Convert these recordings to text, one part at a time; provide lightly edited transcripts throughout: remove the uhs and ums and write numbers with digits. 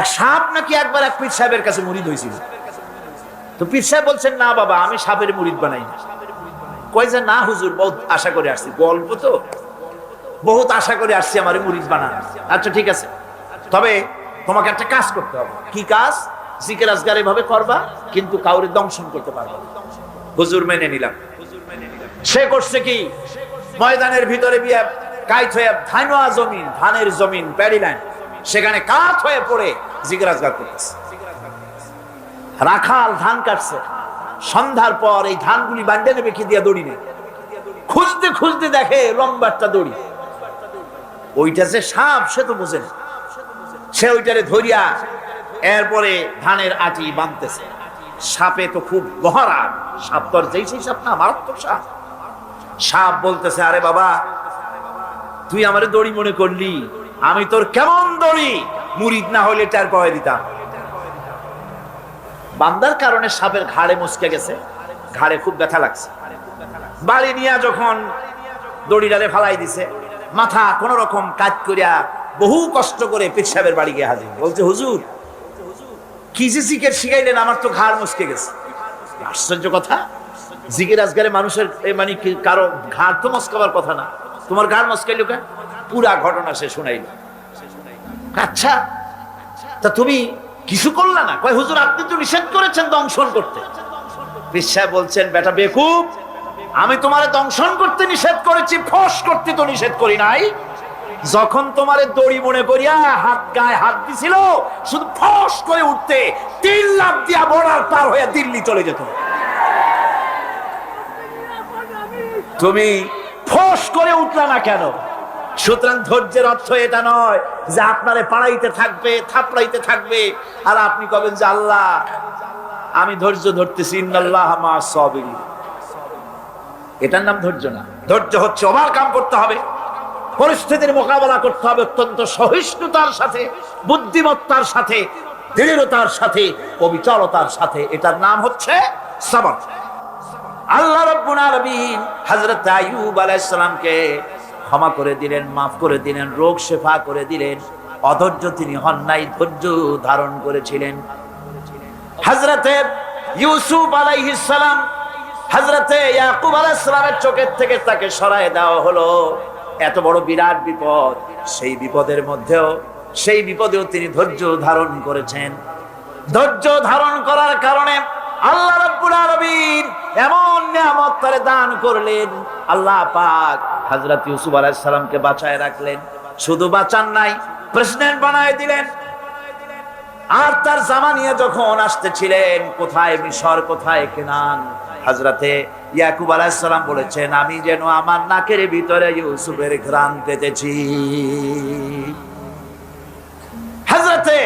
এক সাপ নাকি একবার এক পীর সাহেবের কাছে মুরিদ হয়েছিল। তো পীর সাহেব বলছেন, না বাবা, আমি সাপের মুরিদ বানাই না। কয় যে, না হুজুর, বহুত আশা করে আসছি, গল্প তো, বহুত আশা করে আসছি আমার মুরিদ বানান। আচ্ছা ঠিক আছে, তবে তোমাকে একটা কাজ করতে হবে। কি কাজ? জিকির আজকার এভাবে করবা, কিন্তু কাউরে দংশন করতে পারবা না। হুজুর মেনে নিলাম। সে করছে কি, ময়দানের ভিতরে বিয়া কাইত হয়ে ধানওয়া জমিন, ধানের জমিন, প্যাডি লাইন, সেখানে কাত হয়ে পড়ে জিকির আজকার করতেছে। রাখাল ধান কাটছে, সন্ধ্যার পর এই ধানগুলি বান্ডে নেবে কি দিয়া দড়ি নেই, খুঁজতে খুঁজতে দেখে লম্বা একটা দড়ি। ওইটা যে সাপ সে তো বোঝে না, সে ওইটারে ধরিয়া এরপরে ধানের আটি বাঁধতেছে। সাপে তো খুব মহারা, সাপ তো আর যেই সেই সাপ না, মারাত্মক সাপ। সাপ বলতেছে, আরে বাবা, তুই আমারে দড়ি মনে করলি, আমি তোর কেমন দড়ি, মুরিদ না হইলে টার পাওয়া দিতাম। বান্দার কারণে সাপের ঘাড়ে মুচকে গেছে, ঘাড়ে খুব ব্যথা লাগছে। বাড়ি নিয়ে যখন দড়িটারে ফালাই দিছে, মাথা কোন রকম কাজ করিয়া বহু কষ্ট করে পীর সাহেবের বাড়ি গিয়ে হাজির। বলছে, হুজুর কি যে জিকির শিখাইলেন, আমার তো ঘাড় মুচকে গেছে। আশ্চর্য কথা, জিকির আজকারে মানুষের মানে কি কারো ঘাড় তো মস্কাবার কথা না, তোমার ঘাড় মস্কাইল কেন? পুরা ঘটনা সে শুনাইল। আচ্ছা, তা তুমি কিছু করলা না? কয়, হুজুর আপনি তো নিষেধ করেছেন দংশন করতে। পীর সাহেব বলছেন, বেটা বেকুব, আমি তোমারে দংশন করতে নিষেধ করেছি, ফস করতে তো নিষেধ করি নাই। যখন তোমারে দড়ি মনে করিয়া হাত গায়ে হাত দিছিল, শুধু ফস করে উঠতে 3 লাখ দিয়া বর্ডার পার হয়ে দিল্লি চলে যেত। তুমি ফস করে উঠলা না কেন? সুতরাং ধৈর্যের অর্থ এটা নয় যে আপনারে পাড়াইতে থাকবে, থাপড়াইতে থাকবে, আর আপনি কবেন যে আল্লাহ আমি ধৈর্য ধরতেছি, ইন্নাল্লাহ মা'আস সাবিরিন। এটার নাম ধৈর্য না। ধৈর্য হচ্ছে ওভারকাম করতে হবে, পরিস্থিতির মোকাবেলা করতে হবে অত্যন্ত সহিষ্ণুতার সাথে, বুদ্ধিমত্তার সাথে, দৃঢ়তার সাথে, অবিচলতার সাথে। এটার নাম হচ্ছে সবর। আল্লাহ রাব্বুল আলামিন হযরত আইয়ুব আলাইহিস সালামকে ক্ষমা করে দিলেন, মাফ করে দিলেন, রোগ শেফা করে দিলেন। অধৈর্য তিনি হন নাই, ধৈর্য ধারণ করেছিলেন। হযরতে ইউসুফ আলাইহিস সালাম, হযরতে ইয়াকুব আলাইহিস সালামের চোখের থেকে তাকে সরায় দেওয়া হলো। এত বড় বিরাট বিপদ, সেই বিপদেও তিনি ধৈর্য ধারণ করেছেন। ধৈর্য ধারণ করার কারণে আল্লাহ রাব্বুল আলামিন এমন নিয়ামত তারে দান করলেন। আল্লাহ পাক হযরত ইউসুফ আলাইহিস সালামকে বাঁচায় রাখলেন। শুধু বাঁচান নাই, প্রেসিডেন্ট বানায় দিলেন। আর তার জামানিয়া যখন আসতেছিলেন, কোথায় মিশর, কোথায় কেনান, হযরতে ইয়াকুব আলাইহিস সালাম বলেছেন, আমি যেন আমার নাকের ভিতরে ইউসুফের ঘ্রাণ পেতেছি। হযরতে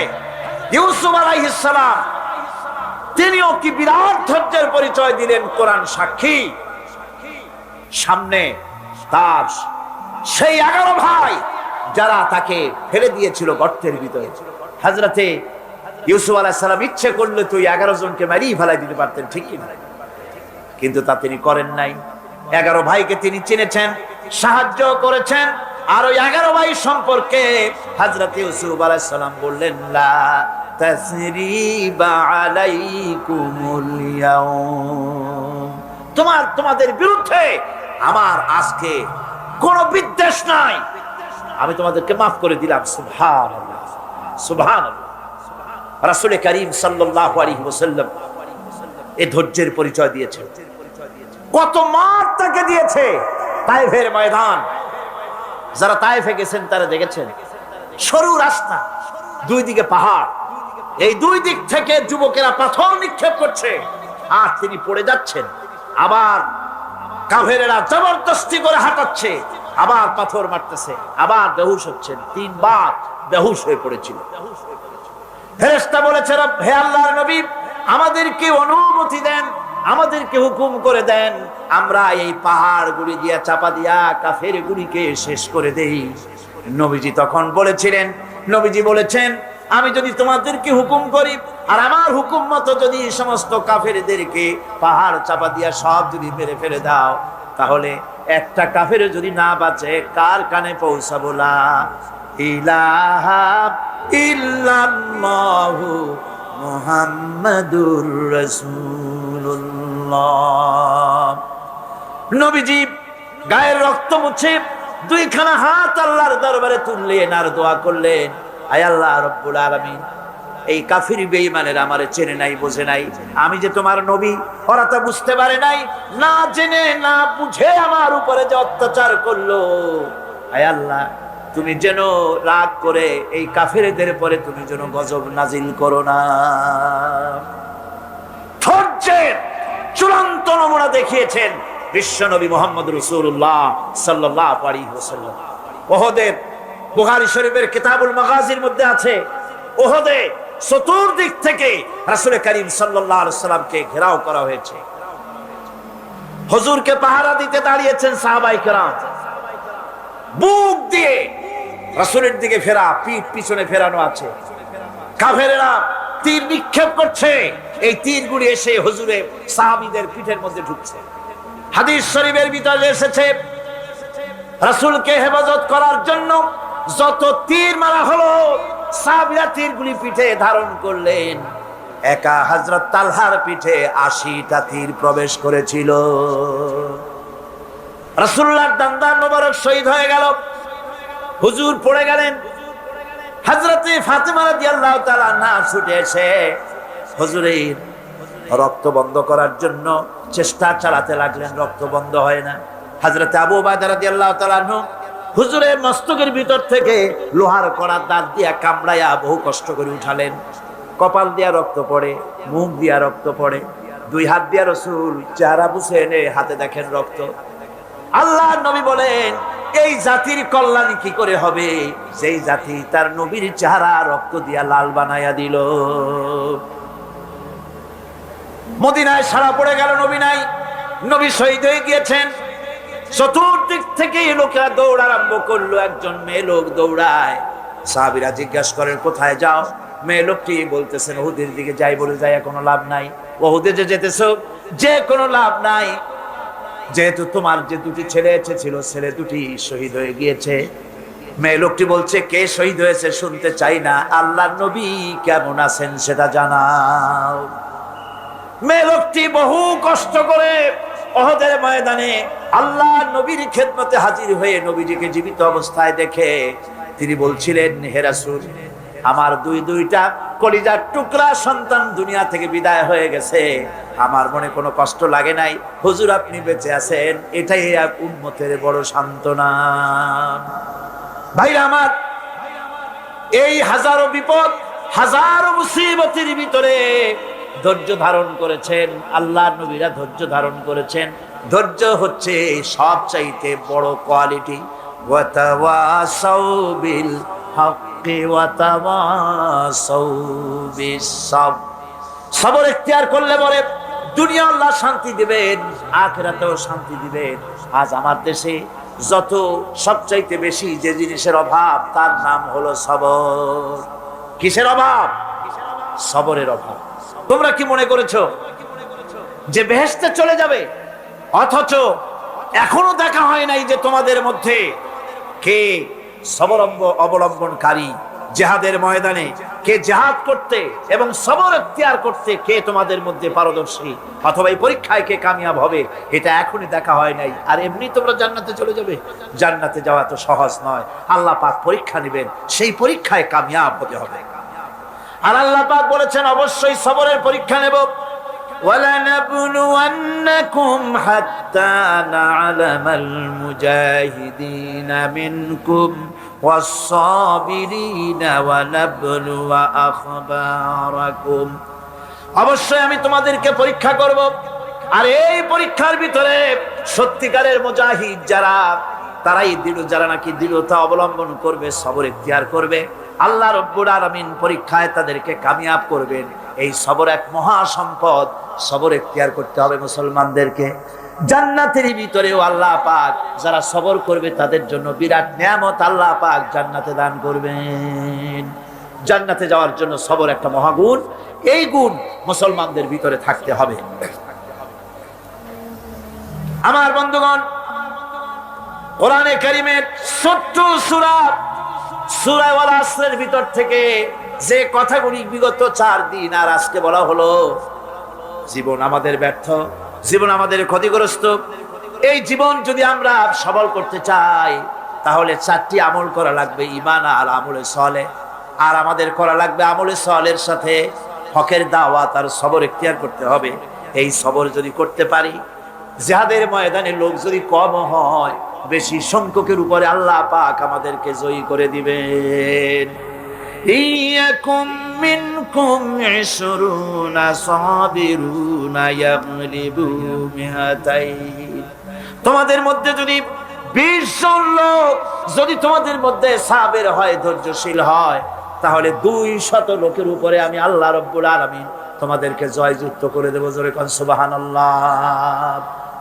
ইউসুফ আলাইহিস সালাম তিনিও কি বিরাট ধৈর্যের পরিচয় দিলেন, কোরআন সাক্ষী। সামনে তার সেই 11 ভাই যারা তাকে ফেলে দিয়েছিল গর্তের ভিতরে। হযরতে ইউসুফ আলাইহিস সালাম ইচ্ছে করলে তো 11 জনকে মারিয়ে ফেলাই দিতে পারতেন, ঠিক কি না? কিন্তু তা তিনি করেন নাই। 11 ভাইকে তিনি চিনেছেন, সাহায্য করেছেন। আর ওই 11 ভাই সম্পর্কে হযরত ইউসুফ আলাইহিস সালাম বললেন, লা তাসরিবা আলাইকুমুল ইয়াউম, তোমাদের বিরুদ্ধে আমার আজকে কোনো বিদ্বেষ নাই, আমি তোমাদেরকে মাফ করে দিলাম। সুবহানাল্লাহ, সুবহানাল্লাহ। রাসূল করিম সাল্লাল্লাহু আলাইহি ওয়াসাল্লাম এই ধৈর্যের পরিচয় দিয়েছে। কত মার তাকে দিয়েছে তায়েফের ময়দান। যারা তায়েফে গেছেন তারা দেখেছেন, সরু রাস্তা, দুই দিকে পাহাড়, এই দুই দিক থেকে যুবকেরা পাথর নিক্ষেপ করছে, আর তিনি পড়ে যাচ্ছেন। আবার কাফেরেরা জবরদস্তি করে হাঁটাচ্ছে, আবার পাথর মারতেছে, আবার বেহুশ হচ্ছেন। 3 বার বেহুশ হয়ে পড়েছিল। ফেরেশতা বলেছে, হে আল্লাহর নবী, আমাদেরকে অনুমতি দেন, আমাদেরকে হুকুম করে দেন, আমরা এই পাহাড় গুলি দিয়া চাপা দিয়া কাফের গুলিকে শেষ করে দেই। নবীজি তখন বলেছেন, আমি যদি তোমাদেরকে হুকুম করি আর আমার হুকুম মতো যদি সমস্ত কাফেরদেরকে পাহাড় চাপা দিয়া সব যদি মেরে ফেলে দাও, তাহলে একটা কাফের যদি না বাঁচে কার কানে পৌঁছাবো না? ইলাহা ইল্লাল্লাহু মুহাম্মাদুর রাসূলুল্লাহ। নবীজি গায়ের রক্ত মুছে দুইখানা হাত আল্লাহর দরবারে তুললেন আর দোয়া করলেন, আয় আল্লাহ রব্বুল আলামিন, এই কাফির বেঈমানেরা আমারে চেনে নাই, বোঝে নাই, আমি যে তোমার নবী ওরা তা বুঝতে পারে নাই, না জেনে না বুঝে আমার উপরে যে অত্যাচার করলো, আয় আল্লাহ তুমি যেন রাগ করে এই কাফিরদের পরে তুমি যেন গজব নাজিল করো না। ধৈর্যের চূড়ান্ত নমুনা দেখিয়েছেন বিশ্বনবী মুহাম্মদ রাসূলুল্লাহ সাল্লাল্লাহু আলাইহি ওয়াসাল্লাম। উহুদের বুখারী শরীফের কিতাবুল মাগাজির মধ্যে আছে, উহুদে চতুর্দিক থেকে রাসূল করিম সাল্লাল্লাহু আলাইহি ওয়াসাল্লামকে ঘেরাও করা হয়েছে। হুজুরকে পাহারা দিতে দাঁড়িয়েছেন সাহাবায়ে কেরাম, বুক দিয়ে রাসূলের দিকে ফেরা, পিঠ পিছনে ফেরানো আছে। কাফেরেরা তীর নিক্ষেপ করছে, এই তীরগুলি এসে হুজুরের সাহাবীদের পিঠের মধ্যে ঢুকছে। হাদিস শরীফের ভিতরে এসেছে রাসূলকে হেফাজত করার জন্য যত তীর মারা হলো, সাহাবীরা তীরগুলি পিঠে ধারণ করলেন। একা হযরত তালহার পিঠে ৮০টা তীর প্রবেশ করেছিল। রাসূলুল্লাহর দান্দার মোবারক শহীদ হয়ে গেল, হুজুর পড়ে গেলেন। হযরতে ফাতেমা রাদিয়াল্লাহু তাআলা আনহা ছুটে এসে হুজুরের রক্ত বন্ধ করার জন্য চেষ্টা চালাতে লাগলেন, রক্ত বন্ধ হয় না। হযরতে আবু উবাইদা রাদিয়াল্লাহু তাআলা আনহু হুজুরের মস্তকের ভিতর থেকে লোহার কড়া দাঁত দিয়া কামড়ায়া বহু কষ্ট করে উঠালেন। কপাল দিয়া রক্ত পড়ে, মুখ দিয়া রক্ত পড়ে, দুই হাত দিয়া রাসূল চেহারা বুঝে এনে হাতে দেখেন রক্ত। আল্লাহর নবী বলেন, এই জাতির কল্যাণ কি করে হবে যেই জাতি তার নবীর চেহারা রক্ত দিয়া লাল বানায়া দিল। মদিনায় সারা পড়ে গেল, নবী নাই, নবী শহীদ হয়ে গিয়েছেন। চতুর্দিক থেকে লোকেরা দৌড় আরম্ভ করলো, একজন মেয়ে লোক দৌড়ায়। সাহাবীরা জিজ্ঞাসা করেন, কোথায় যাও? মেয়ে লোকটি বলতেছেন, উহুদের দিকে যাই। বলে যাই কোনো লাভ নাই, উহুদে যে যেতেছো যে কোনো লাভ নাই, যেহেতু তোমার যে দুটি ছেলে ছিল, ছেলে দুটি শহীদ হয়ে গিয়েছে। মেয়ে লোকটি বলছে, কে শহীদ হয়েছে শুনতে চাই না, আল্লাহর নবী কেমন আছেন সেটা জানাও। মেয়ে লোকটি বহু কষ্ট করে উহুদের ময়দানে আল্লাহর নবীর খেদমতে হাজির হয়ে নবীজিকে জীবিত অবস্থায় দেখে তিনি বলছিলেন, হে রাসূল, আমার দুইটা কলিজার টুকরা সন্তান দুনিয়া থেকে বিদায় হয়ে গেছে, আমার মনে কোনো কষ্ট লাগে নাই, হুজুর আপনি বেঁচে আছেন, এটাই এক উম্মতের বড় সান্ত্বনা। ভাইরা আমার, এই হাজারো বিপদ, হাজারো মুসিবতের ভিতরে ধৈর্য ধারণ করেছেন আল্লাহর নবীরা, ধৈর্য ধারণ করেছেন। ধৈর্য হচ্ছে সবচাইতে বড় কোয়ালিটি। ওয়াতাওয়াসাউ বিল হাক্কি ওয়াতাওয়াসাউ বিস-সাবর। সবর ইখতিয়ার করলে পরে দুনিয়া আল্লাহ শান্তি দিবেন, আখিরাতেও শান্তি দিবেন। আজ আমার দেশে যত সবচাইতে বেশি যে জিনিসের অভাব, তার নাম হলো সবর। কিসের অভাব? সবরের অভাব। তোমরা কি মনে করেছো যে বেহেশতে চলে যাবে, অথচ এখনো দেখা হয় নাই যে তোমাদের মধ্যে কে সবর অবলম্বনকারী, জিহাদের ময়দানে কে জিহাদ করতে এবং সবর ইখতিয়ার করতে কে তোমাদের মধ্যে পারদর্শী, অথবা এই পরীক্ষায় কে কামিয়াব হবে, এটা এখনই দেখা হয় নাই। আর এমনি তোমরা জান্নাতে চলে যাবে? জান্নাতে যাওয়া তো সহজ নয়, আল্লাহ পাক পরীক্ষা নেবেন, সেই পরীক্ষায় কামিয়াব হতে হবে। আর আল্লাহ পাক বলেছেন, অবশ্যই সবরের পরীক্ষা নেব। وَلَنَبْلُوَنَّكُمْ حَتَّى نَعْلَمَ الْمُجَاهِدِينَ مِنْكُمْ وَالصَّابِرِينَ وَنَبْلُوَ أَخْبَارَكُمْ। অবশ্যই আমি তোমাদেরকে পরীক্ষা করব, আর এই পরীক্ষার ভিতরে সত্যিকারের মুজাহিদ যারা, তারাই দৃঢ়, যারা নাকি দৃঢ়তা অবলম্বন করবে, সবর ইখতিয়ার করবে, আল্লাহ রব্বুল আলামিন পরীক্ষায় তাদেরকে কামিয়াব করবেন। এই সবর এক মহা সম্পদ, সবর ইখতিয়ার করতে হবে মুসলমানদেরকে। জান্নাতের ভিতরেও আল্লাহ পাক যারা সবর করবে তাদের জন্য বিরাট নিয়ামত আল্লাহ পাক জান্নাতে দান করবেন। জান্নাতে যাওয়ার জন্য সবর একটা মহাগুণ, এই গুণ মুসলমানদের ভিতরে থাকতে হবে। আমার বন্ধুগণ, কোরআনে কারীমের ছোট্ট সূরা সূরা ওয়াল আসরের ভিতর থেকে যে কথাগুলি বিগত 4 দিন আর আজকে বলা হলো, জীবন আমাদের ব্যর্থ, জীবন আমাদের ক্ষতিগ্রস্ত। এই জীবন যদি আমরা সবল করতে চাই তাহলে 4টি আমল করা লাগবে, ঈমান আর আমলে সালেহ। আর আমাদের করা লাগবে আমলে সালেহের সাথে হকের দাওয়াত আর সবর ইখতিয়ার করতে হবে। এই সবর যদি করতে পারি, জিহাদের ময়দানে লোক যদি কম হয়, বেশি সংখ্যকের উপরে আল্লাহ পাক আমাদেরকে জয়ী করে দিবেন। ইয়াকুম মিনকুম 20 সাবিরুনা ইয়াগলিবু মিআতাইন। তোমাদের মধ্যে যদি 20 জন লোক যদি তোমাদের মধ্যে সাবের হয়, ধৈর্যশীল হয়, তাহলে 200 লোকের উপরে আমি আল্লাহ রাব্বুল আলামিন তোমাদেরকে জয়যুক্ত করে দেব। জোরে কোন সুবহানাল্লাহ।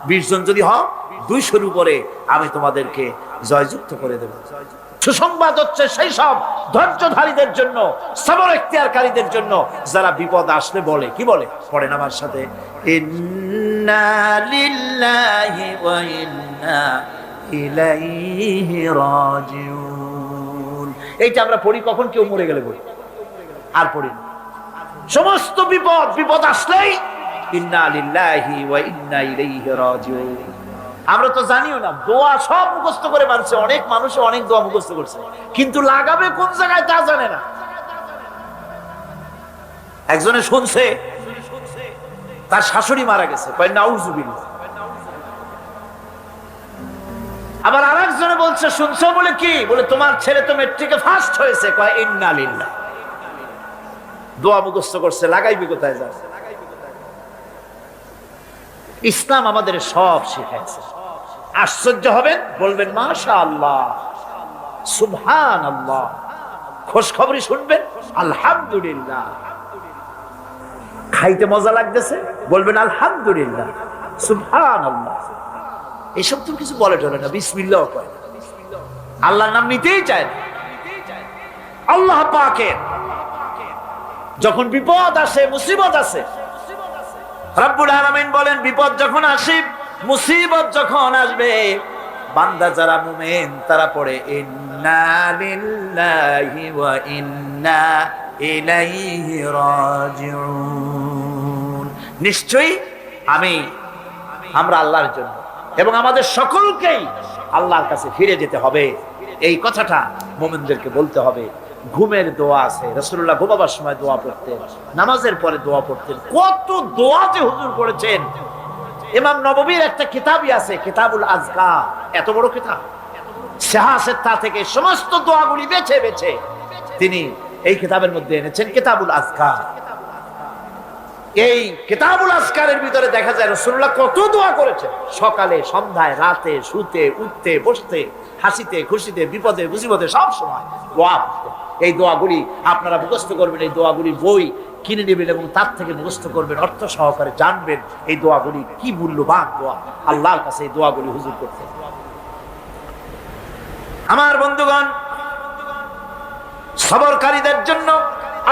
20 জন যদি হয় 200-র উপরে আমি তোমাদেরকে জয়যুক্ত করে দেব। সুসংবাদ হচ্ছে সেই সব ধৈর্যধারীদের জন্য, সবর ইখতিয়ারকারীদের জন্য, যারা বিপদ আসলে বলে, কি বলে? পড়েন আমার সাথে, ইন্না লিল্লাহি ওয়া ইন্না ইলাইহি রাজিউন। এইটা আমরা পড়ি কখন? কেউ মরে গেলে বলি, আর পড়ি না। সমস্ত বিপদ আসলেই ইন্না লিল্লাহি ওয়া ইন্না ইলাইহি রাজিউন। আমরা তো জানিও না, দোয়া সব মুখস্থ করে মানছে, অনেক মানুষ অনেক দোয়া মুখস্থ করছে, কিন্তু লাগাবে কোন জায়গায় তা জানে না। একজনে শুনছে তার শাশুড়ি মারা গেছে, কয় নাউজুবিল্লাহ। আবার আরেকজনে বলছে, শুনছো বলে কি? বলে তোমার ছেলে তো মেট্রিকে ফার্স্ট হয়েছে, কয় ইন্না লিল্লাহ। দোয়া মুখস্থ করছে, লাগাইবি কোথায়? যা ইসলাম আমাদের সব শিখাইছে। আশ্চর্য হবেন, বলবেন মাশাআল্লাহ, সুবহানাল্লাহ। খোঁজ খবরই শুনবেন, আলহামদুলিল্লাহ। খাইতে মজা লাগতেছে, বলবেন আলহামদুলিল্লাহ, সুবহানাল্লাহ। এসব তো কিছু বলে চলে না, বিসমিল্লাহ কয়, আল্লাহর নাম নিতেই চায় না। আল্লাহ পাকের যখন বিপদ আসে, মুসিবত আসে, রব্বুল আলামিন বলেন, বিপদ যখন আসে, মুসিবত যখন আসবে, বান্দা যারা মুমিন তারা পড়ে ইন্না লিল্লাহি ওয়া ইন্না ইলাইহি রাজিউন। নিশ্চয়ই আমরা আল্লাহর জন্য এবং আমাদের সকলকেই আল্লাহর কাছে ফিরে যেতে হবে, এই কথাটা মুমিনদেরকে বলতে হবে। ঘুমের দোয়া আছে, রাসূলুল্লাহ ঘুমাবার সময় দোয়া পড়তেন, নামাজের পরে দোয়া পড়তেন। কত দোয়া যে হুজুর পড়েছেন। ইমাম নববীর একটা কিতাবই আছে, কিতাবুল আযকার, এত বড় কিতাব। সিহাসেত্তা থেকে সমস্ত দোয়াগুলি বেছে বেছে তিনি এই কিতাবের মধ্যে এনেছেন, কিতাবুল আযকার। এই কিতাবুল আযকারের ভিতরে দেখা যায় রাসূলুল্লাহ কত দোয়া করেছেন, সকালে, সন্ধ্যায়, রাতে, শুতে, উঠতে, বসতে, হাসিতে, খুশিতে, বিপদে, মুসিবতে, সব সময় দোয়া করতেন। এই দোয়াগুলি আপনারা মুখস্থ করবেন, এই দোয়াগুলি বই কিনে নেবেন এবং তার থেকে মুখস্থ করবেন, অর্থ সহকারে জানবেন এই দোয়াগুলি কি মূল্যবান দোয়া। আল্লাহর কাছে এই দোয়াগুলি হুজুর করতেন। আমার বন্ধুগণ, সবরকারীদের জন্য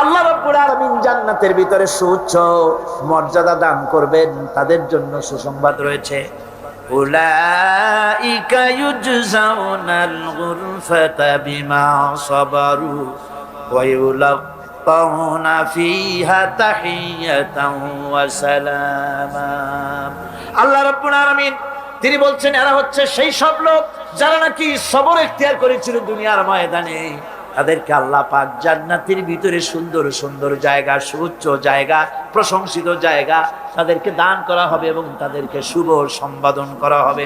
আল্লাহ রাব্বুল আলামিন জান্নাতের ভিতরে সুউচ্চ মর্যাদা দান করবেন, তাদের জন্য সুসংবাদ রয়েছে। উলাইকা ইউজজাউনাল গুরফাতা বিমা সাবারু ওয়া ইউলাক্কাউনা ফিহা তাহিয়াতান ওয়া সালামা। আল্লাহ রাব্বুল আলামিন তিনি বলছেন, এরা হচ্ছে সেই সব লোক যারা নাকি সবর ইখতিয়ার করেছিল দুনিয়ার ময়দানে। তাদেরকে আল্লাহ পাক জান্নাতের ভিতরে সুন্দর সুন্দর জায়গা, সুউচ্চ জায়গা, প্রশংসিত জায়গা তাদেরকে দান করা হবে এবং তাদেরকে শুভ সম্বোধন করা হবে।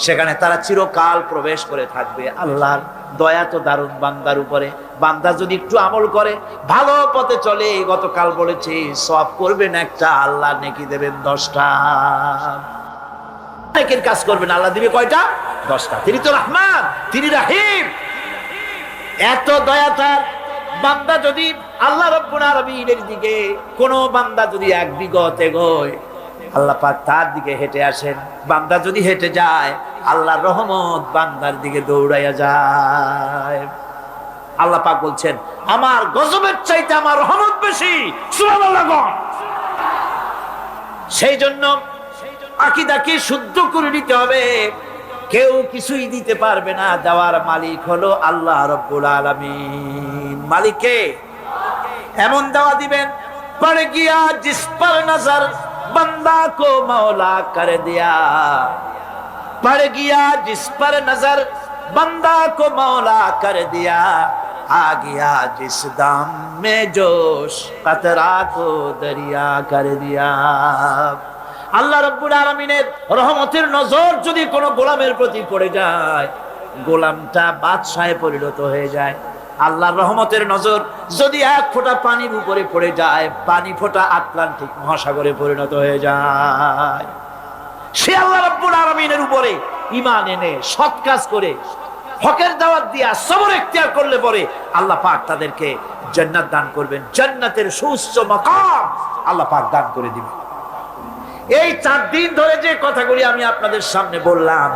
সেখানে তারা চিরকাল প্রবেশ করে থাকবে। আল্লাহর দয়া তো দারুণ বান্দার উপরে। বান্দা যদি একটু আমল করে, ভালো পথে চলে, গতকাল বলেছি সওয়াব করবেন একটা, আল্লাহ নেকি দেবেন 10টা। নেকির কাজ করবেন, আল্লাহ দিবে কয়টা? 10টা। তিনি তো রহমান, তিনি রহিম। এত দয়া তার। বান্দা যদি আল্লাহ রাব্বুল আলামিনের দিকে, কোন বান্দা যদি এক বিগত এগোয়, আল্লাহ পাক তার দিকে হেঁটে আসেন। বান্দা যদি হেঁটে যায়, আল্লাহর রহমত বান্দার দিকে দৌড়াইয়া যায়। আল্লাহ পাক বলছেন, আমার গজবের চাইতে আমার রহমত বেশি। সুবহানাল্লাহ। সেই জন্য আকীদাকে শুদ্ধ করে নিতে হবে। কেউ কিছুই দিতে পারবে না, দেওয়ার মালিক হলো আল্লাহ রাব্বুল আলামিন। মালিককে এমন দেওয়া দিবেন, পড় গিয়া জিস পর নজর बंदा को मौला कर दिया, पड़ गया जिस पर नजर बंदा को मौला कर दिया, आ गया जिस दाम में जोश कतरा को दरिया कर दिया। আল্লাহ রাব্বুল আলামিনের রহমতের নজর যদি কোনো গোলামের প্রতি পড়ে যায়, গোলামটা বাদশাহে পরিণত হয়ে যায়। আল্লাহর রহমতের নজর যদি এক ফোঁটা পানির উপরে পড়ে যায়, পানি ফোঁটা আটলান্টিক মহাসাগরে পরিণত হয়ে যায়। সে আল্লাহ রাব্বুল আলামিনের উপরে ঈমান এনে সৎ কাজ করে হকের দাওয়াত দিয়া সবর ইখতিয়ার করলে পরে আল্লাহ পাক তাদেরকে জান্নাত দান করবেন। জান্নাতের সুউচ্চ মাকাম আল্লাহ পাক দান করে দিবেন। এই 4 দিন ধরে যে কথাগুলি আমি আপনাদের সামনে বললাম,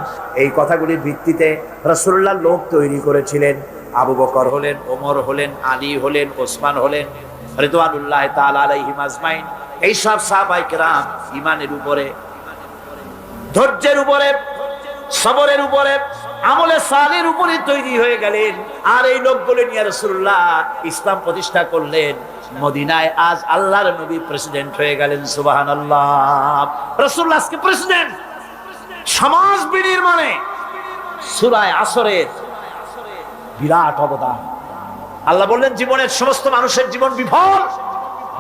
এই কথাগুলির ভিত্তিতে রাসূলুল্লাহ লোক তৈরি করেছিলেন। আবু বকর হলেন, ওমর হলেন, আলী হলেন, ওসমান হলেন, রিদওয়ানুল্লাহ তাআলা আলাইহিম আজমাইন। এই সব সাহাবায়ে কেরাম ঈমানের উপরে, ধৈর্যের উপরে, সবরের উপরে, আমলে সালির উপরে তৈরি হয়ে গেলেন। আর এই লোকগুলো নিয়ে রাসূলুল্লাহ ইসলাম প্রতিষ্ঠা করলেন। মদিনায় আজ আল্লাহর নবী প্রেসিডেন্ট হয়ে গেলেন। সুবহানাল্লাহ। রাসূলুল্লাহ আজকে প্রেসিডেন্ট। সমাজ বিনির্মাণে সূরা আসরের বিরাট অবদান। আল্লাহ বললেন জীবনের সমস্ত মানুষের জীবন বিফল,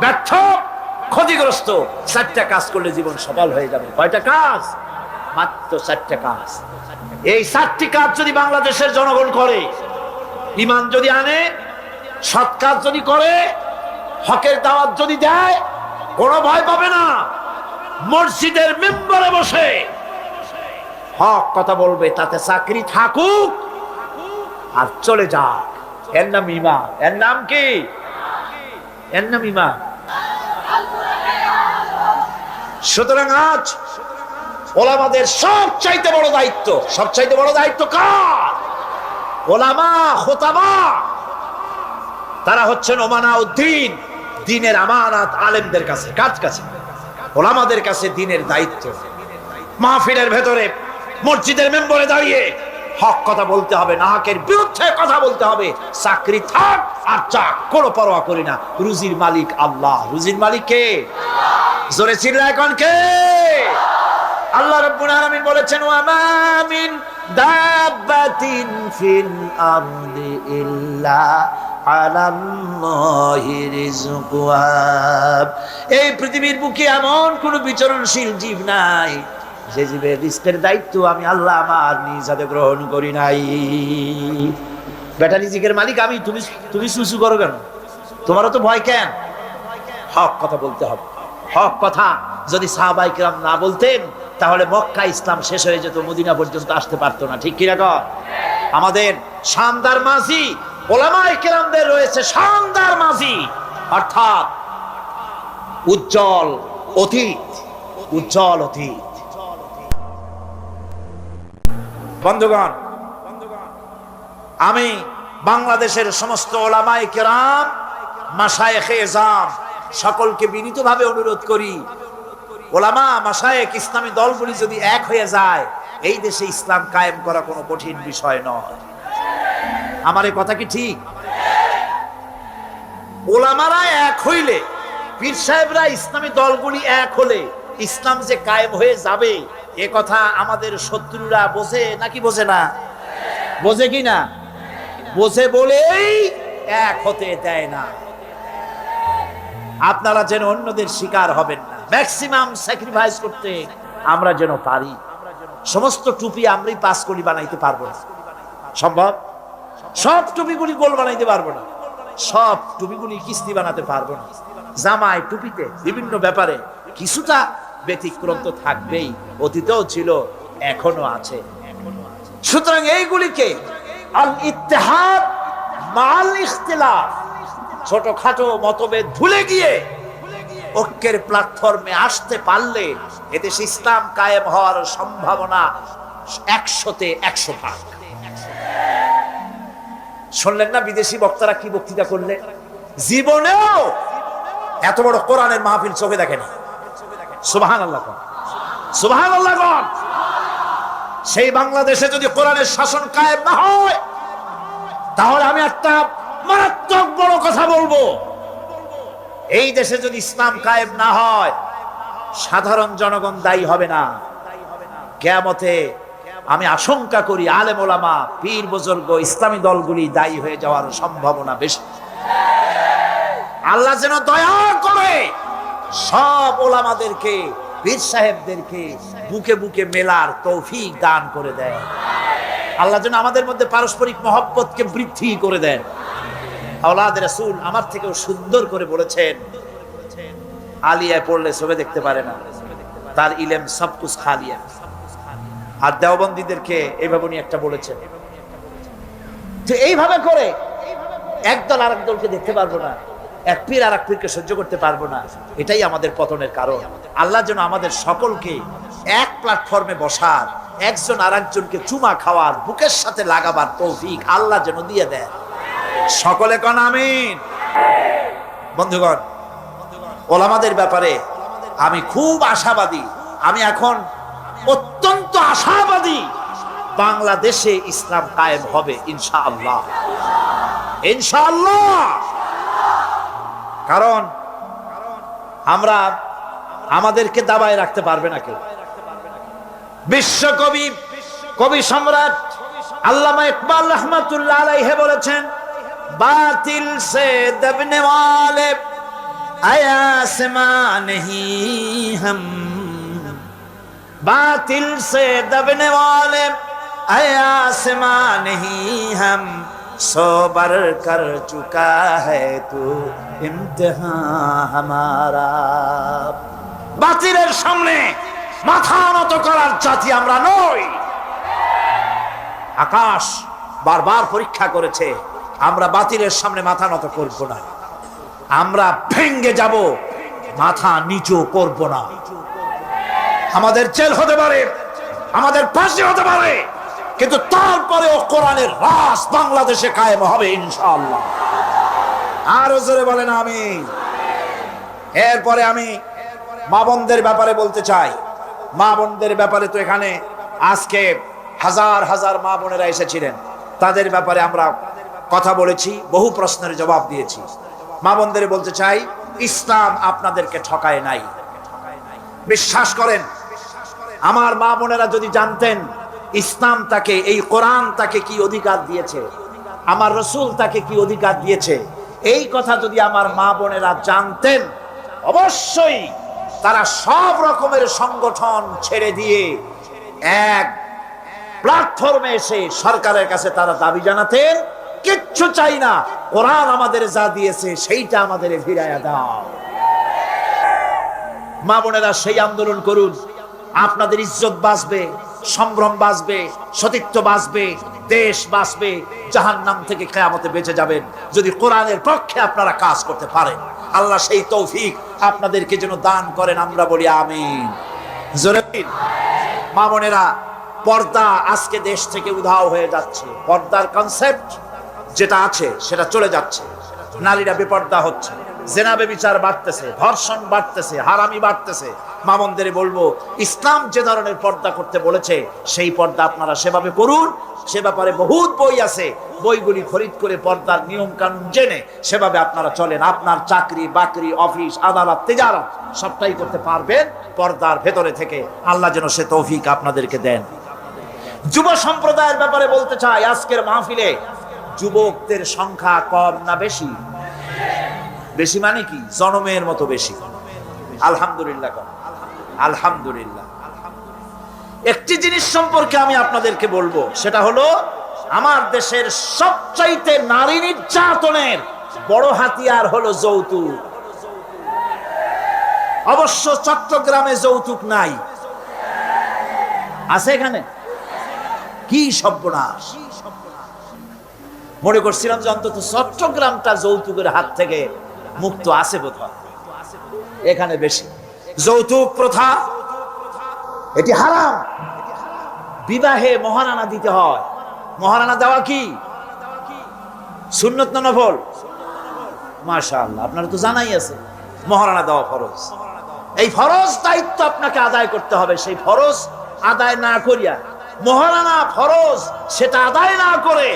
ব্যর্থ, ক্ষতিগ্রস্ত। 4টা কাজ করলে জীবন সফল হয়ে যাবে। কয়টা কাজ? মাত্র 4টা কাজ। এই 4টি কাজ যদি বাংলাদেশের জনগণ করে, ঈমান যদি আনে, সৎ কাজ যদি করে, হকের দাওয়াত যদি দেয়, কোনো ভয় পাবে না। মসজিদের মেম্বারে বসে হক কথা বলবে, তাতে চাকরি থাকুক আর চলে যাক। এর নাম ঈমান। এর নাম কি? এর নাম ঈমান। সুতরাং আজ ওলামাদের সবচাইতে বড় দায়িত্ব, সবচাইতে বড় দায়িত্ব কার? ওলামা, খোতাবা। তারা হচ্ছেন ওমানাউদ্দিন, দ্বীনের আমানত আলেমদের কাছে। কার কাছে? ওলামাদের কাছে দ্বীনের দায়িত্ব। মাহফিলের ভেতরে, মসজিদের মেম্বরে দাঁড়িয়ে হক কথা বলতে হবে, নাহকের বিরুদ্ধে কথা বলতে হবে। চাকরি থাক আর চাক, কোনো পরোয়া করি না। রুজির মালিক আল্লাহ। রুজির মালিক কে? জোরে চিল্লা এখন কে? আল্লাহ রাব্বুল আলামিন বলেছেন, ওয়া মা মিন দাব্বাতিন ফিল আরদি ইল্লা আলাল্লাহি রিজকুহা। এই পৃথিবীর বুকে এমন কোন বিচরণশীল জীব নাই যে জীবের রিজকের দায়িত্ব আমি আল্লাহ আমার নিজ হাতে গ্রহণ করি নাই। বেটা রিজিকের মালিক আমি, তুমি সুসু করো কেন? তোমারও তো ভয় কেন? হক কথা বলতে হবে। হক কথা যদি সাহাবায়ে কেরাম না বলতেন, তাহলে মক্কা ইসলাম শেষ হয়ে যেত, মদিনা পর্যন্ত আসতে পারতো না। ঠিক কিনা কর? আমাদের শানদার মাঝি ওলামায়ে কেরামদের রয়েছে শানদার মাঝি, অর্থাৎ উজ্জ্বল অতীত। উজ্জ্বল অতীত। বন্ধুগণ, আমি বাংলাদেশের সমস্ত ওলামায়ে কেরাম, মাশায়েখে এজাম সকলকে বিনীতভাবে অনুরোধ করি, ওলামা, মাশায়েখ, ইসলামী দলগুলি যদি এক হয়ে যায়, এই দেশে ইসলাম কায়েম করা কোনো কঠিন বিষয় নয়। আমার এই কথা কি ঠিক? ওলামারা এক হইলে, পীর সাহেবরা, ইসলামী দলগুলি এক হলে ইসলাম যে কায়েম হয়ে যাবে, এ কথা আমাদের শত্রুরা বোঝে নাকি বোঝে না? বোঝে কি না? বোঝে বলেই এক হতে দেয় না। আপনারা যেন অন্যদের শিকার হবেন না, ম্যাক্সিমাম স্যাক্রিফাইস করতে আমরা যেন পারি। সমস্ত টুপি আমরাই পাস করি বানাইতে পারবো না, সম্ভব? সব টুপিগুলি গোল বানাইতে পারবো না, সব টুপিগুলি কিস্তি বানাতে পারবো না। জামায়, টুপিতে, বিভিন্ন ব্যাপারে কিছুটা ব্যতিক্রম তো থাকবেই, অতীতেও ছিল, এখনো আছে। সুতরাং এইগুলিকে আল ইত্তেহাদ মাল ইখতিলাফ, ছোটখাটো মতভেদ ভুলে গিয়ে ঐক্যের প্ল্যাটফর্মে আসতে পারলে এদেশে ইসলাম কায়েম হওয়ার সম্ভাবনা 100-তে 100 ভাগ। শুনলেন না বিদেশি বক্তারা কি বক্তৃতা করলে? জীবনেও এত বড় কোরআনের মাহফিল চোখে দেখেনি। সুবহানাল্লাহ, সুবহানাল্লাহ। সেই বাংলাদেশে যদি কোরআনের শাসন কায়েম না হয়, তাহলে আমি একটা মারাত্মক বড় কথা বলবো। এই দেশে যদি ইসলাম কায়েম না হয়, সাধারণ জনগণ দায়ী হবে না। কিয়ামতে আমি আশঙ্কা করি আলেম ওলামা, পীর বুজুর্গ, ইসলামী দলগুলি দায়ী হয়ে যাওয়ার সম্ভাবনা বেশি। আল্লাহ যেন দয়া করে সব ওলামাদেরকে, পীর সাহেবদেরকে বুকে বুকে মেলার তৌফিক দান করে দেয়। আল্লাহ যেন আমাদের মধ্যে পারস্পরিক মহব্বতকে বৃদ্ধি করে দেন। আওলাদ রাসূল আমার থেকেও সুন্দর করে বলেছেন, আলিয়ায় পড়লে চোখে দেখতে পারে না, তার ইলম সব কুছ খালিয়া। আর দেওবন্দীদেরকে এইভাবে উনি একটা বলেছেন, তো এইভাবে করে একদল আরেক দলকে দেখতে পারবো না, এক পীর আর এক পীরকে সহ্য করতে পারবো না। এটাই আমাদের পতনের কারণ। আল্লাহ যেন আমাদের সকলকে এক প্ল্যাটফর্মে বসার, একজন আর একজনকে চুমা খাওয়ার, বুকের সাথে লাগাবার তৌফিক আল্লাহ যেন দিয়ে দেয়। সকলে কোন আমিন। বন্ধুগণ, ওলামাদের ব্যাপারে আমি খুব আশাবাদী। আমি এখন অত্যন্ত আশাবাদী, বাংলাদেশে ইসলাম কায়েম হবে ইনশাআল্লাহ, ইনশাআল্লাহ। কারণ আমরা আমাদেরকে দাবায় রাখতে পারবে না কেউ। বিশ্বকবি, কবি সম্রাট আল্লামা ইকবাল রহমাতুল্লাহ আলাইহি বলেছেন, বাতিল সে দবনে ওয়ালে আয়াসমা নেহি হাম, बातिल से दबने वाले आसमां नहीं हम, सोबर कर चुका है तू इम्तिहान हमारा। বাতিলের সামনে মাথা নত করার জাতি আমরা নই। আকাশ বারবার পরীক্ষা করেছে, আমরা বাতিলের সামনে মাথা নত করব না। আমরা ভেঙ্গে যাব, মাথা নিচু করব না। আমাদের জেল হতে পারে, আমাদের ফাঁসি হতে পারে, কিন্তু তারপরেও কোরআনের রাজ বাংলাদেশে কায়েম হবে ইনশাআল্লাহ। আরো জোরে বলেন আমিন। এরপরে আমি মা বোনদের ব্যাপারে বলতে চাই। মা বোনদের ব্যাপারে তো এখানে আজকে হাজার হাজার মা বোনেরা এসেছিলেন, তাদের ব্যাপারে আমরা কথা বলেছি, বহু প্রশ্নের জবাব দিয়েছি। মা বোনদের বলতে চাই, ইসলাম আপনাদেরকে ঠকায় নাই। বিশ্বাস করেন, আমার মা বোনেরা যদি জানতেন ইসলাম তাকে, এই কোরআন তাকে কি অধিকার দিয়েছে, আমার রসুল তাকে কি অধিকার দিয়েছে, এই কথা যদি আমার মা বোনেরা জানতেন, অবশ্যই তারা সব রকমের সংগঠন ছেড়ে দিয়ে এক প্ল্যাটফর্মে এসে সরকারের কাছে তারা দাবি জানাতেন, কিচ্ছু চাই না, কোরআন আমাদের যা দিয়েছে সেইটা আমাদের ফিরাইয়া দাও। মা বোনেরা সেই আন্দোলন করুন, আপনাদের ইজ্জত বাঁচবে, সম্ভ্রম বাঁচবে, সতীত্ব বাঁচবে, দেশ বাঁচবে, জাহান্নাম থেকে কিয়ামতে বেঁচে যাবেন যদি কোরআনের পক্ষে আপনারা কাজ করতে পারেন। আল্লাহ সেই তৌফিক আপনাদেরকে যেন দান করেন, আমরা বলি আমিন। জোরে মা বোনেরা, পর্দা আজকে দেশ থেকে উধাও হয়ে যাচ্ছে। পর্দার কনসেপ্ট যেটা আছে সেটা চলে যাচ্ছে। নারীরা বেপর্দা হচ্ছে, জেনা ব্যভিচার বাড়তেছে, ধর্ষণ বাড়তেছে, হারামি বাড়তেছে। মা বোনদের বলবো, ইসলাম যে ধরনের পর্দা করতে বলেছে সেই পর্দা আপনারা সেভাবে করুন। সে ব্যাপারে বহুত বই আছে, বইগুলি খরিদ করে পর্দার নিয়ম কানুন জেনে সেভাবে আপনারা চলেন। আপনার চাকরি বাকরি, অফিস, আদালত, তিজারত সবটাই করতে পারবেন পর্দার ভেতরে থেকে। আল্লাহ যেন সে তৌফিক আপনাদেরকে দেন। যুব সম্প্রদায়ের ব্যাপারে বলতে চাই, আজকের মাহফিলে যুবকদের সংখ্যা কম না বেশি? বেশি মানে কি? জনমের মতো বেশি। আলহামদুলিল্লাহ, আলহামদুলিল্লাহ। একটি জিনিস সম্পর্কে আমি আপনাদেরকে বলবো, সেটা হলো আমার দেশের সবচাইতে নারী নির্যাতনের বড় হাতিয়ার হলো যৌতুক। অবশ্য চট্টগ্রামে যৌতুক নাই, আছে এখানে? কি সর্বনাশ! মনে করছিলাম যে অন্তত চট্টগ্রামটা যৌতুকের হাত থেকে মুক্ত আছে বোধহয়, এখানে বেশি। যৌতুক প্রথা এটি হারাম। বিবাহে মহারানা দিতে হয়। মহারানা দেওয়া কি সুন্নত না নফল? মাশাআল্লাহ, আপনারা তো জানাই আছে মহারানা দেওয়া ফরজ। এই ফরজ দায়িত্ব আপনাকে আদায় করতে হবে। সেই ফরজ আদায় না করিয়া মহারানা ফরজ সেটা আদায় না করে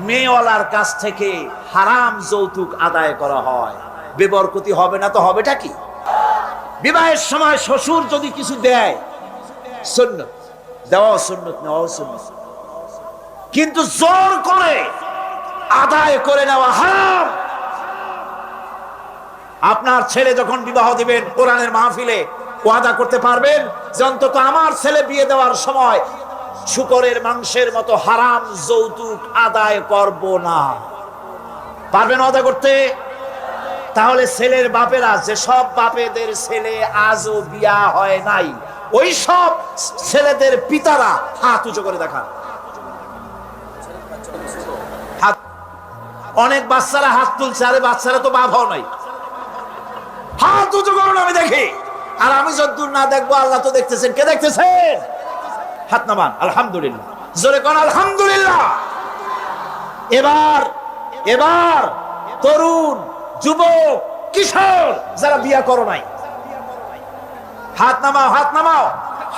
মেয়েওয়ালার কাছ থেকে হারাম যৌতুক আদায় করা হয়, বেবরকতি হবে না তো হবেটা কি? বিবাহের সময় শ্বশুর যদি কিছু দেয়, সুন্নত দেওয়া সুন্নত, নেওয়া সুন্নত, কিন্তু জোর করে আদায় করে নেওয়া হারাম। আপনার ছেলে যখন বিবাহ দিবেন, কোরআনের মাহফিলে ওয়াদা করতে পারবেন যে অন্তত আমার ছেলে বিয়ে দেওয়ার সময় শুকরের মাংসের মতো হারাম যৌতুক আদায় করব না? পারবেন ওয়াদা করতে? তাহলে ছেলের বাপেরা, যে সব বাপেদের ছেলে আজও বিয়া হয় নাই, ওই সব ছেলেদের পিতারা হাত উঁচু করে দেখান। অনেক বাচ্চারা হাত তুলছে, আরে বাচ্চারা তো বাপ হও নাই, হাত উঁচু করুন আমি দেখি। আর আমি যতদূর না দেখবো আল্লাহ তো দেখতেছেন। কে দেখতেছেন? হাত নামান। আলহামদুলিল্লাহ, জোরে কোন আলহামদুলিল্লাহ। এবার এবার তরুণ, যুবক, কিশোর যারা বিয়া করো নাই, হাত নামাও, হাত নামাও,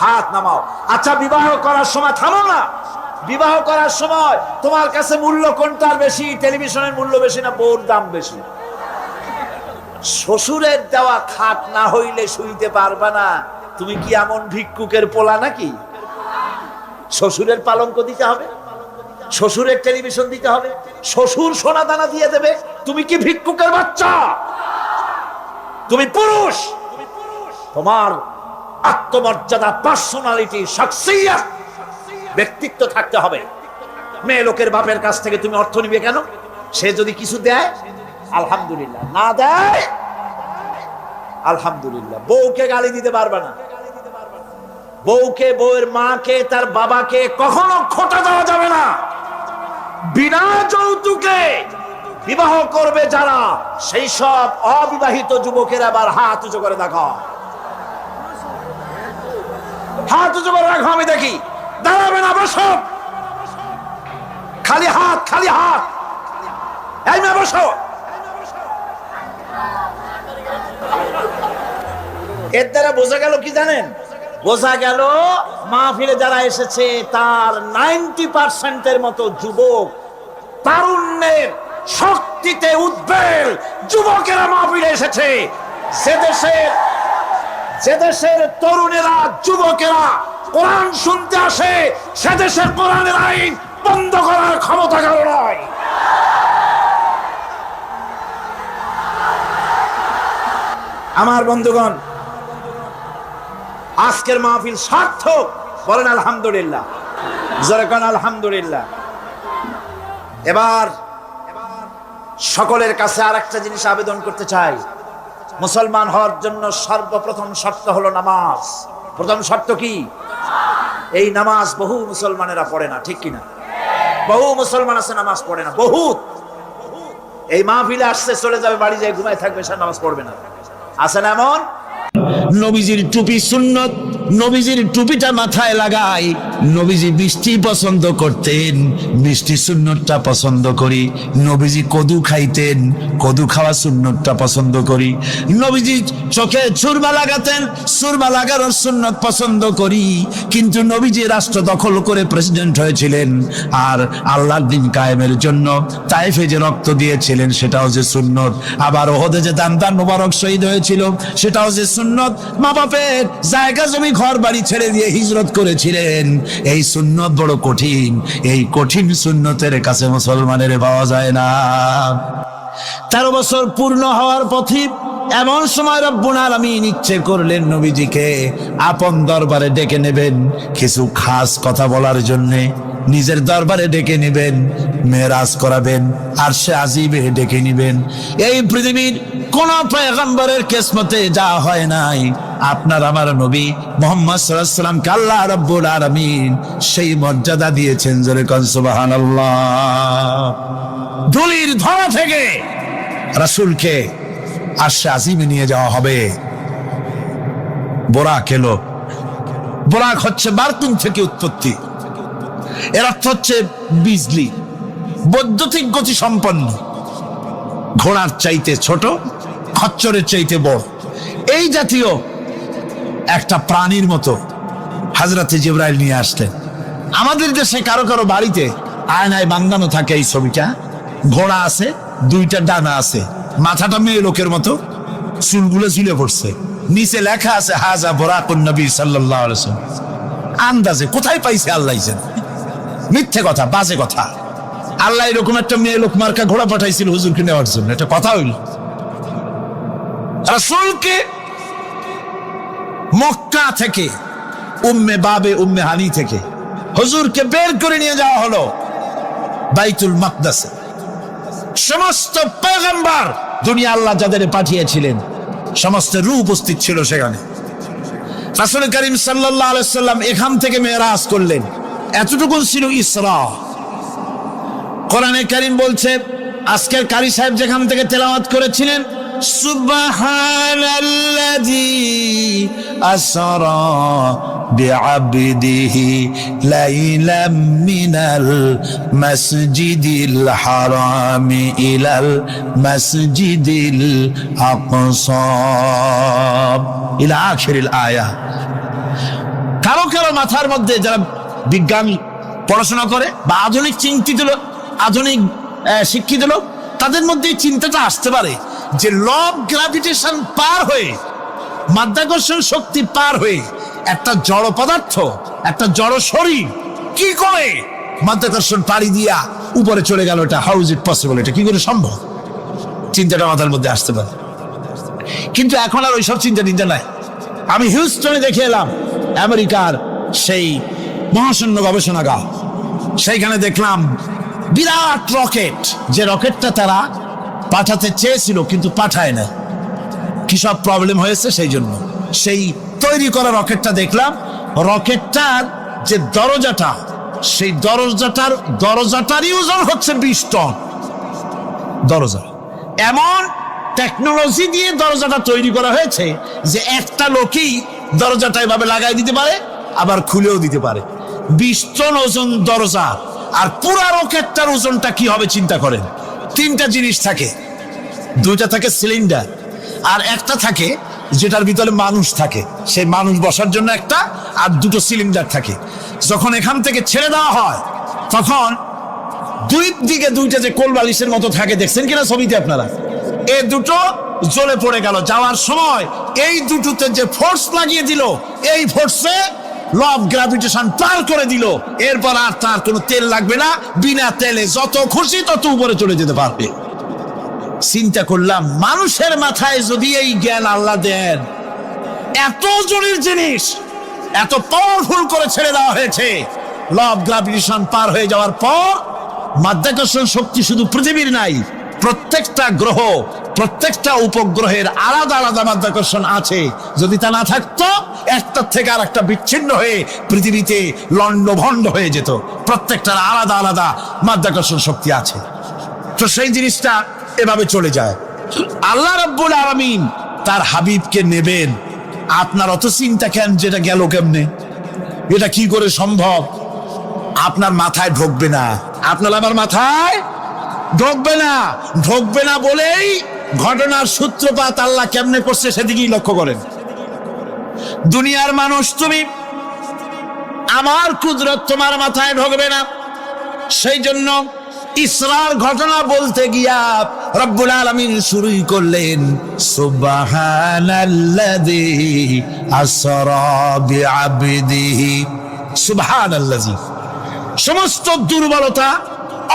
হাত নামাও। আচ্ছা, বিবাহ করার সময় থামো না। বিবাহ করার সময় তোমার কাছে মূল্য কোনটার বেশি? টেলিভিশনের মূল্য বেশি না বউর দাম বেশি? শ্বশুরের দেওয়া খাট না হইলে শুইতে পারবা না। তুমি কি এমন ভিক্ষুকের পোলা নাকি? শ্বশুরের পালঙ্ক দিতে হবে, শ্বশুরের টেলিভিশন দিতে হবে, শ্বশুর সোনা দানা দিয়ে দেবে। তুমি কি ভিক্ষুকের বাচ্চা? তুমি পুরুষ। তোমার আত্মমর্যাদা, পার্সোনালিটি, শখসিয়ত, ব্যক্তিত্ব থাকতে হবে। মেয়ে লোকের বাপের কাছ থেকে তুমি অর্থ নিবে কেন? সে যদি কিছু দেয় আলহামদুলিল্লাহ, না দেয় আলহামদুলিল্লাহ। বউকে গালি দিতে পারবে না। বউকে, বউয়ের মাকে, তার বাবাকে কখনো খোঁটা দেওয়া যাবে না। বিনা যৌতুকে বিবাহ করবে যারা, সেই সব অবিবাহিত যুবকের আবার হাত উঁচু করে দেখো, হাত উঁচু করে রাখো আমি দেখি। দাঁড়াবে না, বসো। খালি হাত, খালি হাত। এই মেয়ে বসো। এর দ্বারা বোঝা গেল কি জানেন? বোঝা গেল মাহফিলে যারা এসেছে তার 90% মতো যুবক, তারুণ্যের শক্তিতে উদ্বেল যুবকেরা মাহফিলে এসেছে। যে দেশের তরুণেরা, যুবকেরা কোরআন শুনতে আসে, সে দেশের কোরআনের আইন বন্ধ করার ক্ষমতা কারো নয়। আমার বন্ধুগণ, আজকের মাহফিল সার্থক। বলেন আলহামদুলিল্লাহ, জোরে কোন আলহামদুলিল্লাহ। এবার সকলের কাছে আরেকটা জিনিস আবেদন করতে চাই। মুসলমান হওয়ার জন্য সর্বপ্রথম শর্ত হলো নামাজ। প্রথম শর্ত কি? এই নামাজ বহু মুসলমানেরা পড়ে না, ঠিক কিনা? বহু মুসলমান আছে নামাজ পড়ে না, বহুত। এই মাহফিলে আসছে, চলে যাবে বাড়ি, যায় ঘুমায় থাকবে, সে নামাজ পড়বে না। আছে না এমন? নবীজির টুপি সুন্নত, নবীজির টুপিটা মাথায় লাগাই। নবীজি মিষ্টি পছন্দ করতেন, মিষ্টি সুন্নতটা পছন্দ করি। নবীজি কদু খাইতেন, কদু খাওয়া সুন্নতটা পছন্দ করি। নবীজি চোখে সুরমা লাগাতেন, সুরমা লাগানোর সুন্নত পছন্দ করি। কিন্তু নবীজি রাষ্ট্র দখল করে প্রেসিডেন্ট হয়েছিলেন, আর আল্লাহর দ্বীন কায়েমের জন্য তায়েফে যে রক্ত দিয়েছিলেন সেটাও যে সুন্নত। আবার ওহদে যে দামদার মোবারক শহীদ হয়েছিল সেটাও যে সুন্নত। মা বাপের জায়গা জমি ঘর বাড়ি ছেড়ে দিয়ে হিজরত করেছিলেন। এই সুন্নত বড় কঠিন, এই কঠিন সুন্নতের কাছে মুসলমানের পাওয়া যায় না। 13 বছর পূর্ণ হওয়ার পথে এমন সময় রব্বুল আলামিন ইচ্ছে করলেন নবীজিকে আপন দরবারে ডেকে নেবেন, কিছু খাস কথা বলার জন্য নিজের দরবারে ডেকে নেবেন, মেরাজ করাবেন, আরশে আজিমে ডেকে নেবেন। এই পৃথিবীর কোন পয়গম্বরের কিসমতে যা হয় নাই, আপনার আমার নবী মুহাম্মদ সাল্লাল্লাহু আলাইহি ওয়াসাল্লামকে আল্লাহ রাব্বুল আলামিন সেই মর্যাদা দিয়েছেন। জোরে কোন সুবহানাল্লাহ। ধুলির ধরা থেকে রাসূলকে আরশে আজিমে নিয়ে যাওয়া হবে। বোরাক এলো। বোরাক হচ্ছে বারতুন থেকে উৎপত্তি। এর অর্থ হচ্ছে বিজলি, বৈদ্যুতিক গতি সম্পন্ন, ঘোড়ার চাইতে ছোট, খচ্চরের চাইতে বড়, এই জাতীয় একটা প্রাণীর মতো হযরতে জিবরাইল নিয়ে আসলেন। আমাদের দেশে কারো কারো বাড়িতে আয়নায় বাঁধানো থাকে এই ছবিটা। ঘোড়া আছে, দুইটা ডানা আছে, মাথাটা মেয়ে লোকের মতো, চুলগুলো ঝুলে পড়ছে, নিচে লেখা আছে হাজা বরাকুন নবী সাল্লাল্লাহু আলাইহি ওয়াসাল্লাম। আন্দাজে কোথায় পাইছে আল্লাহ জানেন, মিথ্যে কথা, বাজে কথা। আল্লাহ এরকম একটা মেয়ে লোক মার্কা ঘোড়া পাঠাইছিল হুজুরকে নেওয়ার জন্য, এটা কথা হইল? রাসূলকে মক্কা থেকে উম্মে বাবে উম্মে হানি থেকে হুজুরকে বের করে নিয়ে যাওয়া হলো বাইতুল মাকদাসে। সমস্ত পয়গম্বর দুনিয়া আল্লাহ যাদের পাঠিয়েছিলেন সমস্ত রূহ উপস্থিত ছিল সেখানে। রাসূল করিম সাল্লাল্লাহু আলাইহি সাল্লাম এখান থেকে মেরাজ করলেন। এতটুকু ছিল ইসরা। কোরআনে কারীম বলছে, আজকের কারি সাহেব যেখান থেকে তেলাওয়াত করেছিলেন, সুবহানাল্লাযী আসরা বিআবদিহি লাইলাম মিনাল মাসজিদিল হারামি ইলাল মাসজিদিল আকসা ইলা আখিরিল আয়া। কারো কারো মাথার মধ্যে যারা বিজ্ঞান পড়াশোনা করে বা আধুনিক চিন্তিত লোক, আধুনিক শিক্ষিত লোক, তাদের মধ্যে এই চিন্তাটা আসতে পারে যে ল অফ গ্র্যাভিটেশন পার হয়ে, মাধ্যাকর্ষণ শক্তি পার হয়ে একটা জড় পদার্থ, একটা জড় শরীর কি করে মাধ্যাকর্ষণ পাড়ি দিয়া উপরে চলে গেল, এটা হাউ ইজ ইট পসিবল, এটা কি করে সম্ভব? চিন্তাটা মাথার মধ্যে আসতে পারে। কিন্তু এখন আর ওইসব চিন্তা নাই। আমি হিউস্টনে দেখে এলাম আমেরিকার সেই মহাশূন্য গবেষণাগার, সেইখানে দেখলাম বিরাট রকেট, যে রকেটটা তারা পাঠাতে চেয়েছিল কিন্তু পাঠায় না, কি সব প্রবলেম হয়েছে সেই জন্য। সেই তৈরি করা রকেটটা দেখলাম, রকেটটার যে দরজাটা, সেই দরজাটারই ওজন হচ্ছে 20 টন দরজা। এমন টেকনোলজি দিয়ে দরজাটা তৈরি করা হয়েছে যে একটা লোকই দরজাটা এভাবে লাগাই দিতে পারে, আবার খুলেও দিতে পারে। 20 টন ওজন দরজা। আর পুরা রকেটটার ওজনটা কি হবে চিন্তা করেন। 3টা জিনিস থাকে, 2টা থাকে সিলিন্ডার, আর একটা থাকে যেটার ভিতরে মানুষ থাকে, সেই মানুষ বসার জন্য একটা, আর 2টো সিলিন্ডার থাকে। যখন এখান থেকে ছেড়ে দেওয়া হয় তখন দুই দিকে 2টা যে কোল বালিশের মতো থাকে, দেখছেন কিনা ছবিতে আপনারা, এই 2টো জ্বলে পড়ে গেল। যাওয়ার সময় এই 2টোতে যে ফোর্স লাগিয়ে দিল, এই ফোর্সে ল অফ গ্র্যাভিটেশন পার করে দিল। এরপর আর তার কোনো তেল লাগবে না, বিনা তেলে যত খুশি তত উপরে চলে যেতে পারবে। চিন্তা করলাম, মানুষের মাথায় যদি এই জ্ঞান আল্লাহ দেন, এত জটিল জিনিস এত পাওয়ারফুল করে ছেড়ে দেওয়া হয়েছে, ল অফ গ্র্যাভিটেশন পার হয়ে যাওয়ার পর মাধ্যাকর্ষণ শক্তি শুধু পৃথিবীর নাই, প্রত্যেকটা গ্রহ, প্রত্যেকটা উপগ্রহের আলাদা আলাদা মাধ্যাকর্ষণ আছে। যদি তা না থাকতো, একটার থেকে আর একটা বিচ্ছিন্ন হয়ে পৃথিবীতে লন্ডভন্ড হয়ে যেত। প্রত্যেকটার আলাদা আলাদা মাধ্যাকর্ষণ শক্তি আছে। তো সেই জিনিসটা এভাবে চলে যায়। আল্লাহ রাব্বুল আলামিন তার হাবিবকে নেবেন, আপনার অত চিন্তা কেন, যেটা গেল কেমনে, এটা কি করে সম্ভব? আপনার মাথায় ঢুকবে না, আপনার আমার মাথায় ঢুকবে না। ঢুকবে না বলেই ঘটনার সূত্রপাত আল্লাহ কেমনে করছে সেদিকেই লক্ষ্য করেন। দুনিয়ার মানুষ, তুমি আমার কুদরত তোমার মাথায় ঢুকবে না। সেই জন্য ইসরার ঘটনা বলতে গিয়া রব্বুল আলামিন শুরুই করলেন সুবহানাল্লাযী আসরা বিআবদিহি। সুবহানাল্লাযী, সমস্ত দুর্বলতা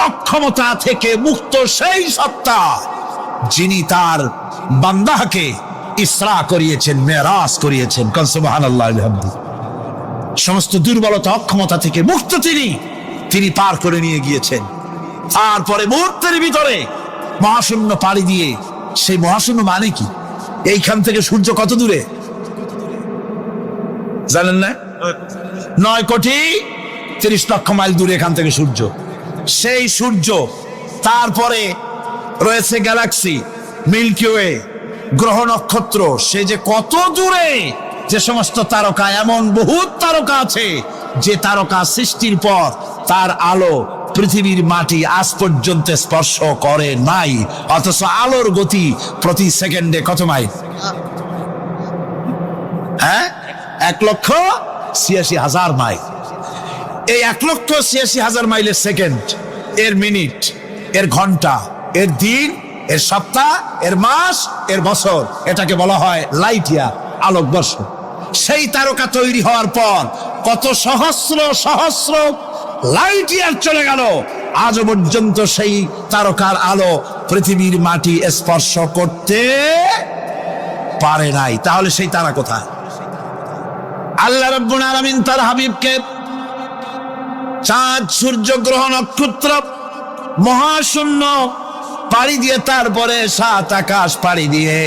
অক্ষমতা থেকে মুক্ত সেই সত্তা যিনি তার বান্দাকে ইসরা করিয়েছেন, মেরাজ করিয়েছেন। কাল সুবহানাল্লাহি ওয়া বিহামদিহি। সমস্ত দুর্বলতা অক্ষমতা থেকে মুক্ত তিনি পার করে নিয়ে গিয়েছেন। তারপরে মুহূর্তের ভিতরে মহাশূন্য পাড়ি দিয়ে, সেই মহাশূন্য মানে কি? এইখান থেকে সূর্য কত দূরে জানেন না? 9,30,00,000 মাইল দূরে এখান থেকে সূর্য। সেই সূর্য, তারপরে রয়েছে গ্যালাক্সি, মিল্কি ওয়ে, গ্রহ নক্ষত্র, সে যে কত দূরে, যে সমস্ত তারকা, এমন বহুত তারকা আছে যে তারকা সৃষ্টির পর তার আলো পৃথিবীর মাটি আজ পর্যন্ত স্পর্শ করে নাই, অথচ আলোর গতি প্রতি সেকেন্ডে কত মাইল? হ্যাঁ, ৮৬,০০০ মাইল। এই ১,৮৬,০০০ মাইলের সেকেন্ড, এর মিনিট, এর ঘন্টা, এর দিন, এর সপ্তাহ, এর মাস, এর বছর, এটাকে বলা হয় লাইট ইয়ার, আলোকবর্ষ। সেই তারকা তৈরি হওয়ার পর কত সহস্র সহস্র লাইট ইয়ার চলে গেল, আজও পর্যন্ত সেই তারকার আলো পৃথিবীর মাটি স্পর্শ করতে পারে নাই। তাহলে সেই তারা কোথায়? আল্লাহ রাব্বুল আলামিন তার হাবিবকে চাঁদ, সূর্য, গ্রহ, নক্ষত্র, মহাশূন্য পাড়ি দিয়ে, তারপরে ৭ আকাশ পাড়ি দিয়ে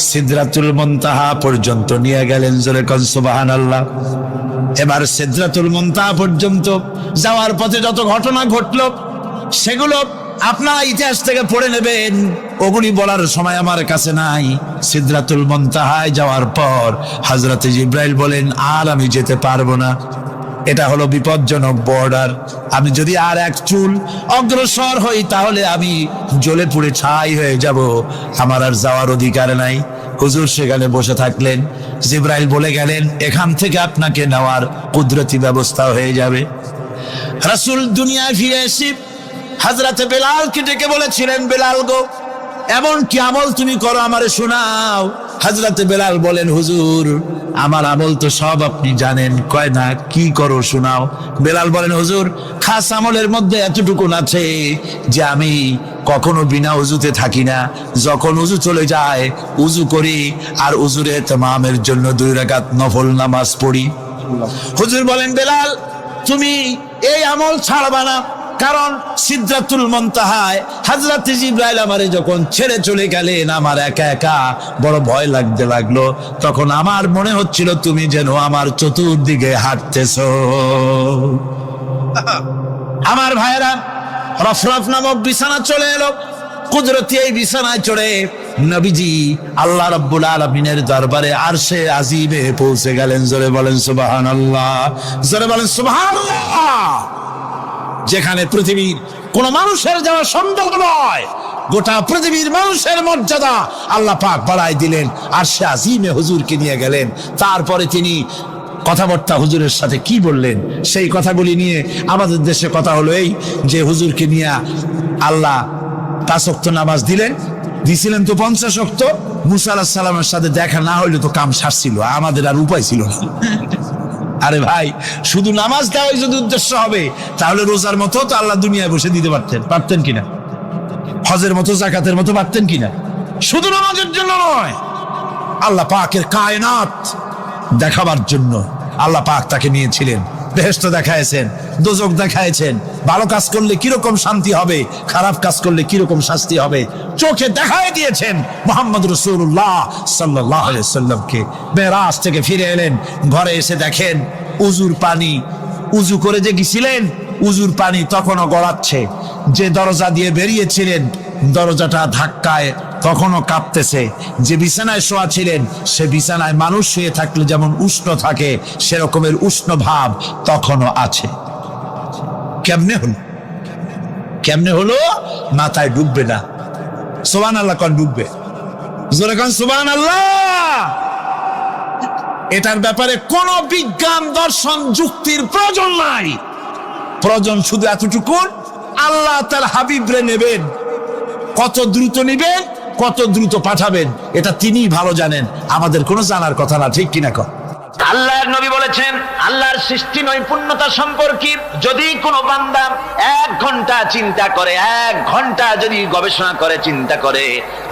সিদরাতুল মুনতাহা পর্যন্ত নিয়ে গেলেন। জোরে কোন সুবহানাল্লাহ। এবার সিদরাতুল মুনতাহা পর্যন্ত যাওয়ার পথে যত ঘটনা ঘটলো সেগুলো আপনারা ইতিহাস থেকে পড়ে নেবেন, ওগুলি বলার সময় আমার কাছে নাই। সিদরাতুল মুনতাহায় যাওয়ার পর হযরতে জিবরাইল বলেন, আর আমি যেতে পারবো না, এটা হলো বিপজ্জনক বর্ডার। আমি যদি আর এক চুল অগ্রসর হই তাহলে আমি জ্বলে পুড়ে ছাই হয়ে যাব, আমার আর যাওয়ার অধিকার নাই। হুজুর সেখানে বসে থাকলেন। জিবরাইল বলে গেলেন, এখান থেকে আপনাকে নেওয়ার কুদরতি ব্যবস্থা হয়ে যাবে। রাসূল দুনিয়ায় ফিরে এসে হযরতে বেলালকে ডেকে বলেছিলেন, বেলাল গো, এমন কি আমল তুমি করো আমারে শোনাও। হযরতে বেলাল বলেন, হুজুর আমার আমল তো সব আপনি জানেন। কয় না, কি করো শোনাও। বেলাল বলেন, হুজুর খাস আমলের মধ্যে এতটুকু আছে যে আমি কখনো বিনা উজুতে থাকি না, যখন উজু চলে যায় উজু করি, আর উজুর ইহতিমামের জন্য 2 রাকাত নফল নামাজ পড়ি। হুজুর বলেন, বেলাল তুমি এই আমল ছাড়বা না, কারণ সিদরাতুল মুনতাহায় হযরত জিবরাইল আমারে যখন ছেড়ে চলে গেলেন, আমার একা একা বড় ভয় লাগতে লাগলো। তখন আমার মনে হচ্ছিল তুমি যেন আমার চতুর্দিকে হাঁটতেছো। আমার ভাইরা, রফরফ নামক বিছানা চলে এলো। কুদরতি এই বিছানায় চড়ে নবীজি আল্লাহ রাব্বুল আলামিনের দরবারে আরশে আজিমে পৌঁছে গেলেন। জোরে বলেন সুবহানাল্লাহ, জোরে বলেন সুবহানাল্লাহ। যেখানে পৃথিবীর কোন মানুষের যাওয়া সম্ভব নয়, গোটা পৃথিবীর মানুষের মর্যাদা আল্লাহ পাক বাড়াই দিলেন, আরশে আজিমে হুজুরকে নিয়ে গেলেন। তারপরে তিনি কথাবার্তা হুজুরের সাথে কি বললেন সেই কথাগুলি নিয়ে আমাদের দেশে কথা হলো এই যে হুজুরকে নিয়ে আল্লাহ 5 ওয়াক্ত নামাজ দিছিলেন তো 50 ওয়াক্ত। মুসা আলাইহিস সালামের সাথে দেখা না হইলে তো কাম সারছিল, আমাদের আর উপায় ছিল না। আরে ভাই, শুধু নামাজ দেওয়াই যদি উদ্দেশ্য হবে তাহলে রোজার মতো তো আল্লাহ দুনিয়ায় বসে দিতে পারতেন কিনা, হজের মতো, জাকাতের মতো পারতেন কিনা। শুধু নামাজের জন্য নয়, আল্লাহ পাকের কায়নাত দেখাবার জন্য আল্লাহ পাক তাকে নিয়েছিলেন। বেহেশত দেখাইছেন, দোজখ দেখাইছেন, ভালো কাজ করলে কিরকম শান্তি হবে, খারাপ কাজ করলে কিরকম শাস্তি হবে চোখে দেখাই দিয়েছেন মুহাম্মদ রাসূলুল্লাহ সাল্লাল্লাহু আলাইহি ওয়াসাল্লামকে। মেরাজ থেকে ফিরে এলেন, ঘরে এসে দেখেন উজুর পানি, উজু করে যে গেছিলেন উজুর পানি তখনও গড়াচ্ছে। যে দরজা দিয়ে বেরিয়েছিলেন দরজাটা ধাক্কায় তখনও কাঁপতেছে। যে বিছানায় শোয়া ছিলেন সে বিছানায় মানুষ শুয়ে থাকলে যেমন উষ্ণ থাকে সেরকমের উষ্ণ ভাব তখনও আছে। কেমনে হলো? মাথায় ঢুকবে না। সুবহানাল্লাহ কোন ঢুকবে? জোরে কোন সুবহানাল্লাহ। এটার ব্যাপারে কোন বিজ্ঞান, দর্শন, যুক্তির প্রয়োজন নাই। প্রয়োজন শুধু এতটুকু, আল্লাহ তার হাবিবরে নেবেন, কত দ্রুত নিবেন, কত দ্রুত পাঠাবেন এটা তিনিই ভালো জানেন, আমাদের কোনো জানার কথা না। ঠিক কিনা কর? আল্লাহর নবী বলেছেন, আল্লাহর সৃষ্টি নৈপুণ্যতা সম্পর্কে যদি কোনো বান্দা 1 ঘন্টা চিন্তা করে, 1 ঘন্টা যদি গবেষণা করে, চিন্তা করে,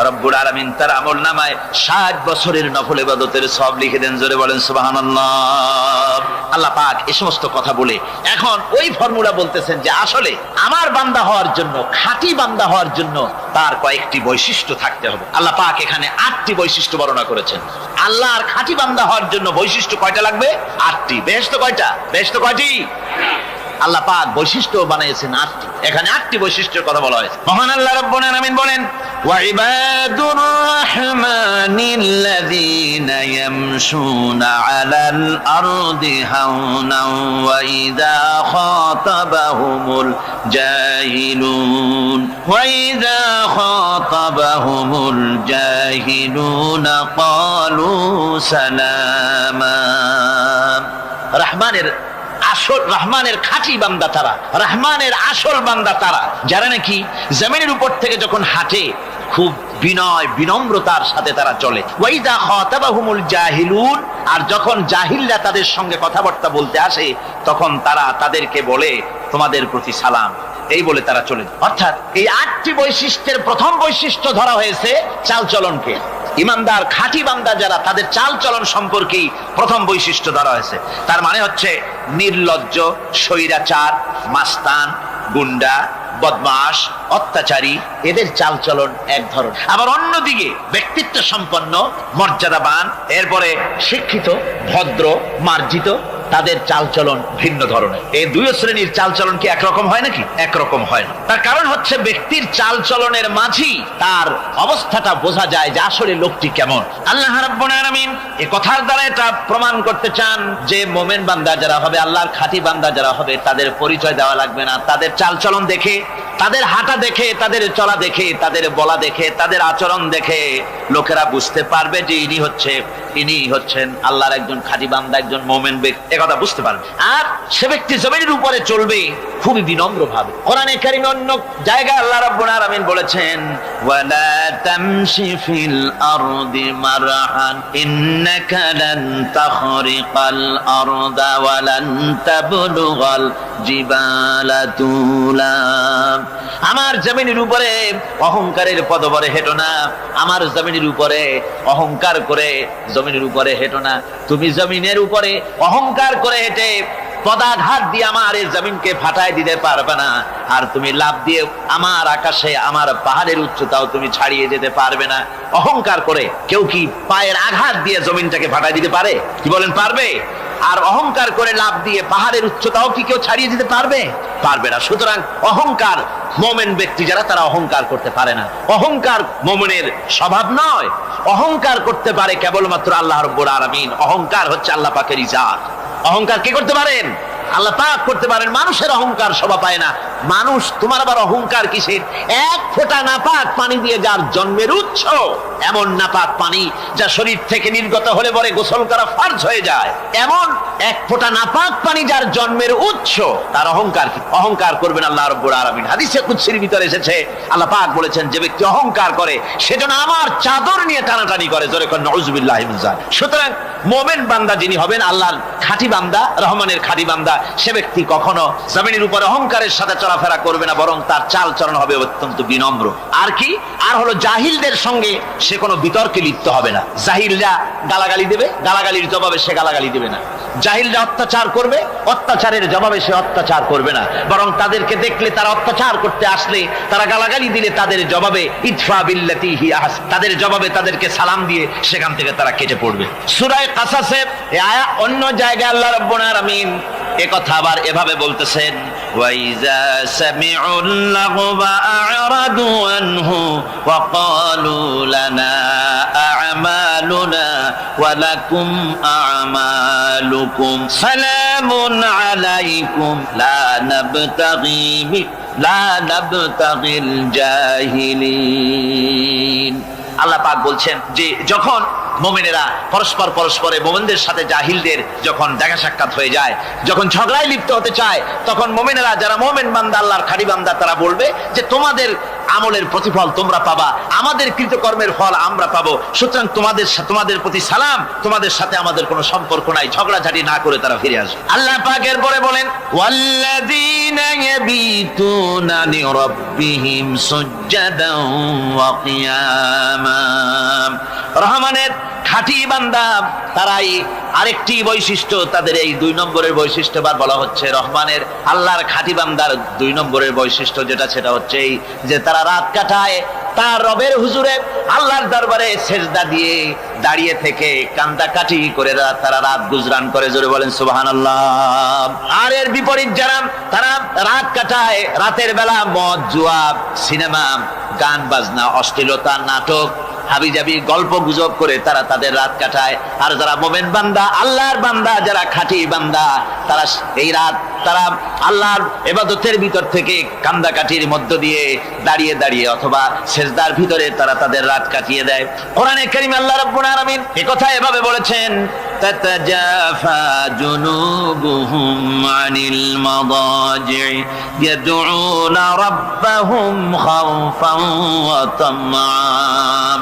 রব্বুল আলামিন তার আমলনামায় 60 বছরের নফল ইবাদতের সওয়াব লিখে দেন। জোরে বলেন সুবহানাল্লাহ। আল্লাহ পাক এই সমস্ত কথা বলে এখন ওই ফর্মুলা বলতেছেন যে আসলে আমার বান্দা হওয়ার জন্য, খাঁটি বান্দা হওয়ার জন্য তার কয়েকটি বৈশিষ্ট্য থাকতে হবে। আল্লাহ পাক এখানে 8টি বৈশিষ্ট্য বর্ণনা করেছেন। আল্লাহর খাঁটি বান্দা হওয়ার জন্য বৈশিষ্ট্য কয়টা লাগবে? 8টি। বেহেশত কয়টা? বেহেশত কয়টি? আল্লাহ পাক বৈশিষ্ট্য বানাইছেন 8টি। এখানে 8টি বৈশিষ্ট্যের কথা বলা হয়েছে। মহান আল্লাহ রাব্বুল আলামিন বলেন, ওয়া ইবাদুর রাহমানিল্লাযীনা ইয়ামশুনা আলাল আরদি হাওনান ওয়া ইযা খাতাবাহুমুল জাহিলুন জাহিলুনা ক্বালু সালামা। রহমানের খাঁটি বান্দা তারা, রহমানের আসল বান্দা তারা, যারা নাকি জমিনের উপর থেকে যখন হাঁটে খুব বিনয় বিনম্রতার সাথে তারা চলে। ওয়াইদা খাতাবাহুমুল জাহিলুন, আর যখন জাহিলরা তাদের সঙ্গে কথাবার্তা বলতে আসে তখন তারা তাদেরকে বলে তোমাদের প্রতি সালাম, এই বলে তারা চলে যায়। অর্থাৎ এই 8টি বৈশিষ্ট্যের প্রথম বৈশিষ্ট্য ধরা হয়েছে চালচলনকে। ইমানদার খাঁটি বান্দা যারা, তাদের চালচলন সম্পর্কে প্রথম বৈশিষ্ট্য ধরা হয়েছে। তার মানে হচ্ছে নির্লজ্জ, স্বৈরাচার, মাস্তান, গুন্ডা, বদমাশ, অত্যাচারী, এদের চালচলন এক ধরন। আবার অন্যদিকে ব্যক্তিত্ব সম্পন্ন, মর্যাদাবান, এরপরে শিক্ষিত, ভদ্র, মার্জিত, তাদের চালচলন ভিন্ন ধরনের। এই দুই শ্রেণীর চালচলন কি একরকম হয় নাকি? একরকম হয় না। তার কারণ হচ্ছে ব্যক্তির চালচলনের মাঝেই তার অবস্থাটা বোঝা যায় যে আসলে লোকটি কেমন। আল্লাহ রাব্বুল আলামিন এই কথার দ্বারা এটা প্রমাণ করতে চান যে মোমেন বান্দা যারা হবে, আল্লাহর খাঁটি বান্দা যারা হবে, তাদের পরিচয় দেওয়া লাগবে না। তাদের চালচলন দেখে, তাদের হাঁটা দেখে, তাদের চলা দেখে, তাদের বলা দেখে, তাদের আচরণ দেখে লোকেরা বুঝতে পারবে যে ইনি হচ্ছেন আল্লাহর একজন খাঁটি বান্দা, একজন মোমেন ব্যক্তি, কথা বুঝতে পারবে। আর সে ব্যক্তি জমিনের উপরে চলবে খুবই বিনম্র ভাবে। কোরআনে কারিমে অন্য জায়গায় আল্লাহ রাব্বুল আলামিন বলেছেন, ওয়ালা তামশি ফিল আরদি মারহান ইন্নাকা লান তাখরিকাল আরদা ওয়া লান তাবলুগাল জিবালা তুলা। আমার জমিনের উপরে অহংকারের পদবরে হেঁটো না, আমার জমিনের উপরে অহংকার করে জমিনের উপরে হেঁটো না। তুমি জমিনের উপরে অহংকার করে হেঁটে পদাঘাত দিয়ে আমার এই জমিনকে ফাটায় দিতে পারবে না। আর তুমি লাভ দিয়ে আমার আকাশে, আমার পাহাড়ের উচ্চতাও তুমি ছাড়িয়ে যেতে পারবে না। অহংকার করে কেউ কি পায়ের আঘাত দিয়ে জমিনটাকে ফাটায় দিতে পারে? কি বলেন, পারবে? আর অহংকার করে লাভ দিয়ে পাহাড়ের উচ্চতাও কি কেউ ছাড়িয়ে দিতে পারবে? পারবে না। সুতরাং অহংকার, মোমেন ব্যক্তি যারা, তারা অহংকার করতে পারে না। অহংকার মোমেনের স্বভাব নয়। অহংকার করতে পারে কেবলমাত্র আল্লাহ রাব্বুল আলামিন। অহংকার হচ্ছে আল্লাহ পাকের ইজাত। অহংকার কে করতে পারেন? আল্লাহ পাক করতে পারেন। মানুষের অহংকার শোভা পায় না। মানুষ, তোমার আবার অহংকার কিসের? এক ফোঁটা নাপাক পানি দিয়ে যার জন্মের উৎস, এমন নাপাক পানি যা শরীর থেকে নির্গত হলে পরে গোসল করা ফরজ হয়ে যায়, এমন এক ফোঁটা নাপাক পানি যার জন্মের উৎস, তার অহংকার কি? অহংকার করবেন আল্লাহ রাব্বুল আলামিন। হাদিসে কুদসির ভিতরে এসেছে, আল্লাহ পাক বলেছেন, যে ব্যক্তি অহংকার করে সেজন্য আমার চাদর নিয়ে টানাটানি করে। জোরে করে নাউযুবিল্লাহি মিন যালিক। সুতরাং মুমিন বান্দা যিনি হবেন, আল্লাহর খাঁটি বান্দা, রহমানের খাঁটি বান্দা, সে ব্যক্তি কখনো জমিনের উপরে অহংকারের সাথে চলাফেরা করবে না, বরং তার চালচলন হবে অত্যন্ত বিনম্র। আর কি? আর হলো জাহিলদের সঙ্গে সে কোনো বিতর্কে লিপ্ত হবে না। জাহিলরা গালাগালি দেবে, গালাগালির জবাবে সে গালাগালি দেবে না। জাহিলরা অত্যাচার করবে, অত্যাচারের জবাবে সে অত্যাচার করবে না, বরং তাদেরকে দেখলে, তারা অত্যাচার করতে আসলে, তারা গালাগালি দিলে তাদের জবাবে ইদফা বিল্লাতি হি আহসান, তাদের জবাবে তাদেরকে সালাম দিয়ে সেখান থেকে তারা কেটে পড়বে। সূরা কাসাসে অন্য জায়গায় আল্লাহ রাব্বুল আলামিন একথা আবার এভাবে বলতেছেন, ওয়াইজা সামিউল লাগওয়া আ'রাদু আনহু ওয়া ক্বালু লানা আ'মালুনা ওয়া লাকুম আ'মালুকুম সালামুন আলাইকুম লা নাবতাগিল জাহিলিন। আল্লাহ পাক বলছেন যে যখন মুমিনেরা পরস্পরে মুমিনদের সাথে জাহিলদের যখন দেখা সাক্ষাৎ হয়ে যায়, যখন ঝগড়ায় লিপ্ত হতে চায়, তখন মুমিনেরা যারা মুমিন বান্দা, আল্লাহর খাঁটি বান্দা, তারা বলবে যে তোমাদের আমলের প্রতিফল তোমরা পাবা, আমাদের কৃতকর্মের ফল আমরা পাবো। সুতরাং তোমাদের প্রতি সালাম, তোমাদের সাথে আমাদের কোনো সম্পর্ক নাই। ঝগড়াঝাটি না করে তারা ফিরে আসবে। আল্লাহ পাক এরপরে বলেন, ওয়াল্লাযীনা ইয়াবিতুনা লিরাব্বিহিম সুজদান ওয়া কিয়ামা। রহমানের খাঁটি বান্দা তারাই আরেকটি বৈশিষ্ট্য, তাদের এই 2 নম্বরের বৈশিষ্ট্য বলা হচ্ছে। রহমানের, আল্লাহর খাঁটি বান্দার 2 নম্বরের বৈশিষ্ট্য যেটা, সেটা হচ্ছে এই যে তারা রাত কাটায় তার রবের হুজুরে, আল্লাহর দরবারে সেজদা দিয়ে দাঁড়িয়ে থেকে কান্দাকাটি করে তারা রাত গুজরান করে। জোরে বলেন সুবহানাল্লাহ। আর এর বিপরীত যারা, তারা রাত কাটায় রাতের বেলা মদ, জুয়া, সিনেমা, গান বাজনা, অশ্লীলতা, নাটক, হাবিজাবি গল্প গুজব করে তারা তাদের রাত কাটায়। আর যারা মুমিন বান্দা, আল্লাহর বান্দা, যারা খাঁটি বান্দা, তারা এই রাত তারা আল্লাহর ইবাদতের ভিতর থেকে কান্দাকাটির মধ্য দিয়ে দাঁড়িয়ে দাঁড়িয়ে অথবা সেজদার ভিতরে তারা তাদের রাত কাটিয়ে দেয়। কোরআনে কারীমে আল্লাহ রাব্বুল আলামিন এই কথা এভাবে বলেছেন, তাতাজাফা জুনুবুহুম আনিল মাদাজি ইয়াদউনা রাব্বাহুম খাওফান ওয়া তামআন।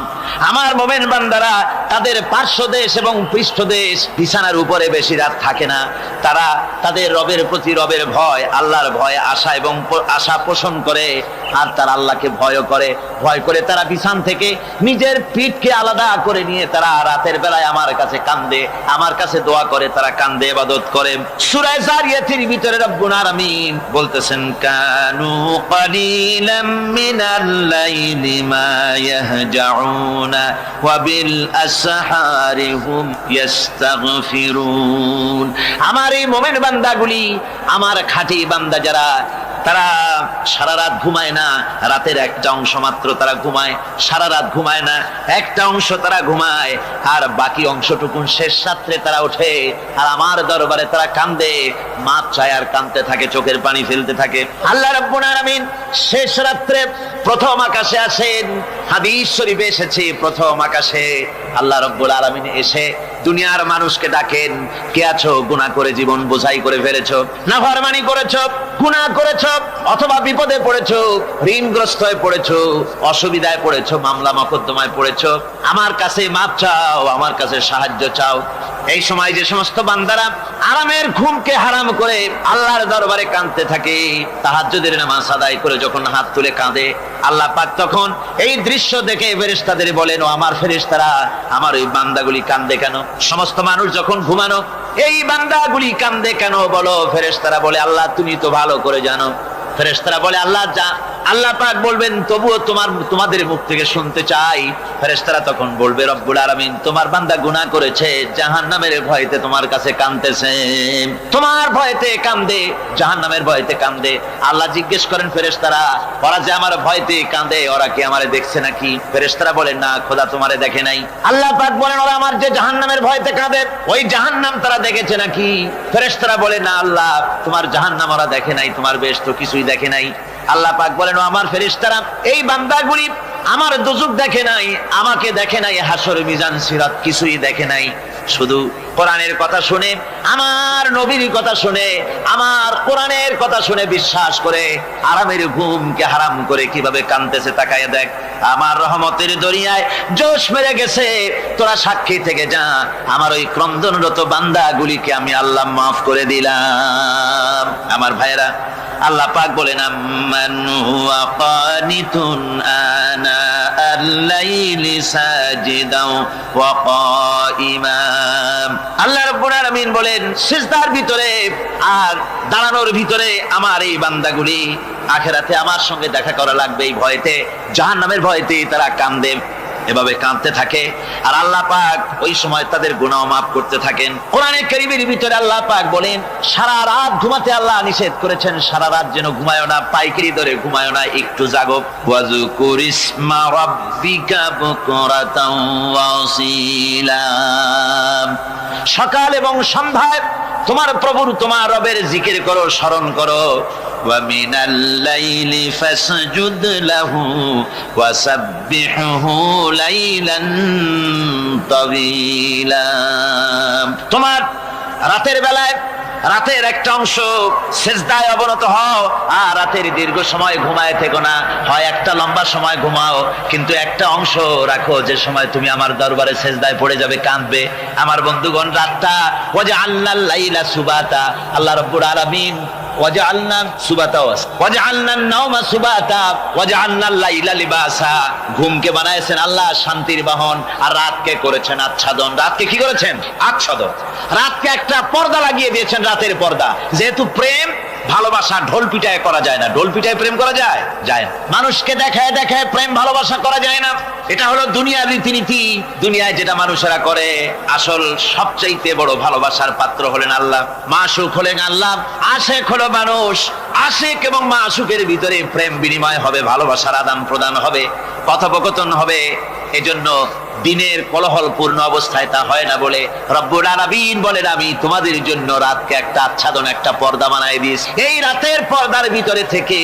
আমার মুমিন বান্দারা তাদের পার্শ্বদেশ এবং পৃষ্ঠদেশ বিছানার উপরে বেশি রাত থাকে না। তারা তাদের রবের প্রতি রবের ভয়, আল্লাহর ভয়, আশা এবং আশা পোষণ করে, আর তারা আল্লাহকে ভয় করে তারা বিছান থেকে নিজের পিঠকে আলাদা করে নিয়ে তারা রাতের বেলায় আমার কাছে কান্দে, আমার কাছে দোয়া করে, তারা কান্দে, ইবাদত করে। সূরা যারিয়াতের ভিতরে রব্বুল আলামিন বলতেছেন, কানু কালিলাম মিনাল লাইলি মা ইয়াহজাউনা ওয়া বিল আসহারি হুম ইস্তাগফিরুন। আমার এই মুমিন বান্দাগুলি, আমার খাঁটি বান্দা যারা, তারা সারা রাত ঘুমায় না, রাতের একটা অংশ মাত্র তারা ঘুমায়, সারা রাত ঘুমায় না, একটা অংশ তারা ঘুমায়, আর বাকি অংশটুকু শেষ রাত্রে তারা ওঠে আর আমার দরবারে তারা কান্দে, মাপ চায় আর কাঁদতে থাকে, চোখের পানি ফেলতে থাকে। আল্লাহ রাব্বুল আলামিন শেষ রাত্রে প্রথম আকাশে আসেন। হাদিস শরীফে এসেছে, প্রথম আকাশে আল্লাহ রাব্বুল আলামিন এসে দুনিয়ার মানুষকে ডাকেন, কে আছো? গুনাহ করে জীবন বোঝাই করে ফেলেছো, নাফরমানি করেছো, গুনাহ করেছো, অথবা বিপদে পড়েছো, ঋণগ্রস্ত হয়ে পড়েছো, অসুবিধায় পড়েছো, মামলা মকদ্দমায় পড়েছো, আমার কাছে মাপ চাও, আমার কাছে সাহায্য চাও। এই সময় যে সমস্ত বান্দারা আরামের ঘুমকে হারাম করে আল্লাহর দরবারে কাঁদতে থাকে, তাহাজ্জুদের নামাজ আদায় করে যখন হাত তুলে কাঁদে, আল্লাহ পাক তখন এই দৃশ্য দেখে ফেরেশতাদের বলেন, ও আমার ফেরেশতারা, আমার ওই বান্দাগুলি কাঁদে কেন? সমস্ত মানুষ যখন ঘুমানো, এই বান্দাগুলি কাঁদে কেন বলো? ফেরেশতারা বলে, আল্লাহ তুমি তো ভালো করে জানো। ফেরেশতারা বলে, আল্লাহ পাক বলবেন, তবুও তোমাদের মুখ থেকে শুনতে চাই। ফেরেশতারা তখন বলবে, রব্বুল আলামিন তোমার বান্দা গুনাহ করেছে, জাহান্নামের ভয়তে তোমার কাছে কাঁদতেছে, তোমার ভয়তে কাঁদে, জাহান্নামের ভয়তে কাঁদে। আল্লাহ জিজ্ঞেস করেন, ফেরেশতারা, ওরা যে আমার ভয়তে কাঁদে, ওরা কি আমারে দেখছে নাকি? ফেরেশতারা বলেন, না, খোদা তোমারে দেখে নাই। আল্লাহ পাক বলেন, ওরা আমার যে জাহান্নামের ভয়তে কাঁদে, ওই জাহান্নাম তারা দেখেছে নাকি? ফেরেশতারা বলে, না আল্লাহ, তোমার জাহান্নাম ওরা দেখে নাই, তোমার বেহেশত কিছুই দেখে নাই। আল্লাহ পাক বলেন, ও আমার ফেরেশতারা, এই বান্দাগুলি আমার দুজক দেখে নাই, আমাকে দেখে নাই, হাসর মিজান সিরাত কিছুই দেখে নাই, শুধু কোরআনের কথা শুনে, আমার নবীর কথা শুনে, আমার কোরআনের কথা শুনে বিশ্বাস করে আরামের ঘুমকে হারাম করে কিভাবে কাঁদতেছে তাকায় দেখ। আমার রহমতের দরিয়ায় জোশ মেরে গেছে, তোরা সাক্ষী থেকে যা, আমার ওই ক্রন্দনরত বান্দাগুলিকে আমি আল্লাহ মাফ করে দিলাম। আমার ভাইয়েরা, আল্লাহ পাক বলেন, আম্মান হুয়া কানিতুন আনা আল-লাইলি সাজিদাও ওয়া কাইমান। আল্লাহ রাব্বুল আলামিন বলেন, সিজদার ভিতরে আর দাঁড়ানোর ভিতরে আমার এই বান্দাগুলি আখিরাতে আমার সঙ্গে দেখা করা লাগবে এই ভয়তে, জাহান্নামের ভয়তে তারা কাঁদে, এভাবে কাঁদতে থাকে, আর আল্লাহ পাক ওই সময় তাদের গুনাহ মাফ করতে থাকেন। কোরআনে কারীমের ভিতরে আল্লাহ পাক বলেন, সারা রাত ঘুমাতে আল্লাহ নিষেধ করেছেন, সারা রাত যেন ঘুমায়ো না, পাইকারি ধরে ঘুমায়ো না, একটু জাগো। ওয়াজকুর ইসমা রাব্বিকা বুকরাতাও ওয়া আসীলা। সকাল এবং সন্ধ্যায় তোমার প্রভুর, তোমার রবের জিকির করো, স্মরণ করো। ওয়া মিনাল লাইলি ফাসজুদ লাহু ওয়া সাব্বিহহু লাইলান তাওয়িলা। তোমার রাতের বেলায় রাতের একটা অংশ সেজদায় অবনত হও, আর রাতের দীর্ঘ সময় ঘুমায় থেকো না, হয় একটা লম্বা সময় ঘুমাও, কিন্তু একটা অংশ রাখো যে সময় তুমি আমার দরবারে সেজদায় পড়ে যাবে, কাঁদবে। আমার বন্ধুগণ, রাতটা ওয়াজআলনাল লাইলা সুবাতা, আল্লাহ রাব্বুল আলামিন ওয়াজআলনা সুবাতা ওয়াজআলনান নাওমা সুবাতা ওয়াজআলনাল লাইলা লিবাসা, ঘুমকে বানাইছেন আল্লাহ শান্তির বাহন, আর রাতকে করেছেন আচ্ছাদন। রাতকে কি করেছেন? আচ্ছাদন। রাতকে একটা পর্দা লাগিয়ে দিয়েছেন, রাতের পর্দা। যেহেতু প্রেম ভালোবাসা ঢোল পিটায় করা যায় না, ঢোল পিটায় প্রেম করা যায় যায় না, মানুষকে দেখায় দেখায় প্রেম ভালোবাসা করা যায় না, এটা হলো দুনিয়ার রীতিনীতি। দুনিয়ায় যেটা মানুষেরা করে, আসল সবচাইতে বড় ভালোবাসার পাত্র হলেন আল্লাহ, মাসুক হলেন আল্লাহ, আশেক হলো মানুষ। আশেক এবং মাসুকের ভিতরে প্রেম বিনিময় হবে, ভালোবাসার আদান প্রদান হবে, কথোপকথন হবে। এজন্য দিনের কোলাহলপূর্ণ অবস্থায় তা হয় না বলে রব্বুল আলামিন বলেন, আমি তোমাদের জন্য রাতকে একটা আচ্ছাদন, একটা পর্দা বানায় দিয়েছি। এই রাতের পর্দার ভিতরে থেকে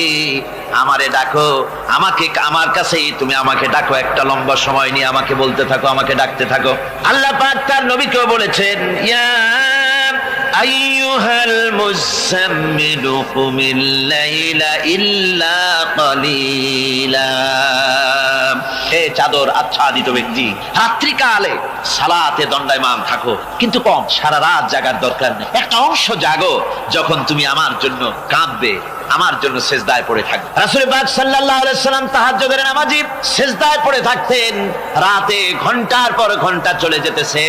আমারে ডাকো, আমাকে আমার কাছেই তুমি আমাকে ডাকো, একটা লম্বা সময় নিয়ে আমাকে বলতে থাকো, আমাকে ডাকতে থাকো। আল্লাহ পাক তার নবীকেও বলেছেন, ইয়া আইয়ুহাল মুযাম্মিলু কুমিল লাইলা ইল্লা কালিলা। হে চাদর আচ্ছাদিত ব্যক্তি, রাত্রিকালে সালাতে দণ্ডায়মান থাকো, কিন্তু কম, সারা রাত জাগার দরকার নেই। একটা অংশ জাগো যখন তুমি আমার জন্য কাঁদবে, আমার জন্য সেজদায় পড়ে থাকবে। রাসূল পাক সাল্লাল্লাহু আলাইহি সাল্লাম তাহাজ্জুদের নামাজি সেজদায় পড়ে থাকতেন, রাতে ঘন্টার পর ঘন্টা চলে যেতেছে।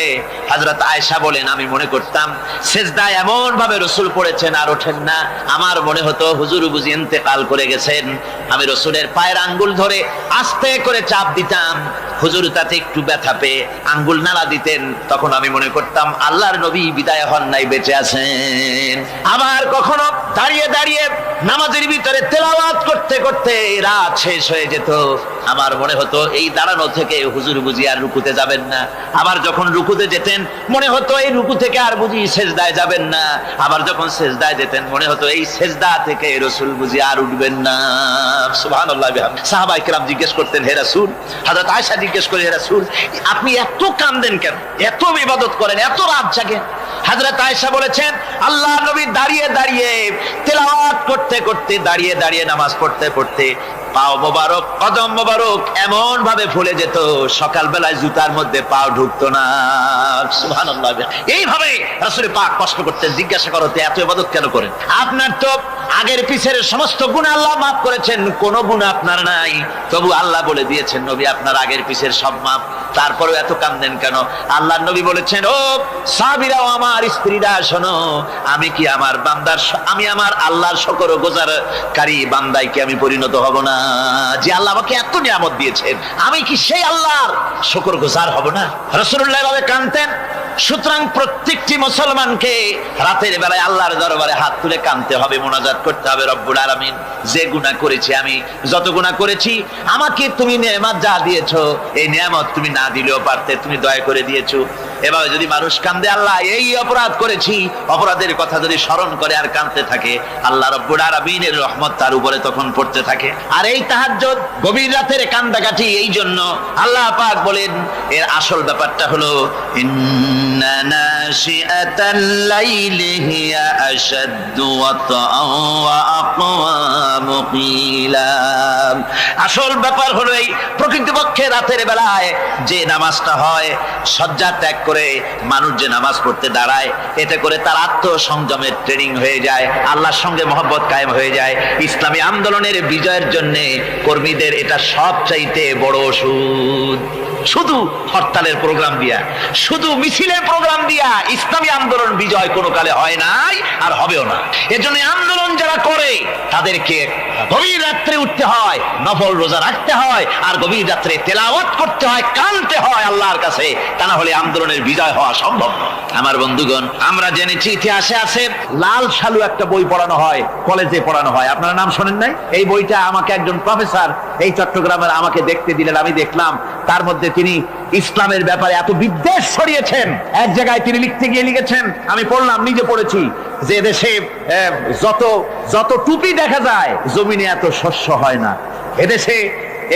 হযরত আয়েশা বলেন, আমি মনে করতাম সেজদায় এমন ভাবে রাসূল পড়েছেন আর ওঠেন না, আমার মনে হতো হুজুর বুঝি ইন্তেকাল করে গেছেন। আমি রাসূলের পায়ের আঙ্গুল ধরে আস্তে করে চাপ দিতাম, হুজুর তাতে একটু ব্যথা পেয়ে আঙ্গুল নাড়া দিতেন, তখন আমি মনে করতাম আল্লাহর নবী বিদায় হন নাই, বেঁচে আছেন। আবার কখনো দাঁড়িয়ে দাঁড়িয়ে নামাজের ভিতরে তেলাওয়াত করতে করতে রাত শেষ হয়ে যেত, আমার মনে হতো এই দাঁড়ানো থেকে হুজুর বুঝি আর রুকুতে যাবেন না। আবার যখন রুকুতে যেতেন মনে হতো এই রুকু থেকে আর বুঝি সেজদায় যাবেন না। আবার যখন সেজদায় যেতেন মনে হতো এই সেজদা থেকে রাসূল বুঝি আর উঠবেন না। সুবহানাল্লাহ। সাহাবায়ে কেরাম জিজ্ঞেস করতেন, হে রাসূল, হযরত আয়েশা জিজ্ঞেস করে, হে রাসূল আপনি এত কাঁদেন কেন, এত ইবাদত করেন, এত রাত জাগেন? হযরত আয়েশা বলেছেন, আল্লাহর নবী দাঁড়িয়ে দাঁড়িয়ে তেলাওয়াত করতে করতে, দাঁড়িয়ে দাঁড়িয়ে নামাজ পড়তে পড়তে পাও মোবারক, কদম মোবারক এমন ভাবে ফুলে যেত, সকাল বেলায় জুতার মধ্যে পাও ঢুকতো না। সুবহানাল্লাহ। এইভাবে রাসূল পাক কষ্ট করতেন। জিজ্ঞাসা করতে, এত ইবাদত কেন করেন? আপনার তো আগের পিছের সমস্ত গুনাহ আল্লাহ মাফ করেছেন, কোনো গুনাহ আপনার নাই, তবু আল্লাহ বলে দিয়েছেন নবী আপনার আগের পিছের সব মাফ, তারপরেও এত কাঁদেন কেন? আল্লাহর নবী বলেছেন, ও সাহাবীরাও আমার স্ত্রীরা শোনো, আমি কি আমার বান্দার, আমি আমার আল্লাহর শুকরগুজারকারী বান্দায় কি আমি পরিণত হব না? যে আল্লাহ আমাকে এত নিয়ামত দিয়েছেন, আমি কি সেই আল্লাহর শুকরগুজার হব না? রাসূলুল্লাহ এভাবে কাঁদতেন। সুতরাং প্রত্যেকটি মুসলমানকে রাতের বেলায় আল্লাহর দরবারে হাত তুলে কাঁদতে হবে, মোনাজাত করতে হবে, রব্বুল আলামিন যে গুনাহ করেছি, আমি যত গুনাহ করেছি, আমাকে তুমি নেয়ামত যা দিয়েছো, এই নেয়ামত তুমি না দিলেও পারতে, তুমি দয়া করে দিয়েছো। এভাবে যদি মানুষ কাঁদে, আল্লাহ এই অপরাধ করেছি, অপরাধের কথা যদি স্মরণ করে আর কাঁদতে থাকে, আল্লাহ রব্বুল আলামিনের রহমত তার উপরে তখন পড়তে থাকে। আর এই তাহাজ্জুদ গভীর রাতের কান্দাকাটি, এই জন্য আল্লাহ পাক বলেন, এর আসল ব্যাপারটা হলো ইন্না নাশিআতাল লাইলি হিয়া আশাদ্দু ওয়াতআন ওয়া আকওয়ামু কিলা। আসল ব্যাপার হলো এই প্রকৃতপক্ষে রাতের বেলায় যে নামাজটা হয়, শয্যা ত্যাগ করে মানুষ যে নামাজ পড়তে দাঁড়ায়, এতে করে তার আত্মসংযমের ট্রেনিং হয়ে যায়, আল্লাহর সঙ্গে মহব্বত কায়েম হয়ে যায়। ইসলামী আন্দোলনের বিজয়ের জন্য কর্মীদের এটা সবচাইতে বড় ওষুধ। শুধু হরতালের প্রোগ্রাম দিয়া, শুধু মিছিলের প্রোগ্রাম দিয়া ইসলামী আন্দোলন বিজয় কোনো কালে হয় নাই আর হবেও না। এজন্য আন্দোলন যারা করে তাদেরকে গভীর রাত্রে উঠতে হয়, নফল রোজা রাখতে হয়, আর গভীর রাত্রে তেলাওয়াত করতে হয়, কাঁদতে হয় আল্লাহর কাছে, তা না হলে আন্দোলনের বিজয় হওয়া সম্ভব নয়। আমার বন্ধুগণ, আমরা জেনেছি ইতিহাসে আছে লাল সালু একটা বই পড়ানো হয়, কলেজে পড়ানো হয়, আপনারা নাম শোনেন নাই? এই বইটা আমাকে একজন প্রফেসর এই চট্টগ্রামের আমাকে দেখতে দিলেন, আমি দেখলাম। তার মধ্যে তিনি ইসলামের ব্যাপারে এত বিদ্বেষ ছড়িয়েছেন, এক জায়গায় তিনি লিখতে গিয়ে লিখেছেন, আমি পড়লাম, নিজে পড়েছি, যে দেশে যত যত টুপি দেখা যায়, জমিনে এত শস্য হয় না। এদেশে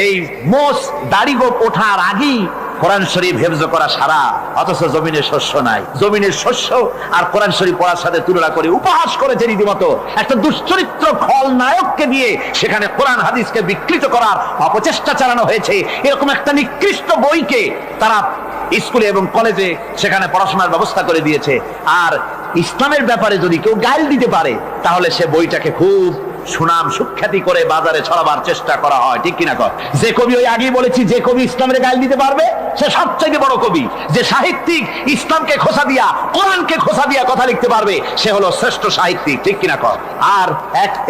এই মোষ দাড়ি গোপ ওঠার আগেই কোরআন শরীফ হেফজ করা সারা, অথচ জমিনে শস্য নাই। জমিনের শস্য আর কোরআন শরীফ পড়ার সাথে তুলনা করে উপহাস করেছে রীতিমতো। একটা দুশ্চরিত্র খলনায়ককে দিয়ে সেখানে কোরআন হাদিসকে বিকৃত করার অপচেষ্টা চালানো হয়েছে। এরকম একটা নিকৃষ্ট বইকে তারা স্কুলে এবং কলেজে সেখানে পড়াশোনার ব্যবস্থা করে দিয়েছে। আর ইসলামের ব্যাপারে যদি কেউ গাইল দিতে পারে, তাহলে সে বইটাকে খুব সুনাম সুখ্যাতি করে বাজারে ছড়াবার চেষ্টা করা হয়, ঠিক কিনা কর? যে কবি, ওই আগেই বলেছি, যে কবি ইসলামের গাল দিতে পারবে সে সবচেয়ে বড় কবি। যে সাহিত্যিক ইসলামকে খোসা দিয়া, কোরআনকে খোসা দিয়া কথা লিখতে পারবে, সে হলো শ্রেষ্ঠ সাহিত্যিক, ঠিক কিনা কর? আর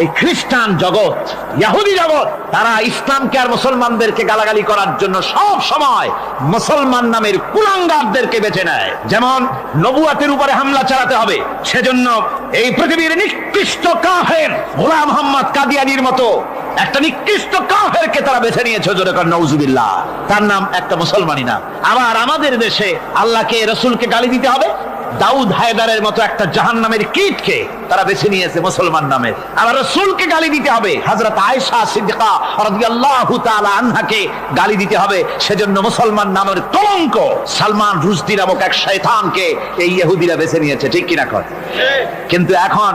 এই খ্রিস্টান জগৎ, ইহুদি জগৎ, তারা ইসলামকে আর মুসলমানদেরকে গালাগালি করার জন্য সব সময় মুসলমান নামের কুলাঙ্গারদেরকে বেছে নেয়। যেমন নবুয়াতের উপরে হামলা চালাতে হবে, সেজন্য এই পৃথিবীর নিকৃষ্ট কাফের গোলাম মোহাম্মদ কাদিয়ানির মতো একটা নিকৃষ্ট কাফেরকে তারা বেছে নিয়েছে, জোরে কর নাউজুবিল্লাহ। তার নাম একটা মুসলমানই না। আবার আমাদের দেশে আল্লাহকে, রাসূলকে গালি দিতে হবে, দাউদ হায়দারের মতো একটা জাহান্নামের কীটকে তারা বেছে নিয়েছে মুসলমান নামে। আবার রাসূলকে গালি দিতে হবে, হযরত আয়েশা সিদ্দিকা রাদিয়াল্লাহু তাআলা আনহাকে গালি দিতে হবে, সেজন্য মুসলমান নামের কলঙ্ক সালমান রুশদি নামক এক শয়তানকে এই ইহুদিরা বেছে নিয়েছে, ঠিক কিনা কর? কিন্তু এখন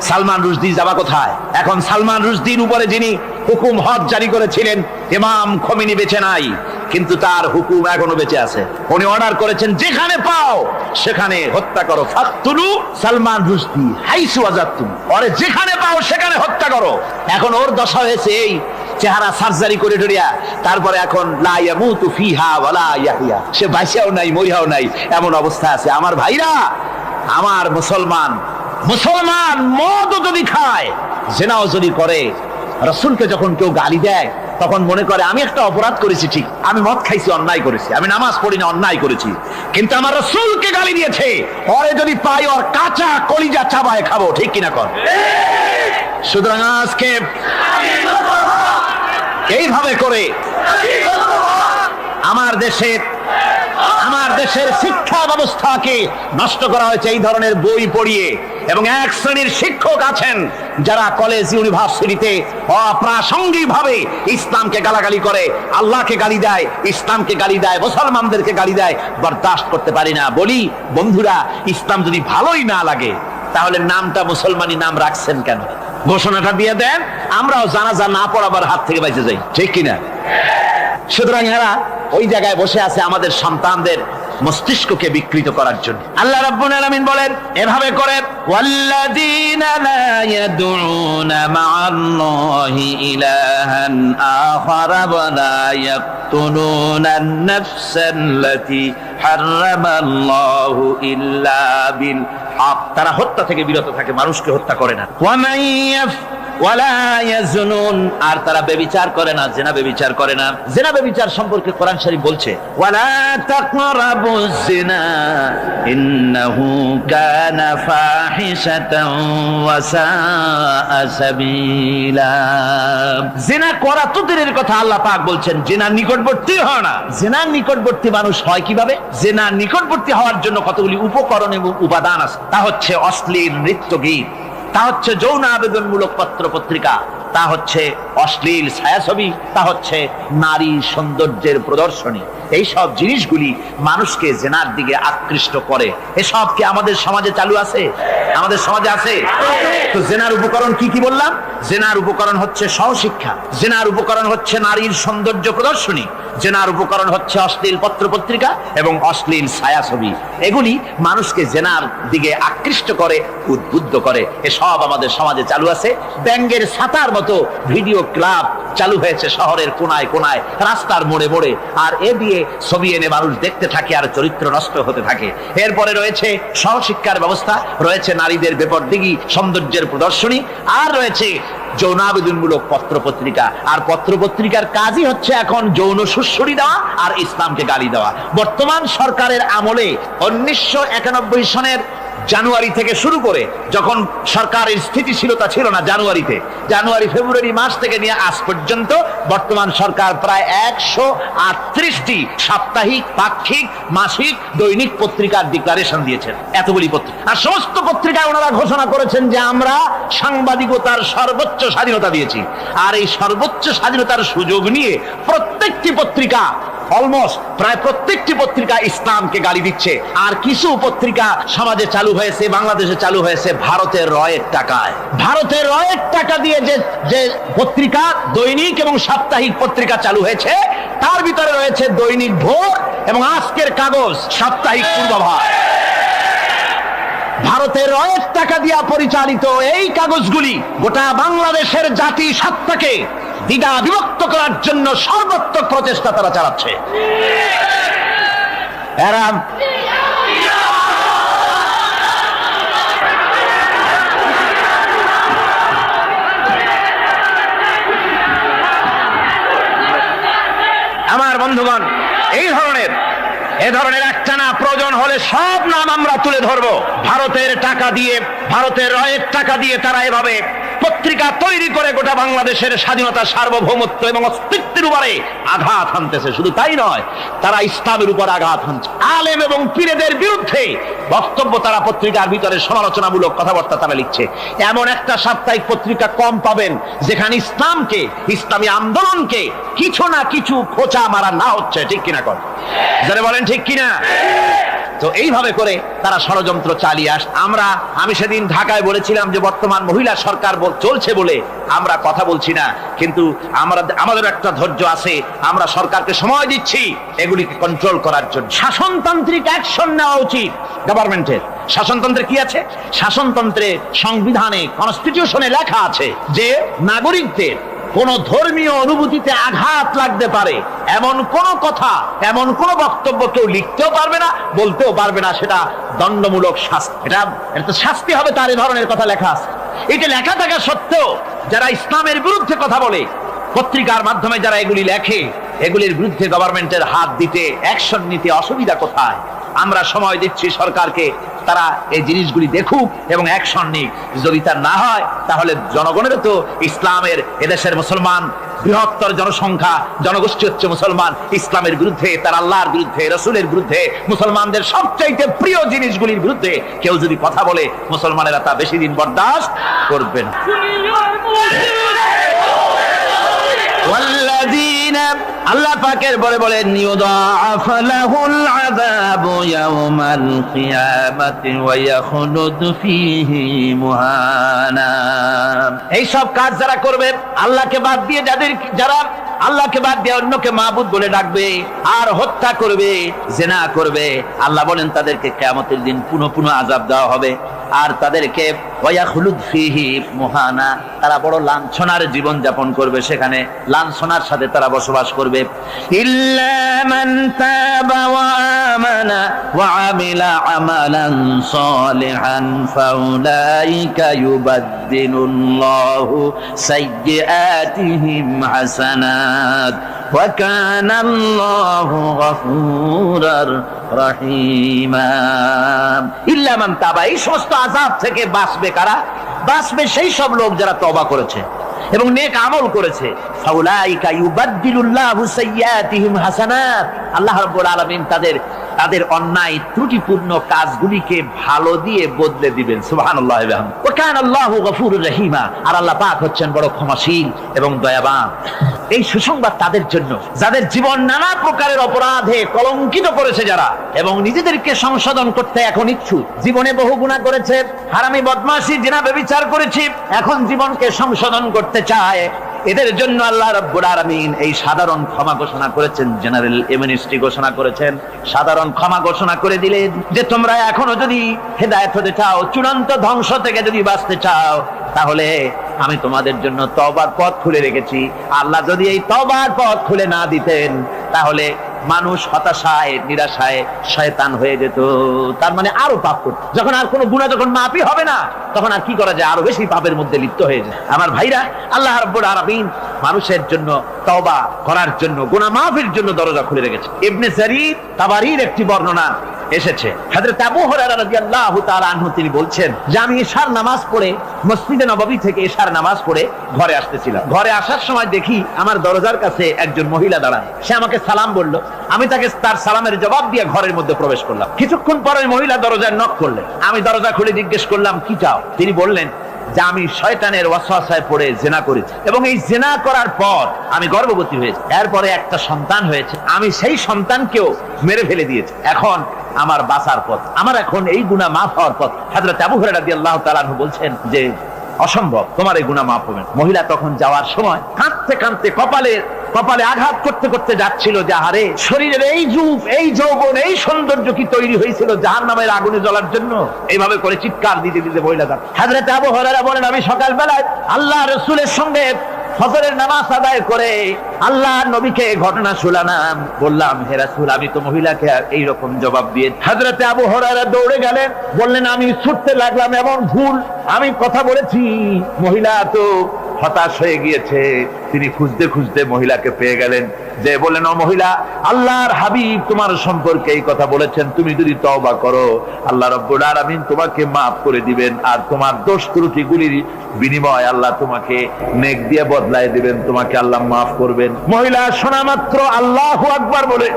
সালমান রুশদি যাবা কোথায়? এখন সালমান রুশদির উপরে যিনি হুকুম হজ জারি করেছিলেন ইমাম খোমেনি বেঁচে নাই, কিন্তু তার হুকুম এখনো বেঁচে আছে। উনি অর্ডার করেছেন যেখানে পাও সেখানে হত্যা করো, ফাকতুলু সালমান রুশদি হাইসু ওয়াজাদতুম, ওরে যেখানে পাও সেখানে হত্যা করো। এখন ওর দশা হয়েছে এই, চেহারা সার্জারি করে টরিয়া, তারপরে এখন লা ইয়ামুতু ফিহা ওয়ালা ইয়াহইয়া, সে বাঁচিয়াও নাই মরিয়াও নাই, এমন অবস্থা আছে। আমার ভাইরা, আমার মুসলমান মদও যদি খায়, জিনাও যদি করে, রাসূলকে যখন কেউ গালি দেয় তখন মনে করে আমি একটা অপরাধ করেছি, ঠিক, আমি মদ খাইছি অন্যায় করেছি, আমি নামাজ পড়ি না অন্যায় করেছি, কিন্তু আমার রাসূলকে গালি দিয়েছে, ওরে যদি পাই ওর কাঁচা কলিজা চাবায় খাবো, ঠিক কিনা কর? সুতরাং আজকে এইভাবে করে আমার দেশের শিক্ষা ব্যবস্থাকে নষ্ট করা হয়েছে এই ধরনের বই পড়িয়ে। এবং এক শ্রেণীর শিক্ষক আছেন যারা কলেজ ইউনিভার্সিটিতে অপ্রাসঙ্গিক ভাবে ইসলামকে গালাগালি করে, আল্লাহকে গালি দেয়, ইসলামকে গালি দেয়, মুসলমানদেরকে গালি দেয়। বরদাস্ত করতে পারি না। বলি বন্ধুরা, ইসলাম যদি ভালোই না লাগে তাহলে নামটা মুসলমানি নাম রাখছেন কেন? ঘোষণাটা দিয়ে দেন, আমরাও জানাজা না পড়াবার হাত থেকে বেঁচে যাই, ঠিক কিনা? সুতরাং এরা ওই জায়গায় বসে আছে আমাদের সন্তানদের মস্তিষ্ককে বিকৃত করার জন্য। আল্লাহ রাব্বুল আলামিন বলেন এভাবে করে, ওয়াল্লাযীনা লা ইয়াদউনা মা'আল্লাহি ইলাহান আখারা ওয়া লা ইয়াকতুলুনান নাফসাল্লাতী হারামাল্লাহু ইল্লা বিল হক, তারা হত্যা থেকে বিরত থাকে, মানুষকে হত্যা করে না। ওয়া মান ওয়ালা ইয়াজনুন, আর তারা ব্যভিচার করে না, জিনা ব্যভিচার করে না। জিনা ব্যভিচার সম্পর্কে কোরআন শরীফ বলছে, ওয়ালা তাকরাবুজ জিনা ইন্নাহু কানা ফাহিশাতান ওয়া সাআ সাবিলা। জিনা করা তো দূরের কথা, আল্লাহ পাক বলছেন জিনার নিকটবর্তী হয় না। জিনার নিকটবর্তী মানুষ হয় কিভাবে? জিনার নিকটবর্তী হওয়ার জন্য কতগুলি উপকরণ এবং উপাদান আছে। তা হচ্ছে অশ্লীল নৃত্য গীত, তা হচ্ছে যৌন আবেদনমূলক পত্র পত্রিকা, তা হচ্ছে অশ্লীল ছায়াছবি, তা হচ্ছে নারী সৌন্দর্যের প্রদর্শনী। এই সব জিনিসগুলি মানুষকে জেনার দিকে আকৃষ্ট করে। এসব কি আমাদের সমাজে চালু আছে? আমাদের সমাজে আছে? তো জেনার উপকরণ কি কি বললাম? জেনার উপকরণ হচ্ছে সহশিক্ষা, জেনার উপকরণ হচ্ছে নারীর সৌন্দর্য প্রদর্শনী, জেনার উপকরণ হচ্ছে অশ্লীল পত্র পত্রিকা এবং অশ্লীল ছায়াছবি। এগুলি মানুষকে জেনার দিকে আকৃষ্ট করে, উদ্বুদ্ধ করে। এসব আমাদের সমাজে চালু আছে। ব্যাঙ্গের ছাতার মতো ভিডিও ক্লাব চালু হয়েছে শহরের কোনায় কোনায়, রাস্তার মোড়ে মোড়ে, আর এ দিয়ে ছবি এনে মানুষ দেখতে থাকে আর চরিত্র নষ্ট হতে থাকে। এরপরে রয়েছে সহশিক্ষার ব্যবস্থা, রয়েছে নারীদের বেপরদিগি সৌন্দর্যের প্রদর্শনী, আর রয়েছে যৌনাবেদনমূলক পত্র পত্রিকা। আর পত্র পত্রিকার কাজই হচ্ছে এখন যৌন সুশ্রী দেওয়া আর ইসলামকে গালি দেওয়া। বর্তমান সরকারের আমলে 1991 সনের জানুয়ারি থেকে শুরু করে, যখন সরকারের স্থিতিশীলতা ছিল না, জানুয়ারি ফেব্রুয়ারি মাস থেকে নিয়ে আজ পর্যন্ত বর্তমান সরকার প্রায় 138টি সাপ্তাহিক, পাক্ষিক, মাসিক, দৈনিক পত্রিকার ডিক্লারেশন দিয়েছেন। এতগুলি পত্রিকা, আর সমস্ত পত্রিকায় ওনারা ঘোষণা করেছেন যে আমরা সাংবাদিকতার সর্বোচ্চ স্বাধীনতা দিয়েছি। আর এই সর্বোচ্চ স্বাধীনতার সুযোগ নিয়ে প্রত্যেকটি পত্রিকা, অলমোস্ট প্রায় প্রত্যেকটি পত্রিকা ইসলামকে গালি দিচ্ছে। আর কিছু পত্রিকা সমাজে চালু হয়েছে, বাংলাদেশে চালু হয়েছে ভারতের রয়ের টাকায়। ভারতের রয়ের টাকা দিয়ে যে পত্রিকা, দৈনিক এবং সাপ্তাহিক পত্রিকা চালু হয়েছে, তার ভিতরে রয়েছে দৈনিক ভোর এবং আজকের কাগজ, সাপ্তাহিক পূর্বাভাস। ভারতের রয়ের টাকা দিয়া পরিচালিত এই কাগজগুলি গোটা বাংলাদেশের জাতি সত্তাকে দ্বিধা বিভক্ত করার জন্য সর্বাত্মক প্রচেষ্টা তারা চালাচ্ছে। এরা আমার বন্ধুগণ, এ ধরনের একটানা প্রয়োজন হলে সব নাম আমরা তুলে ধরবো। ভারতের টাকা দিয়ে, ভারতের রয়ের টাকা দিয়ে তারা এভাবে পত্রিকা তৈরি করে গোটা বাংলাদেশের স্বাধীনতা, সার্বভৌমত্ব এবং অস্তিত্বের উপরে আঘাত হানতেছে। শুধু তাই নয়, তারা ইসলামের উপর আঘাত হানছে। আলেম এবং পীরেদের বিরুদ্ধে বক্তব্য তারা পত্রিকার ভিতরে সমালোচনামূলক কথাবার্তা তারা লিখছে। এমন একটা সাপ্তাহিক পত্রিকা কম পাবেন যেখানে ইসলামকে, ইসলামী আন্দোলনকে কিছু না কিছু খোঁচা মারা না হচ্ছে। ঠিক কিনা কর, যারা বলেন ঠিক কিনা? তো এইভাবে করে তারা ষড়যন্ত্র চালিয়ে আমি সেদিন ঢাকায় বলেছিলাম যে বর্তমান মহিলা সরকার চলছে বলে আমরা কথা বলছি না, কিন্তু আমাদের একটা ধৈর্য আছে। আমরা সরকারকে সময় দিচ্ছি এগুলিকে কন্ট্রোল করার জন্য। শাসনতান্ত্রিক অ্যাকশন নেওয়া উচিত গভর্নমেন্টের। শাসনতন্ত্রে কি আছে? শাসনতন্ত্রে, সংবিধানে, কনস্টিটিউশনে লেখা আছে যে নাগরিকদের কোন ধর্মীয় অনুভূতিতে আঘাত লাগতে পারে এমন কোন কথা, এমন কোন বক্তব্য কেউ লিখতেও পারবে না, বলতেও পারবে না। সেটা দণ্ডমূলক শাস্তি, এটা শাস্তি হবে তার, এই ধরনের কথা লেখা আছে। এটা লেখা থাকা সত্ত্বেও যারা ইসলামের বিরুদ্ধে কথা বলে, পত্রিকার মাধ্যমে যারা এগুলি লেখে, এগুলির বিরুদ্ধে গভর্নমেন্টের হাত দিতে, অ্যাকশন নিতে অসুবিধা কোথায়? আমরা সময় দিচ্ছি সরকারকে, তারা এই জিনিসগুলি দেখুক এবং অ্যাকশন নিক। যদি তা না হয় তাহলে জনগণের তো ইসলামের, এদেশের মুসলমান বৃহত্তর জনসংখ্যা, জনগোষ্ঠী হচ্ছে মুসলমান। ইসলামের বিরুদ্ধে, তার আল্লাহর বিরুদ্ধে, রসুলের বিরুদ্ধে, মুসলমানদের সবচাইতে প্রিয় জিনিসগুলির বিরুদ্ধে কেউ যদি কথা বলে, মুসলমানেরা তা বেশি দিন বরদাস্ত করবে না। আল্লাহ পাকের বলে বলেন ইউদাআফ লাহুল আযাবু ইয়াওমাল কিয়ামাতি ওয়া ইয়াখলুদু ফীহি মুহানা। এই সব কাজ যারা করবে, আল্লাহকে বাদ দিয়ে যারা আল্লাহকে বাদ দিয়ে অন্যকে মাবুদ বলে ডাকবে আর হত্যা করবে, জিনা করবে, আল্লাহ বলেন তাদেরকে কিয়ামতের দিন পুনঃ পুনঃ আযাব দেওয়া হবে। আর তাদেরকে ওয়ায়াখলুদ ফীহি মুহানা, তারা বড় লাঞ্ছনার জীবন যাপন করবে, সেখানে লাঞ্ছনার সাথে তারা বসবাস করবে। ইল্লা মান তাবা ওয়া আমানা ওয়া আমিলা আমালান সালিহান ফাউলাইকা ইউবাদদিলুল্লাহু সাইয়্যাতিহিম হাসানাত ওয়া কানা আল্লাহু গফুরার রহিমা। ইল্লা মান তাবা, এই সমস্ত আযাব থেকে বাঁচবে কারা? বাঁচবে সেই সব লোক যারা তওবা করেছে এবং নেক আমল করেছে। ফাউলাইকা ইউবাদদিলুল্লাহু সাইয়্যাতিহিম হাসানাত, আল্লাহ রাব্বুল আলামিন তাদের অন্যায় ত্রুটিপূর্ণ কাজগুলিকে ভালো দিয়ে বদলে দিবেন। সুবহানাল্লাহ ওয়া বিহামদিহি। ওয়া কানা আল্লাহু গফুরুর রহিমা, আর আল্লাহ পাক হচ্ছেন বড় ক্ষমাশীল এবং দয়াবান। এই সুসংবাদ তাদের জন্য যাদের জীবন নানা প্রকারের অপরাধে কলঙ্কিত করেছে যারা, এবং নিজেদেরকে সংশোধন করতে এখন ইচ্ছুক। জীবনে বহু গুনাহ করেছে, হারামি, বদমাশি, জিনা, ব্যভিচার করেছি, এখন জীবনকে সংশোধন করতে চায়। এদের জন্য আল্লাহ রাব্বুল আলামিন এই সাধারণ ক্ষমা ঘোষণা করেছেন, জেনারেল এমনেস্টি ঘোষণা করেছেন। সাধারণ ক্ষমা ঘোষণা করে দিলেন যে তোমরা এখনো যদি হেদায়েত হতে চাও, চূড়ান্ত ধ্বংস থেকে যদি বাঁচতে চাও, তাহলে আমি তোমাদের জন্য তওবার পথ খুলে রেখেছি। আল্লাহ যদি এই তওবার পথ খুলে না দিতেন তাহলে মানুষ হতাশায়, নিরাশায় শয়তান হয়ে যেত। তার মানে আরো পাপ করত। যখন আর কোনো গুনাহ যখন মাফই হবে না, তখন আর কি করা যায়? আরো বেশি পাপের মধ্যে লিপ্ত হয়ে যায়। আমার ভাইরা, আল্লাহ রাব্বুল আলামিন মানুষের জন্য তওবা করার জন্য, গুনাহ মাফের জন্য দরজা খুলে রেখেছে। ইবনে জারীর তাবারীর একটি বর্ণনা এসেছে, হযরত আবু হুরায়রা রাদিয়াল্লাহু তাআলা আনহু তিনি বলছেন যে আমি ইশার নামাজ পড়ে মসজিদে নববী থেকে ইশার নামাজ পড়ে ঘরে আসতেছিলাম। ঘরে আসার সময় দেখি আমার দরজার কাছে একজন মহিলা দাঁড়ান। সে আমাকে সালাম বলল, আমি তাকে তার সালামের জবাব দিয়ে ঘরের মধ্যে প্রবেশ করলাম। কিছুক্ষণ পরে মহিলা দরজায় নক করলেন। আমি দরজা খুলে জিজ্ঞেস করলাম কি চাও? তিনি বললেন যে আমি শয়তানের ওয়াসওয়াসায় পড়ে জিনা করেছি এবং এই জিনা করার পর আমি গর্ভবতী হয়েছি, এরপরে একটা সন্তান হয়েছে, আমি সেই সন্তানকেও মেরে ফেলে দিয়েছি। এখন আমার বাঁচার পথ, আমার এখন এই গুনাহ মাফ হওয়ার পথ। হযরত আবু হুরায়রা রাদিয়াল্লাহু তাআলা আনহু বলছেন যে অসম্ভব, তোমার এই গুনাহ মাফ হবে না। মহিলা তখন যাওয়ার সময় কাঁদতে কাঁদতে কপালে আঘাত করতে করতে যাচ্ছিল যে আহারে, শরীরের এই রূপ, এই যৌবন, এই সৌন্দর্য কি তৈরি হয়েছিল জাহান্নামের আগুনে জ্বলার জন্য? এইভাবে করে চিৎকার দিতে দিতে মহিলা যান। হযরত আবু হুরায়রা বলেন আমি সকালবেলায় আল্লাহ রাসূলের সঙ্গে ফজরের নামাজ আদায় করে আল্লাহ নবীকে ঘটনা শুনালাম। বললাম হে রাসূল, আমি তো মহিলাকে এই রকম জবাব দিয়ে। হযরত আবু হুরায়রা দৌড়ে গেলেন, বললেন আমি ছুটতে লাগলাম, এমন ভুল আমি কথা বলেছি। মহিলা তো হতাশ হয়ে গিয়েছে। তিনি খুঁজতে খুঁজতে মহিলাকে পেয়ে গেলেন, যে বললেন, ও মহিলা, আল্লাহর হাবিব তোমার সম্পর্কে এই কথা বলেছেন, তুমি যদি তওবা করো আল্লাহ রাব্বুল আলামিন তোমাকে মাফ করে দিবেন, আর তোমার দোষ ত্রুটিগুলির বিনিময় আল্লাহ তোমাকে নেক দিয়ে বদলায় দিবেন, তোমাকে আল্লাহ মাফ করবেন। মহিলা শোনা মাত্র আল্লাহু আকবার বলে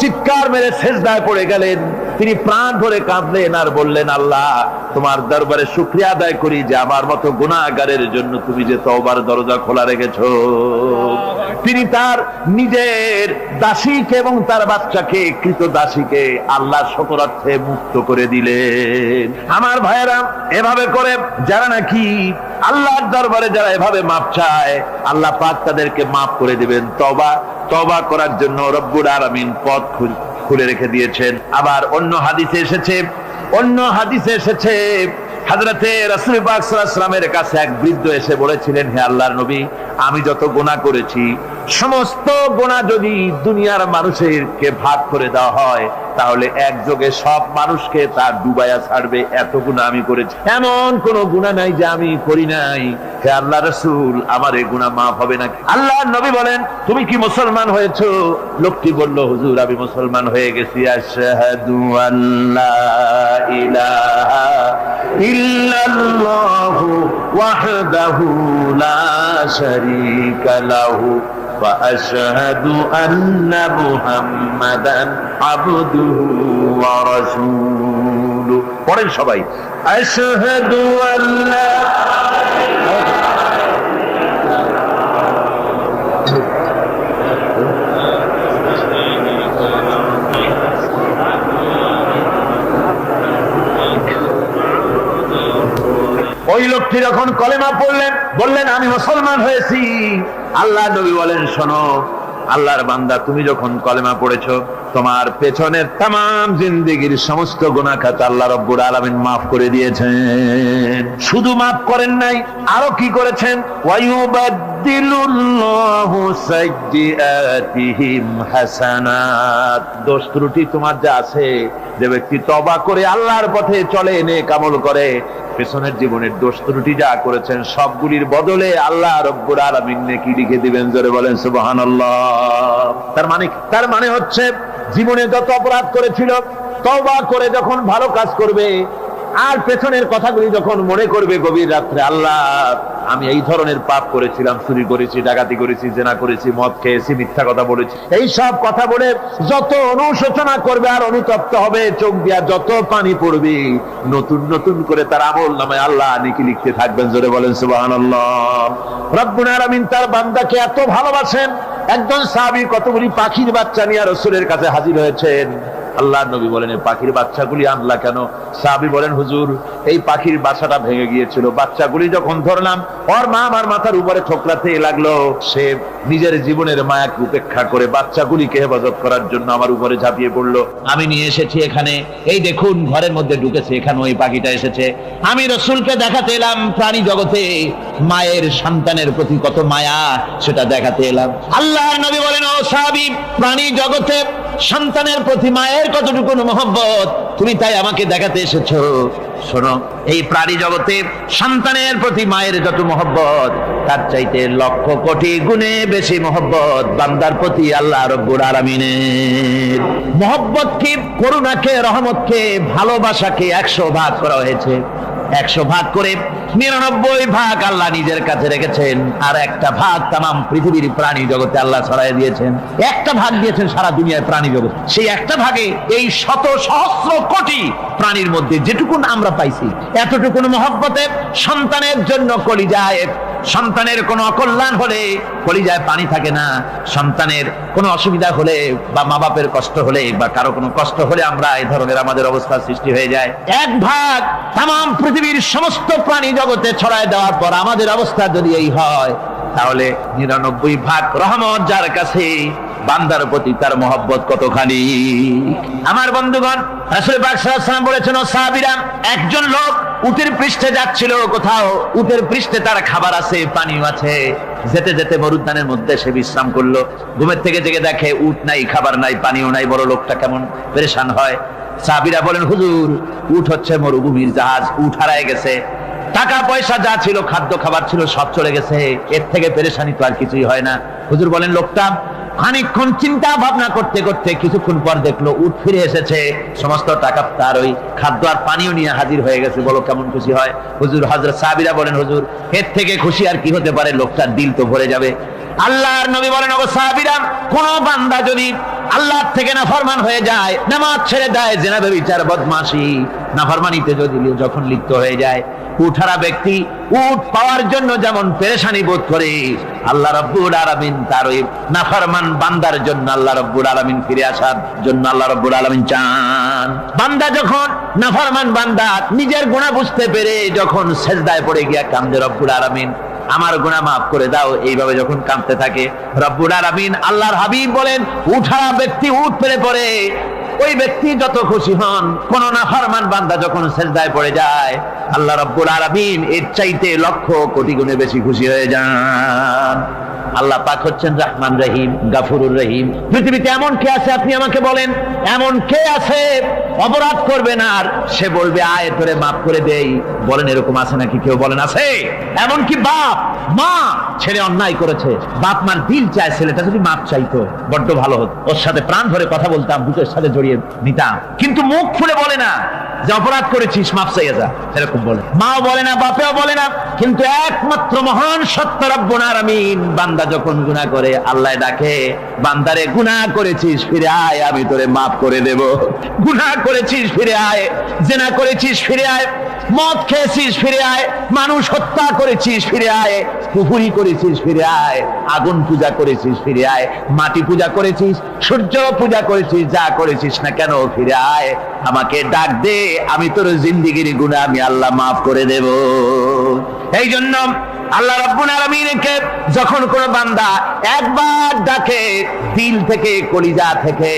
চিৎকার মেরে সেজদায় পড়ে গেলেন। তিনি প্রাণ ভরে কাঁদলেন আর বললেন, আল্লাহ তোমার দরবারে শুকরিয়া আদায় করি যে আমার মতো গুনাহগারের জন্য তুমি যে তওবার দরজা খোলা রেখেছো। তিনি তার নিজের দাসীকে এবং তার বাচ্চাকে, কৃত দাসীকে আল্লাহ শকরার্থে মুক্ত করে দিলেন। আমার ভাইয়েরা, এভাবে করে যারা নাকি আল্লাহর দরবারে যারা এভাবে মাপ চায়, আল্লাহ পাক তাদেরকে মাফ করে দিবেন। তওবা করার জন্য রব্বুল আলামিন পথ খুলে রেখে দিয়েছেন। আবার অন্য হাদিসে এসেছে হযরতে রাসূল পাক সাল্লাল্লাহু আলাইহি ওয়াসাল্লামের কাছে এক বৃদ্ধ এসে বলেছিলেন, হে আল্লাহর নবী, আমি যত গুনাহ করেছি সমস্ত গুনাহ যদি দুনিয়ার মানুষেরকে ভাগ করে দেওয়া হয় তাহলে একযোগে সব মানুষকে তা ডুবাইয়া ছাড়বে, এত গুনাহ আমি করেছি। এমন কোন গুনাহ নাই যে আমি করি নাই। হে আল্লাহ রাসূল, আমার এই গুনাহ মাফ হবে নাকি? আল্লাহর নবী বলেন, তুমি কি মুসলমান হয়েছো? লোকটি বলল, হুজুর আমি মুসলমান হয়ে গেছি। আশহাদু আল্লা ইলাহা ইল্লাল্লাহু ওয়াহদাহু লা শারীকা লাহু ওয়া আশহাদু আন্না মুহাম্মাদান আবদুহু ওয়া রাসূলুহু। পড়েন সবাই, আশহাদু আল্লা ওই লোকটি যখন কলেমা পড়লেন, বললেন আমি মুসলমান হয়েছি। আল্লাহ নবী বলেন, শোনো আল্লাহর বান্দা, তুমি যখন কলেমা পড়েছো তোমার পেছনের তামাম জিন্দেগির সমস্ত গুনাহ খাতা আল্লাহ রাব্বুল আলামিন মাফ করে দিয়েছেন। শুধু মাফ করেন নাই, আরো কি করেছেন? ওয়ায়ুবাদদিলুল্লাহু সাইয়্যাতিহিম হাসানাত। দোষ ত্রুটি তোমার যা আছে, যে ব্যক্তি তওবা করে আল্লাহর পথে চলে, নেক আমল করে, পেছনের জীবনের দোষ ত্রুটি যা করেছেন সবগুলির বদলে আল্লাহ রাব্বুল আলামিন নেকি লিখে দিবেন। জোরে বলেন সুবহানাল্লাহ। তার মানে হচ্ছে জীবনে যত অপরাধ করেছিল, তওবা করে যখন ভালো কাজ করবে আর পেছনের কথাগুলি যখন মনে করবে গভীর রাত্রে, আল্লাহ আমি এই ধরনের পাপ করেছিলাম, চুরি করেছি, ডাকাতি করেছি, জেনা করেছি, মদ খেয়েছি, মিথ্যা কথা বলেছি, এই সব কথা বলে যত অনুশোচনা করবে আর অনুতপ্ত হবে, চোখ দিয়া যত পানি পড়বে, নতুন নতুন করে তার আমল নামায় আল্লাহ নেকি লিখতে থাকবেন। জোরে বলেন সুবহানাল্লাহ। রব্বুল আলামিন তার বান্দাকে এত ভালোবাসেন, একজন সাহাবী কতগুলি পাখির বাচ্চা নিয়ে রাসূলের কাছে হাজির হয়েছেন। আল্লাহর নবী বলেন, এই পাখির বাচ্চাগুলি আনলা কেন? সাহাবী বলেন, হুজুর এই পাখির বাসাটা ভেঙে গিয়েছিল, বাচ্চাগুলি যখন ধরলাম ওর মা আমার মাথার উপরে ঠোকরাতে লাগলো, সে নিজের জীবনের মায়াকে উপেক্ষা করে বাচ্চাগুলিকে হেফাজত করার জন্য আমার উপরে ঝাঁপিয়ে পড়লো। আমি নিয়ে এসেছি এখানে, এই দেখুন ঘরের মধ্যে ঢুকেছে, এখানে ওই পাখিটা এসেছে। আমি রাসূলকে দেখাতে এলাম প্রাণী জগতে মায়ের সন্তানের প্রতি কত মায়া, সেটা দেখাতে এলাম। আল্লাহর নবী বলেন, ও সাহাবী, প্রাণী জগতে সন্তানের প্রতি মায়ের কতটুকু মহব্বত তুমি তাই আমাকে দেখাতে এসেছো। শোনো, এই প্রাণী জগতে সন্তানের প্রতি মায়ের যত মহব্বত, তার চাইতে লক্ষ কোটি গুণে বেশি মহব্বত বান্দার প্রতি আল্লাহ রাব্বুল আলামিনের। মহব্বতকে, করুণাকে, রহমতকে, ভালোবাসাকে 100 ভাগ করা হয়েছে। 100 ভাগ করে 99 ভাগ আল্লাহ নিজের কাছে রেখেছেন, আর একটা ভাগ তামাম পৃথিবীর প্রাণী জগতে আল্লাহ ছড়াই দিয়েছেন। একটা ভাগ দিয়েছেন সারা দুনিয়ার প্রাণী জগৎ। সেই একটা ভাগে এই শত সহস্র কোটি প্রাণীর মধ্যে যেটুকুন আমরা পাইছি, এতটুকুন মহব্বতে সন্তানের জন্য কলিজায়, সন্তানের কোনো অকল্যাণ হলে কলিজায় পানি থাকে না, সন্তানের কোনো অসুবিধা হলে বা মা বাপের কষ্ট হলে বা কারো কোনো কষ্ট হলে আমরা এই ধরনের আমাদের অবস্থা সৃষ্টি হয়ে যায়। এক ভাগ তামাম পৃথিবীর সমস্ত প্রাণী জগতে ছড়ায় দেওয়ার পর আমাদের অবস্থা যদি এই হয়, তাহলে 99 ভাগ রহমত যার কাছে, বান্দার প্রতি তার মহব্বত কতখানি। আমার বন্ধুগণ, রাসূল পাক সাল্লাল্লাহু আলাইহি ওয়াসাল্লাম বলেছেন, ও সাহাবীরা, একজন লোক উটের পৃষ্ঠে যাচ্ছিল কোথাও, উটের পৃষ্ঠে তার খাবার আছে, পানিও আছে, যেতে যেতে মরুদ্যানের মধ্যে সে বিশ্রাম করলো। ঘুমের থেকে জেগে দেখে উট নাই, খাবার নাই, পানিও নাই। বড় লোকটা কেমন পেরেশান হয়। সাহাবীরা বলেন, হুজুর উট হচ্ছে মরুভূমির জাহাজ, উট হারায় গেছে। টাকা পয়সা যা ছিল, খাদ্য খাবার ছিল, সব চলে গেছে। এর থেকে পেরেশানি তো আর কিছুই হয় না। হুজুর বলেন লোকটা খানিকক্ষণ চিন্তা ভাবনা করতে করতে কিছুক্ষণ পর দেখলো উঠ ফিরে এসেছে, সমস্ত টাকা তার ওই খাদ্য আর পানীয় নিয়ে হাজির হয়ে গেছে। বলো কেমন খুশি হয়? হুজুর হযরত সাহাবীরা বলেন হুজুর এর থেকে খুশি আর কি হতে পারে, লোকটার দিল তো ভরে যাবে। আল্লাহর নবী বলেন ওগো সাহাবীরা, কোন বান্দা যদি আল্লাহর থেকে নাফরমান হয়ে যায়, নামাজ ছেড়ে দেয়, জিনা ব্যভিচার বদমাশি নাফরমানিতে যদি যখন লিপ্ত হয়ে যায়, উঠারা ব্যক্তি উট পাওয়ার জন্য যেমন পেরেশানি বোধ করে, আল্লাহ রাব্বুল আলামিন তার ওই নাফরমান বান্দার জন্য আল্লাহ রাব্বুল আলামিন ফিরে আসার জন্য আল্লাহ রাব্বুল আলামিন চান। বান্দা যখন নাফরমান বান্দা নিজের গুনাহ বুঝতে পেরে যখন সেজদায় পড়ে গিয়া কান্দে, রব্বুল আলামিন আমার গুনাহ মাফ করে দাও, এইভাবে যখন কাঁদতে থাকে, রব্বুল আলামিন আল্লাহর হাবিব বলেন উঠারা ব্যক্তি উঠ পেরে পড়ে, ওই ব্যক্তি যত খুশি হন। কোন নাফরমান বান্দা যখন সেজদায় পড়ে যায়, আল্লাহ রাব্বুল আলামিন এর চাইতে লক্ষ কোটি গুণে বেশি খুশি হয়ে যান। আল্লাহ পাক হচ্ছেন রহমান রহিম, গাফুরুর রহিম। পৃথিবীতে এমন কে আছে আপনি আমাকে বলেন, এমন কে আছে অপরাধ করবে না আর সে বলবে আয় তোরে মাফ করে দেই? বলেন এরকম আছে নাকি? কেউ বলেন আছে? এমন কি বাপ মা ছেলে অন্যায় করেছে, বাপ মার দিল চায় ছেলেটা যদি মাফ চাইতো বড্ড ভালো হতো, ওর সাথে প্রাণ ভরে কথা বলতাম, বুকের সাথে জড়িয়ে নিতাম, কিন্তু মুখ খুলে বলে না যে অপরাধ করেছিস মাফ চাইয়া যা, এরকম বলে। মাও বলে না, বাপেও বলে না, কিন্তু একমাত্র মহান সত্য রব্বুল আলামিন বান্দা যখন গুনাহ করে আল্লাহ ডাকে, বান্দারে গুনাহ করেছিস ফিরে আয়, আমি তোরে মাফ করে দেব। গুনাহ করেছিস ফিরে আয়, জিনা করেছিস ফিরে আয়, মদ খেয়েছিস ফিরে আয়, মানুষ হত্যা করেছিস ফিরে আয়, কুফরি করেছিস ফিরে আয়, আগুন পূজা করেছিস ফিরে আয়, মাটি পূজা করেছিস, সূর্য পূজা করেছিস, যা করেছিস না কেন ফিরে আয়, আমাকে ডাক দে, আমি তোর জিন্দেগির গুনাহ আমি আল্লাহ মাফ করে দেব। এই জন্য আল্লাহ রাব্বুল আলামিনকে যখন কোন বান্দা একবার ডাকে, দিল থেকে কলিজা থেকে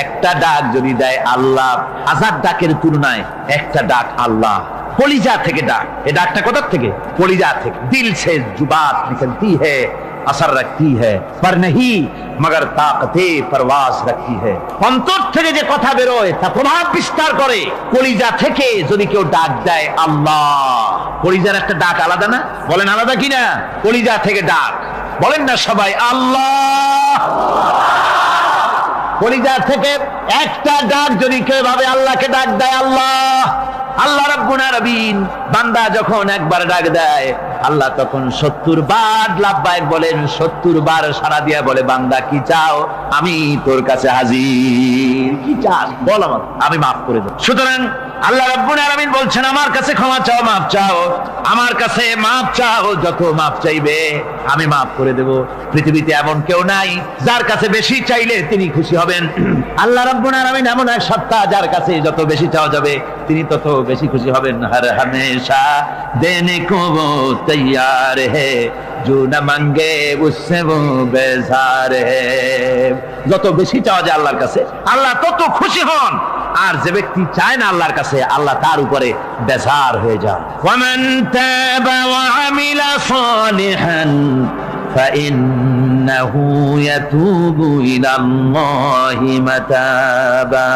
একটা ডাক যদি দেয়, আল্লাহ হাজার ডাকের তুলনায় একটা ডাক আল্লাহ কলিজা থেকে ডাক। এই ডাকটা কোথা থেকে? কলিজা থেকে। দিল সে जुबात निकलती है, असर रखती है, पर नहीं मगर ताकते परवास रखती है। অন্তর থেকে যে কথা বেরোয় তা প্রভাব বিস্তার করে। কলিজা থেকে যদি কেউ ডাক দেয় আল্লাহ, কলিজার একটা ডাক আলাদা না? বলেন আলাদা কিনা? কলিজা থেকে ডাক বলেন না সবাই আল্লাহ। কলিজা থেকে একটা ডাক যদি কেউ ভাবে আল্লাহকে ডাক দেয় আল্লাহ, আল্লাহ রাব্বুল আলামিন বান্দা যখন একবার ডাক দেয়, আল্লাহ তখন 70 বার লাব্বাইক বলেন, 70 বার সাড়া দিয়া বলে বান্দা কি চাও, আমি তোর কাছে হাজির, কি চাস বল আমাকে, আমি মাফ করে দেব। সুতরাং আল্লাহ রাব্বুল আলামিন বলছেন আমার কাছে ক্ষমা চাও, মাফ চাও, আমার কাছে মাফ চাও, যত মাফ চাইবে আমি মাফ করে দেব। পৃথিবীতে এমন কেউ নাই যার কাছে বেশি চাইলে তিনি খুশি হবেন। আল্লাহ রাব্বুল আলামিন এমন এক সত্তা যার কাছে যত বেশি চাওয়া যাবে তিনি তত বেশি খুশি হবেন। হর হমেশা দেনে কো वो तैयार है, जो न मांगे उससे वो बेजार है। যত বেশি চাওয়া যায় আল্লাহর কাছে আল্লাহ তত খুশি হন, আর যে ব্যক্তি চায় না আল্লাহর কাছে আল্লাহ তার উপরে বেজার হয়ে যান। ওয়ামান তাবা ওয়া আমিলা সালিহান فإنه يتوب إلى الله متابا।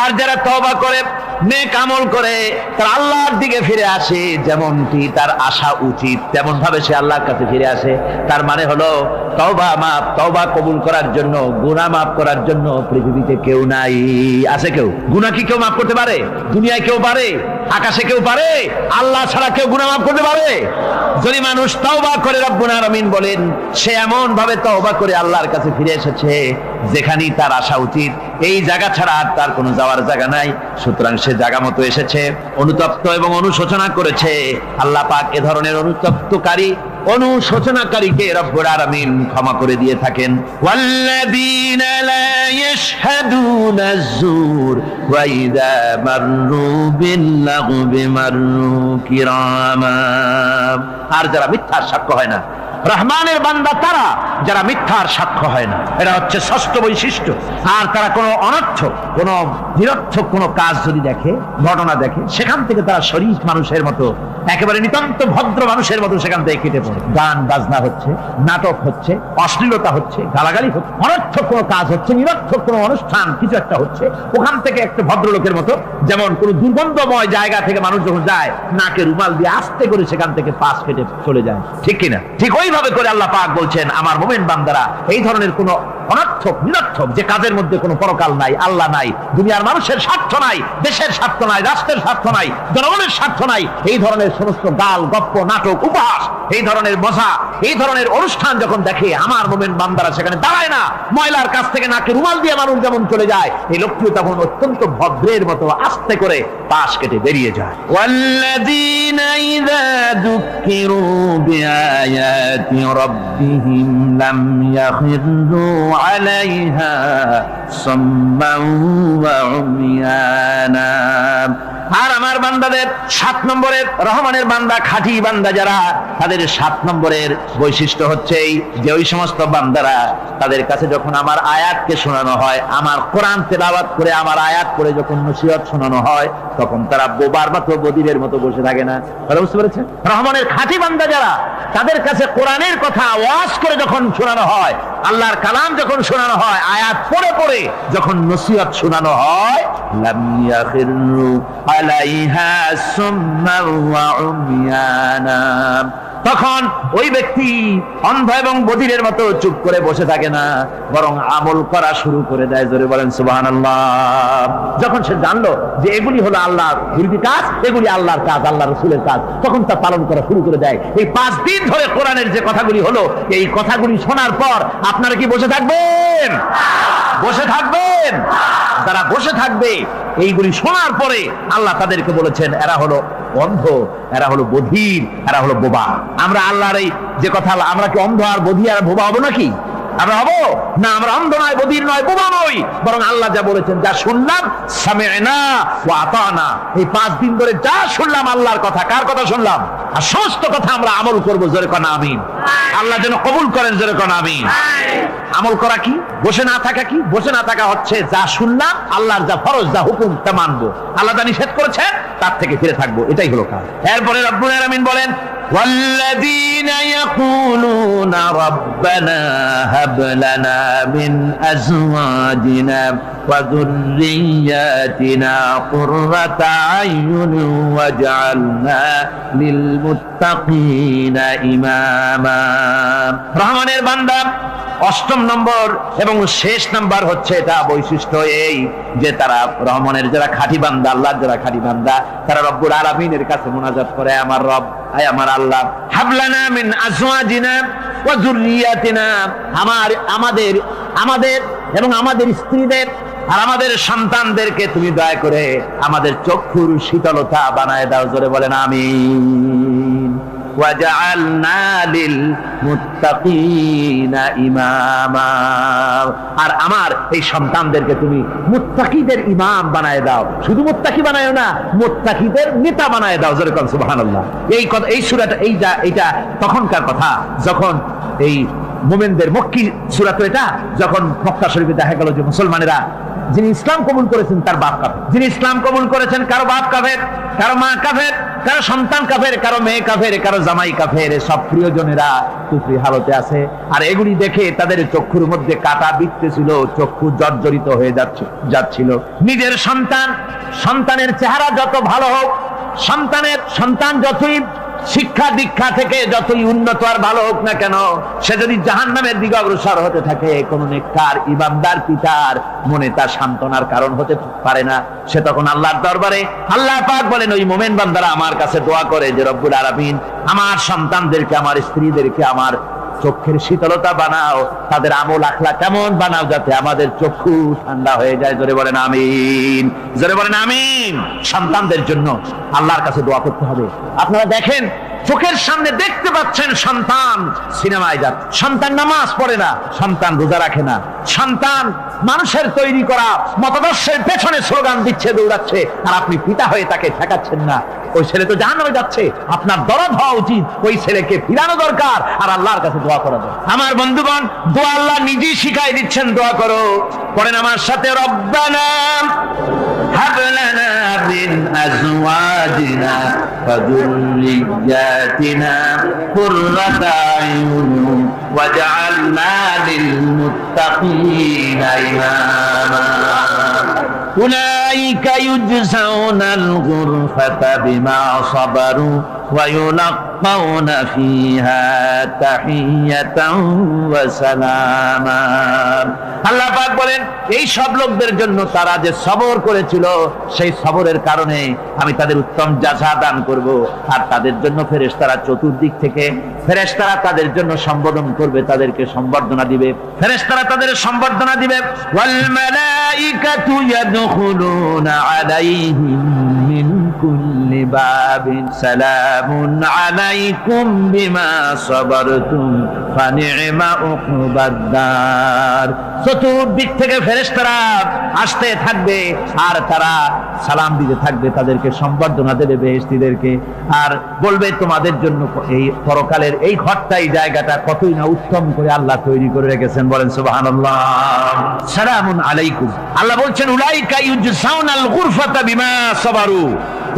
আর যারা তওবা করে নেক আমল করে তার আল্লাহর দিকে ফিরে আসে, যেমনটি তার আশা উচিত তেমন ভাবে সে আল্লাহর কাছে ফিরে আসে, তার মানে হলো তওবা মাফ, তওবা কবুল করার জন্য, গুনাহ মাফ করার জন্য পৃথিবীতে কেউ নাই। আছে কেউ? গুনাহ কি কেউ মাফ করতে পারে? দুনিয়ায় কেউ পারে? আকাশে কেউ পারে? আল্লাহ ছাড়া কেউ গুনাহ মাফ করতে পারে? যদি মানুষ তওবা করে, রব্বুল আলামিন বলেন সে এমন ভাবে তওবা করে আল্লাহর কাছে ফিরে এসেছে যেখানেই তার আসা উচিত, এই জায়গা ছাড়া আর তার কোনো যাওয়ার জায়গা নাই। সুতরাং সে জায়গা মতো এসেছে, অনুতপ্ত এবং অনুশোচনা করেছে। আল্লাহ পাক এ ধরনের অনুতপ্তকারী, অনুশোচনাকারীকে রব্বুল আলামিন ক্ষমা করে দিয়ে থাকেন। ওয়াল্লাযীনা লা ইয়াশহাদুনা আয-যুর ওয়া ইযা মাররু বিল-লাগবি মাররু কিরামা। আর যারা মিথ্যার সাক্ষ্য হয় না, রহমানের বান্দা তারা যারা মিথ্যার সাক্ষ্য হয় না, এটা হচ্ছে ষষ্ঠ বৈশিষ্ট্য। আর তারা কোনো অনর্থক, কোনো নিরর্থক কোনো কাজ যদি দেখে, ঘটনা দেখে, সেখান থেকে তারা শরীফ মানুষের মতো, একেবারে নিতান্ত ভদ্র মানুষের মতো সেখান থেকে কেটে পড়ে। গান বাজনা হচ্ছে, নাটক হচ্ছে, অশ্লীলতা হচ্ছে, গালাগালি হচ্ছে, অনর্থক কোনো কাজ হচ্ছে, নিরর্থক কোনো অনুষ্ঠান কিছু একটা হচ্ছে, ওখান থেকে একটা ভদ্রলোকের মতো, যেমন কোনো দুর্গন্ধময় জায়গা থেকে মানুষ যখন যায় নাকে রুমাল দিয়ে আস্তে করে সেখান থেকে পাশ কেটে চলে যায়, ঠিক কিনা? ঠিক ওইভাবে করে আল্লাহ পাক বলছেন আমার মুমিন বান্দারা এই ধরনের কোনো অনর্থক, নিরর্থক যে কাজের মধ্যে কোনো পরকাল নাই, আল্লাহ নাই, দুনিয়ার মানুষের স্বার্থ নাই, দেশের স্বার্থ নাই, রাষ্ট্রের স্বার্থ নাই, জনগণের স্বার্থ নাই, এই ধরনের সমস্ত গাল গপ্প নাটক উপহাস, এই ধরনের মজা, এই ধরনের অনুষ্ঠান যখন দেখে আমার মুমিন বান্দারা সেখানে দাঁড়ায় না। ময়লার কাছ থেকে নাকে রুমাল দিয়ে মানুষ যেমন চলে যায়, এই লোকটিও তখন অত্যন্ত ভদ্রের মতো আস্তে করে পাশ কেটে বেরিয়ে যায়। والذين إذا ذكروا بآيات ربهم لم يخروا عليها صما وعميانا। আর আমার বান্দাদের 7 নম্বরের, রহমানের বান্দা, খাঁটি বান্দা যারা, তাদের 7 নম্বরের বৈশিষ্ট্য হচ্ছে এই যে ওই সমস্ত বান্দারা তাদের কাছে যখন আমার আয়াতকে শোনানো হয়, আমার কোরআন তেলাওয়াত করে আমার আয়াত করে যখন নসিহত শোনানো হয়, তখন তারা বোবার মতো বধিরের মতো বসে থাকে না। কথা বুঝতে পেরেছেন? রহমানের খাঁটি বান্দা যারা, তাদের কাছে কোরআনের কথা ওয়াজ করে যখন শোনানো হয়, আল্লাহর কালাম যখন শোনানো হয়, আয়াত পড়ে পড়ে যখন নসিহত শোনানো হয়, লাম ইয়াখিরু আলাইহা সুম্মা ওয়া উমিয়ানা, তখন ওই ব্যক্তি অন্ধ এবং বধিরের মতো চুপ করে বসে থাকে না, বরং আমল করা শুরু করে দেয়। জোরে বলেন সুবহানাল্লাহ। যখন সে জানলো যে এগুলি হলো আল্লাহর বিরোধী কাজ, এগুলি আল্লাহর কাজ, আল্লাহ রাসূলের কাজ, তখন তা পালন করা শুরু করে দেয়। এই 5 দিন ধরে কোরআনের যে কথাগুলি হলো, এই কথাগুলি শোনার পর আপনারা কি বসে থাকবেন? বসে থাকবেন? যারা বসে থাকবে এইগুলি শোনার পরে, আল্লাহ তাদেরকে বলেছেন এরা হলো অন্ধ, এরা হলো বধির, এরা হলো বোবা। আমরা আল্লাহর এই যে কথা, আমরা কি অন্ধ আর বধির আর বোবা হবো নাকি? আমরা হবো না? আমরা অন্ধ নয়, বধির নয়, বোবা নই, বরং আল্লাহ যা বলেছেন, যা শুনলাম সামি'না ওয়া আতানা, এই 5 দিন ধরে যা শুনলাম আল্লাহর কথা, কার কথা শুনলাম? আর সমস্ত কথা আমরা আমল করবো। জোরে কোন আমিন। আল্লাহ যেন কবুল করেন। জোরে কোন আমিন। আমল করা কি? বসে না থাকা কি? বসে না থাকা হচ্ছে যা শুনলাম, আল্লাহর যা ফরজ, যা হুকুম, তা মানবো। আল্লাহ যা নিষেধ করেছেন তার থেকে ফিরে থাকবো, এটাই হলো কাজ। এরপরে রব্বুল আলামিন বলেন والذين يقولون ربنا هب لنا من أزواجنا وذرياتنا قرة أعين واجعلنا للمتقين إماما। রহমানের বান্দা 8ম নম্বর এবং শেষ নাম্বার হচ্ছে এটা বৈশিষ্ট্য এই যে তারা রহমানের যারা খাঁটি বান্দা, আল্লাহর যারা খাঁটি বান্দা, তারা রব্বুল আলামিনের কাছে মুনাজাত করে, আমার রব, আয় আমার আল্লাহ, হাবলানা মিন আজওয়াজিনা ওয়া যুররিয়াতিনা, আমাদের এবং আমাদের স্ত্রীদের আর আমাদের সন্তানদেরকে তুমি দয়া করে আমাদের চক্ষুর শীতলতা বানায় দাও। জোরে বলেন আমিন। ওয়াজআলনা লিল মুত্তাকিনা ইমামা, আর আমার এই সন্তানদেরকে তুমি মুত্তাকিদের ইমাম বানায় দাও। শুধু মুত্তাকি বানায়ো না, মুত্তাকিদের নেতা বানায় দাও। জোরে বলেন সুবহানাল্লাহ। এই কথা, এই সূরাটা, এইটা তখনকার কথা যখন এই মুমিনদের মক্কি সূরা, তো এটা যখন মক্কা শরীফে দেখা গেল যে মুসলমানেরা, যিনি ইসলাম কবুল করেছেন তার বাপ কাফের, যিনি ইসলাম কবুল করেছেন কারো বাপ কাফের, কারো মা কাফের, কারো সন্তান কাফের, কারো মেয়ে কাফের, কারো জামাই কাফের, সব প্রিয়জনেরা কুফরি হালতে আছে। আর এগুলি দেখে তাদের চক্ষুর মধ্যে কাঁটা বিঁধতেছিল, চক্ষু জর্জরিত হয়ে যাচ্ছিল। নিজের সন্তানের চেহারা যত ভালো হোক, সন্তান যতই শিক্ষা দীক্ষা থেকে যতই উন্নত আর ভালো হোক না কেন, সে যদি জাহান্নামের দিকে অগ্রসর হতে থাকে, কোন নেককার ইমানদার পিতার মনে তার সান্ত্বনার কারণ হতে পারে না। সে তখন আল্লাহর দরবারে, আল্লাহ পাক বলেন ওই মুমিন বান্দারা আমার কাছে দোয়া করে যে রব্বুল আলামিন আমার সন্তানদেরকে, আমার স্ত্রীদেরকে আমার চোখের শীতলতা বানাও, তাদের আমল আখলাক কেমন বানাও যাতে আমাদের চক্ষু ঠান্ডা হয়ে যায়। জোরে বলেন আমিন। জোরে বলেন আমিন। সন্তানদের জন্য আল্লাহর কাছে দোয়া করতে হবে। আপনারা দেখেন, চোখের সামনে দেখতে পাচ্ছেন সন্তান সিনেমায় যাচ্ছে, সন্তান নামাজ পড়ে না, সন্তান রোজা রাখে না, সন্তান মানুষের তৈরি করা মতাদর্শের পেছনে স্লোগান দিচ্ছে, দৌড়াচ্ছে, আর আপনি পিতা হয়ে তাকে ঠেকাচ্ছেন না। ওই ছেলে তো জাহান্নামে যাচ্ছে, আপনার দরদ হওয়া উচিত, ওই ছেলেকে ফিরানো দরকার আর আল্লাহর কাছে দোয়া করা দরকার। আমার বন্ধুগণ, দোয়া আল্লাহ নিজেই শিখাই দিচ্ছেন, দোয়া করো। পড়েন আমার সাথে, রব্বানা হাব লানা মিন আজওয়াজিনা ওয়া যুররিয়াতিনা কুররাতা আয়ুন ওয়াজআলনা লিল মুত্তাকিনা ইমামা। أولئك يجزون الغرفة بما صبروا ويلقون فيها تحية وسلاما। আল্লাহ পাক বলেন, এই সব লোকদের জন্য তারা যে সবর করেছিল, সেই সবরের কারণে আমি তাদের উত্তম জাযা দান করব। আর তাদের জন্য ফেরেশতারা চতুর্দিক থেকে ফেরেশতারা তাদের জন্য সম্বোধন করবে, তাদেরকে সম্বর্ধনা দিবে, ফেরেশতারা তাদের সম্বর্ধনা দিবে। ওয়াল মালাইকাতু ইয়াদখুলুনা আলাইহিম মিন কুল্লি বাবিন সালামুন আলাইকুম বিমা সাবারতুম ফানি'মা উকবাদ-দার। চতুর্দিক থেকে ফেরেশতারা আসতে থাকবে আর তারা সালাম দিতে থাকবে, তাদেরকে সম্বর্ধনা দেবে বেহেশতীদেরকে, আর বলবে তোমাদের জন্য এই পরকালের এই ঘরটাই, জায়গাটা কতই না উত্তম করে আল্লাহ তৈরি করে রেখেছেন। বলেন সুবহানাল্লাহ। সালামুন আলাইকুম। আল্লাহ বলছেন, উলাইকা ইউজসাউনাল গুরফাতা বিমা সাবারু।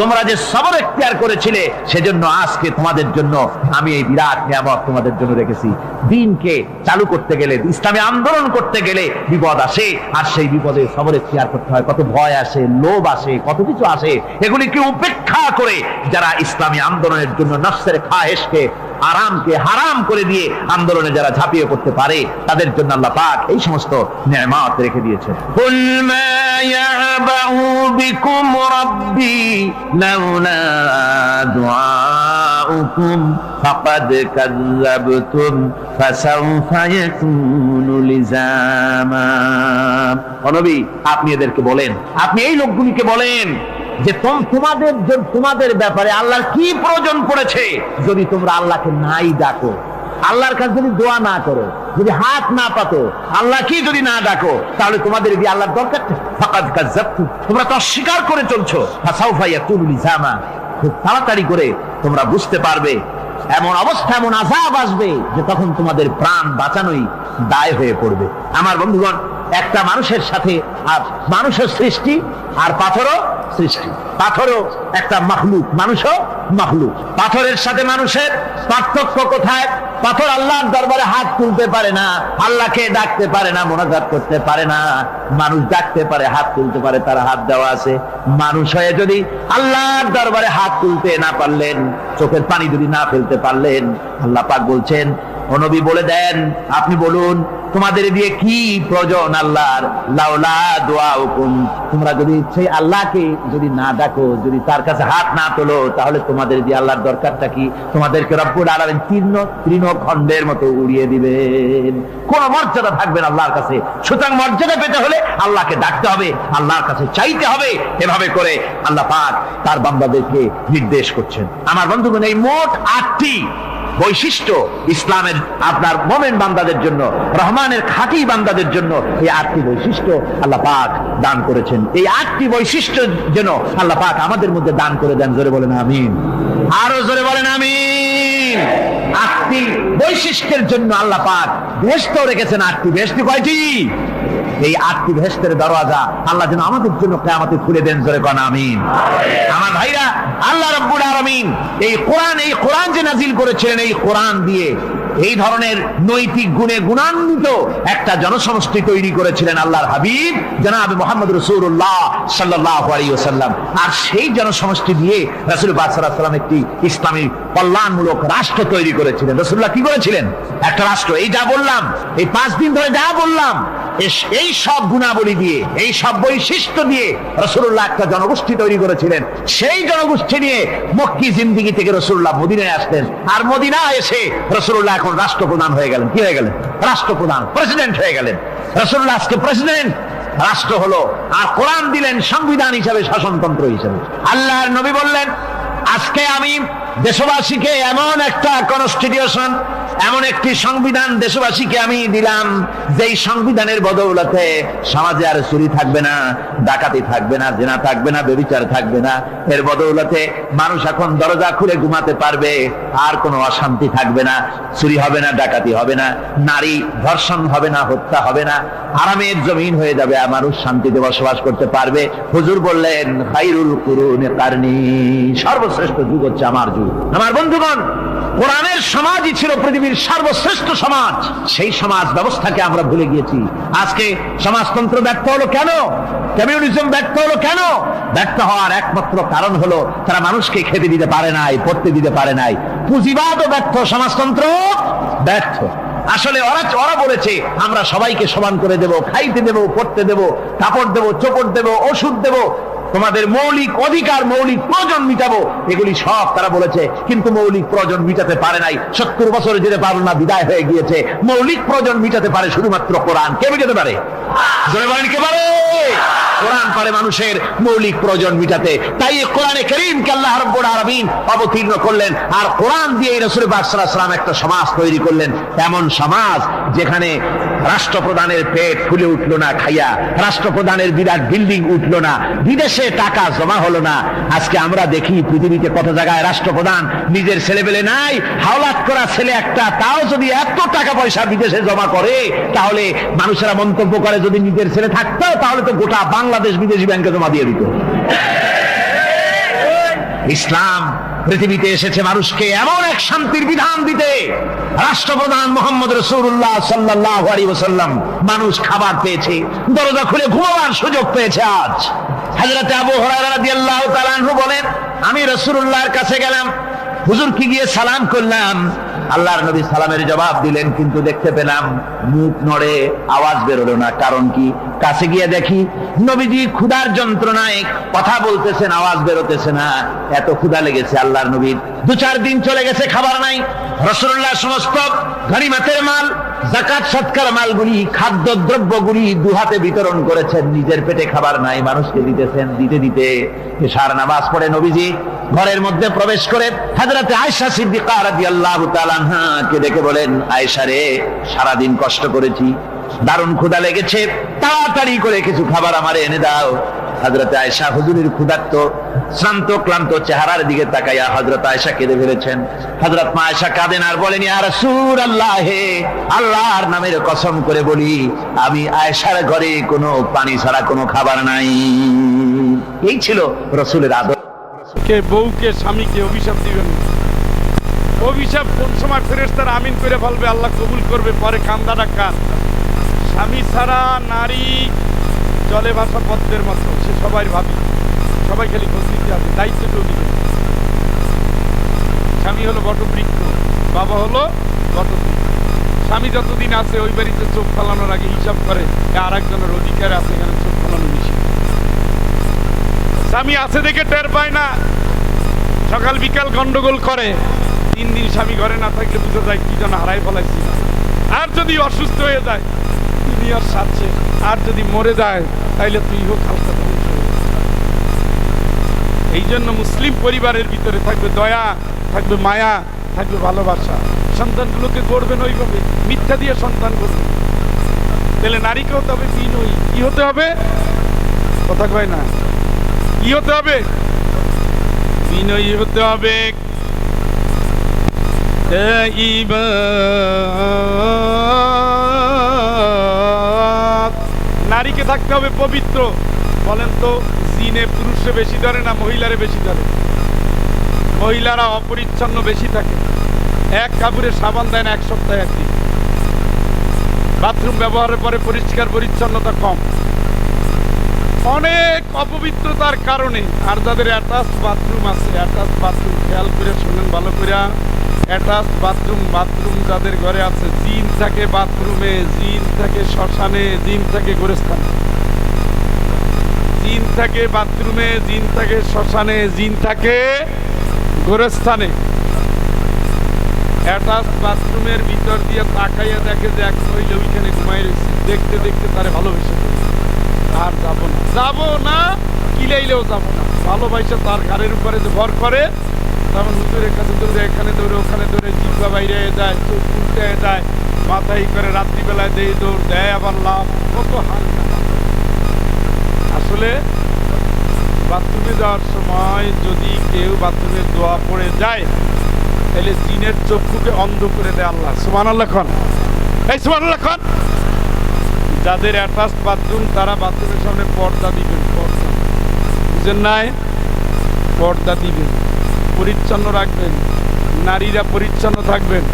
তোমরা যে সবর এখতিয়ার করেছিলে, সেজন্য আজকে তোমাদের জন্য আমি এই বিরাট নিয়ামত তোমাদের জন্য রেখেছি। দ্বীনকে চালু করতে গেলে, ইসলামী আন্দোলন করতে গেলে বিপদ আসে, আর সেই বিপদে সবর এখতিয়ার করতে হয়। কত ভয় আসে, লোভ আসে, কত কিছু আসে। এগুলিকে উপেক্ষা করে যারা ইসলামী আন্দোলনের জন্য নফসের খাহেশকে, আরামকে হারাম করে দিয়ে আন্দোলনে যারা ঝাঁপিয়ে পড়তে পারে, তাদের জন্য আল্লাহ পাক এই সমস্ত নিয়ামত রেখে দিয়েছেন। কুল মা ইয়াবাউ বিকুম রাব্বি লাউলা দুআউকুম ফাকাদ কাযযাবতুম ফাসাউফা ইয়াকুনু লিজামা। ও নবী, আপনি এদেরকে বলেন, আপনি এই লোকগুলিকে বলেন যে তোমাদের ব্যাপারে আল্লাহর কি প্রয়োজন পড়েছে যদি তোমরা আল্লাহকে নাই ডাকো, আল্লাহর কাছে যদি দোয়া না করো, যদি হাত না পাতো, আল্লাহ কি যদি না ডাকো, তাহলে তোমাদের এই আল্লাহর দরকার। ফাকাদ কাযযাবতুম, তোমরা তো অস্বীকার করে চলছো। ফাসাউফা ইয়াকুনু লিজামা, খুব তাড়াতাড়ি করে তোমরা বুঝতে পারবে, এমন অবস্থা, এমন আযাব আসবে যে তখন তোমাদের প্রাণ বাঁচানোই দায় হয়ে পড়বে। আমার বন্ধুগণ, একটা মানুষের সাথে, আর মানুষের সৃষ্টি আর পাথরও সৃষ্টি, পাথরও একটা মাখলুক, মানুষও মাখলুক। পাথরের সাথে মানুষের পার্থক্য কোথায়? পাথর আল্লাহর দরবারে হাত তুলতে পারে না, আল্লাহকে ডাকতে পারে না, মোনাজাত করতে পারে না। মানুষ ডাকতে পারে, হাত তুলতে পারে, তার হাত দেওয়া আছে। মানুষ হয়ে যদি আল্লাহর দরবারে হাত তুলতে না পারলেন, চোখের পানি যদি না ফেলতে পারলেন, আল্লাহ পাক বলছেন, ও নবী বলে দেন, আপনি বলুন তোমাদের দিয়ে কি প্রয়োজন আল্লাহর। লাউলা দুআউকুম, তোমরা যদি সেই আল্লাহকে যদি না ডাকো, যদি তার কাছে হাত না তোলো, তাহলে তোমাদের দিয়ে আল্লাহর দরকারটা কি? তোমাদেরকে রব্বুল আলামিন তৃণখণ্ডের মতো উড়িয়ে দিবেন, কোন মর্যাদা থাকবে না আল্লাহর কাছে। সুতরাং মর্যাদা পেতে হলে আল্লাহকে ডাকতে হবে, আল্লাহর কাছে চাইতে হবে। এভাবে করে আল্লাহ পাক তার বান্দাদেরকে নির্দেশ করছেন। আমার বন্ধুগণ, এই মোট 8টি বৈশিষ্ট্য ইসলামের আপনার মোমেন বান্দাদের জন্য, রহমানের খাঁটি বান্দাদের জন্য এই 8টি বৈশিষ্ট্য আল্লাহ পাক দান করেছেন। এই 8টি বৈশিষ্ট্য যেন আল্লাহ পাক আমাদের মধ্যে দান করে দেন। জোরে বলেন আমিন, আরো জোরে বলেন আমিন। 8টি বৈশিষ্ট্যের জন্য আল্লাহ পাক বেহেশত রেখেছেন। 8টি বেহেশত কয়টি? এই 8টি বেহেশতের দরওয়াজা আল্লাহ যেন আমাদের জন্য কিয়ামতে খুলে দেন। জোরে কোন আমিন। আমার ভাইরা, আল্লাহ রাব্বুল আলামিন এই কোরআন যে নাজিল করেছিলেন, এই কোরআন দিয়ে এই ধরনের নৈতিক গুণে গুণান্বিত একটা জনসমষ্টি তৈরি করেছিলেন আল্লাহর হাবিব জনাব মুহাম্মদ রাসূলুল্লাহ সাল্লাল্লাহু আলাইহি ওয়াসাল্লাম। আর সেই জনসমষ্টি দিয়ে রাসূল পাক সাল্লাল্লাহু আলাইহি ওয়াসাল্লাম একটি ইসলামী কল্যাণমূলক রাষ্ট্র তৈরি করেছিলেন। রাসূলুল্লাহ কি করেছিলেন? একটা রাষ্ট্র। এই যা বললাম, এই 5 দিন ধরে যা বললাম, এই সব গুণাবলী দিয়ে, এই সব বৈশিষ্ট্য দিয়ে রাসূলুল্লাহ একটা জনগোষ্ঠী তৈরি করেছিলেন। সেই জনগোষ্ঠী নিয়ে মক্কি জিন্দেগি থেকে রাসূলুল্লাহ মদিনায় আসতেন। আর মদিনায় এসে রাসূলুল্লাহ এখন রাষ্ট্রপ্রধান হয়ে গেলেন। কি হয়ে গেলেন? রাষ্ট্রপ্রধান, প্রেসিডেন্ট হয়ে গেলেন। রাসূলুল্লাহ আজকে প্রেসিডেন্ট, রাষ্ট্র হলো। আর কোরআন দিলেন সংবিধান হিসাবে, শাসনতন্ত্র হিসাবে। আল্লাহর নবী বললেন, আজকে আমি দেশবাসীকে এমন একটা কনস্টিটিউশন, এমন একটি সংবিধান দেশবাসীকে আমি দিলাম, যেই সংবিধানের বদৌলতে সমাজে আর চুরি থাকবে না, ডাকাতি থাকবে না, জেনা থাকবে না, ব্যভিচার থাকবে না। এর বদৌলতে মানুষ এখন দরজা খুলে ঘুমাতে পারবে, আর কোনো অশান্তি থাকবে না, চুরি হবে না, ডাকাতি হবে না, নারী ধর্ষণ হবে না, হত্যা হবে না, আরামের জমিন হয়ে যাবে, আর মানুষ শান্তিতে বসবাস করতে পারবে। হুজুর বললেন খায়রুল কুরুনি কারনি, সর্বশ্রেষ্ঠ যুগ হচ্ছে আমার যুগ। আমার বন্ধুগণ, কোরআনের সমাজই ছিল পৃথিবীর সর্বশ্রেষ্ঠ সমাজ। সেই সমাজ ব্যবস্থাকে আমরা ভুলে গিয়েছি। আজকে সমাজতন্ত্র ব্যর্থ হলো কেন? কমিউনিজম ব্যর্থ হলো কেন? ব্যর্থ হওয়ার একমাত্র কারণ হলো তারা মানুষকে খেতে দিতে পারে নাই, পড়তে দিতে পারে নাই। পুঁজিবাদও ব্যর্থ, সমাজতন্ত্র ব্যর্থ। আসলে ওরা বলেছে আমরা সবাইকে সমান করে দেব, খাইতে দেব, পড়তে দেব, কাপড় দেব, চোপড় দেব, ওষুধ দেব, তোমাদের মৌলিক অধিকার, মৌলিক প্রয়োজন মিটাবো, এগুলি সব তারা বলেছে। কিন্তু মৌলিক প্রয়োজন মিটাতে পারে নাই। 70 বছর যেতে পারল না, বিদায় হয়ে গিয়েছে। মৌলিক প্রয়োজন মিটাতে পারে শুধুমাত্র কোরআন। কে মিটাতে পারে? জোরে বলেন, কে পারে? কোরআন পারে মানুষের মৌলিক প্রয়োজন মিটাতে। তাই কোরআনে কারীমকে আল্লাহ রাব্বুল আলামিন অবতীর্ণ করলেন, আর কোরআন দিয়ে রাসূল পাক সাল্লাল্লাহু আলাইহি ওয়াসাল্লাম একটা সমাজ তৈরি করলেন। এমন সমাজ যেখানে রাষ্ট্রপ্রধানের পেট ফুলে উঠলো না খাইয়া, রাষ্ট্রপ্রধানের বিরাট বিল্ডিং উঠলো না, বিদেশে টাকা জমা হলো না। আজকে আমরা দেখি পৃথিবীতে কত জায়গায় রাষ্ট্রপ্রধান নিজের ছেলেবেলে নাই, হাওলাত করা ছেলে একটা, তাও যদি এত টাকা পয়সা বিদেশে জমা করে, তাহলে মানুষেরা মন্তব্য করে যদি নিজের ছেলে থাকতো তাহলে তো গোটা বাংলাদেশ বিদেশি ব্যাংকে জমা দিয়ে দিত। ইসলাম পৃথিবীতে এসেছে মানুষকে এমন এক শান্তির বিধান দিতে। রাষ্ট্রপ্রধান মুহাম্মদ রাসূলুল্লাহ সাল্লাল্লাহু আলাইহি ওয়াসাল্লাম মানুষ খাবার পেয়েছে, দরজা খুলে ঘুমাবার সুযোগ পেয়েছে। আজ হযরত আবু হুরায়রা রাদিয়াল্লাহু তাআলা আনহু বলেন, আমি রাসূলুল্লাহর কাছে গেলাম, হুজুরকে গিয়ে সালাম করলাম। আল্লাহর নবী সালামের জবাব দিলেন, কিন্তু দেখতে পেলাম মুখ নড়ে, আওয়াজ বেরোলো না। কারণ কি? কাছে গিয়ে দেখি নবীজি ক্ষুধার যন্ত্রণায় কথা বলতেছেন, আওয়াজ বেরোতেছে না। এত ক্ষুধা লেগেছে আল্লাহর নবীর। 2-4 দিন চলে গেছে, খাবার নাই। রাসূলুল্লাহ সমস্ত গনিমতের মাল, যাকাত সদকার মালগুলি, খাদ্য দ্রব্যগুলি দুহাতে বিতরণ করেছেন। নিজের পেটে খাবার নাই, মানুষকে দিতেছেন। দিতে দিতে এশার নামাজ পড়ে নবীজি ঘরের মধ্যে প্রবেশ করে হযরত আয়েশা সিদ্দিকা রাদিয়াল্লাহু তাআলা আনহাকে ডেকে বলেন, আয়েশা রে, সারাদিন কষ্ট করেছি, দারুণ ক্ষুধা লেগেছে, তাড়াতাড়ি করে কিছু খাবার আমারে এনে দাও। হযরত আয়েশা হুজুরের ক্ষুধার্ত শ্রান্ত ক্লান্ত চেহারার দিকে তাকাইয়া হযরত আয়েশা কেঁদে ফেলেছেন। হযরত মা আয়েশা কাঁদেন আর বলেন, ইয়া রাসূলুল্লাহ, হে আল্লাহর নামের কসম করে বলি, আমি আয়েশার ঘরে কোনো পানি ছাড়া কোনো খাবার নাই। এই ছিল রাসূলের আদর। কে বউকে স্বামীকে অভিশাপ দিবেন না। অভিশাপ কোন সময় ফেরেশতারা আমিন করে ফেলবে, আল্লাহ কবুল করবে, পরে কান্দাটা কান। স্বামী ছাড়া নারী জলে ভাসা পদ্মের মতো, সে সবাই ভাবি, সবাই খালি খোঁজ নিতে হবে, দায়িত্ব কেউ নিবে। স্বামী হলো বটবৃক্ষ, বাবা হলো বটবৃক্ষ। স্বামী যতদিন আছে ওই বাড়িতে চোখ ফেলানোর আগে হিসাব করে আর একজনের অধিকার আছে, এখানে চোখ ফেলানো বেশি। স্বামী আছে দেখে টের পায় না, সকাল বিকাল গন্ডগোল করে। 3 দিন স্বামী ঘরে না থাকলে বুঝে যায় কি যেন হারাই ফেলাইছি। আর যদি অসুস্থ হয়ে যায় দুনিয়ার সাথে, আর যদি মরে যায় তাইলে তুই হোক হালকা। এই জন্য মুসলিম পরিবারের ভিতরে থাকবে দয়া, থাকবে মায়া, থাকবে ভালোবাসা। সন্তানগুলোকে গড়বেন ওইভাবে, মিথ্যা দিয়ে সন্তান গড়বেন। তাহলে নারীকেও তবে বিনয়ী কি হতে হবে, কথা কয় না, কি হতে হবে? বিনয়ী হতে হবে। নারীকে থাকতে হবে পবিত্র। বলেন তো, জিনে পুরুষে বেশি ধরে না মহিলারে বেশি ধরে? মহিলারা অপরিচ্ছন্ন বেশি থাকে, এক কাপড়ে সাবান দেয় না 1 সপ্তাহে 1 দিন। বাথরুম ব্যবহারের পরে পরিষ্কার পরিচ্ছন্নতা কম, অনেক অপবিত্রতার কারণে। আর যাদের অ্যাটাচ বাথরুম আছে, অ্যাটাচ বাথরুম খেয়াল করে শুনেন ভালো করে, অ্যাটাচ বাথরুম যাদের ঘরে আছে, জিন থাকে বাথরুমে, জিন থাকে শ্মশানে, জিন থাকে গোরস্থানে। জিন থাকে বাথরুমে, জিন থাকে শ্মশানে, জিন থাকে গোরস্থানে। অ্যাটাচ বাথরুমের ভিতর দিয়ে তাকাইয়া দেখে যে এক মহিলা ওইখানে ঘুমাই রয়েছে, দেখতে দেখতে তারে ভালোবেসে আর যাব না, কিলাইলেও যাব না। ভালোবাসা তার ঘাড়ের উপরে যে ভর করে, তখন হুজুরের কাছে দৌড়ে, এখানে দৌড়ে, ওখানে দৌড়ে, জিব্বা বাইরে যায়, চোখ উল্টে যায়, মাথায় করে রাত্রিবেলায় দেয় দৌড় দেয়, আবার লাভ, কত হালকা। আসলে বাথরুমে যাওয়ার সময় যদি কেউ বাথরুমে দোয়া পড়ে যায়, তাহলে জিনের চক্ষুকে অন্ধ করে দেয় আল্লাহ। সুবহানাল্লাহ খান, এই সুবহানাল্লাহ খান। যাদের অ্যাটাচ বাথরুম তারা বাথরুমের সামনে পর্দা দিবেন, পর্দা বুঝেন নাই, পর্দা দিবেন, পরিচ্ছন্ন রাখবেন, নারীরা পরিচ্ছন্ন থাকবেন।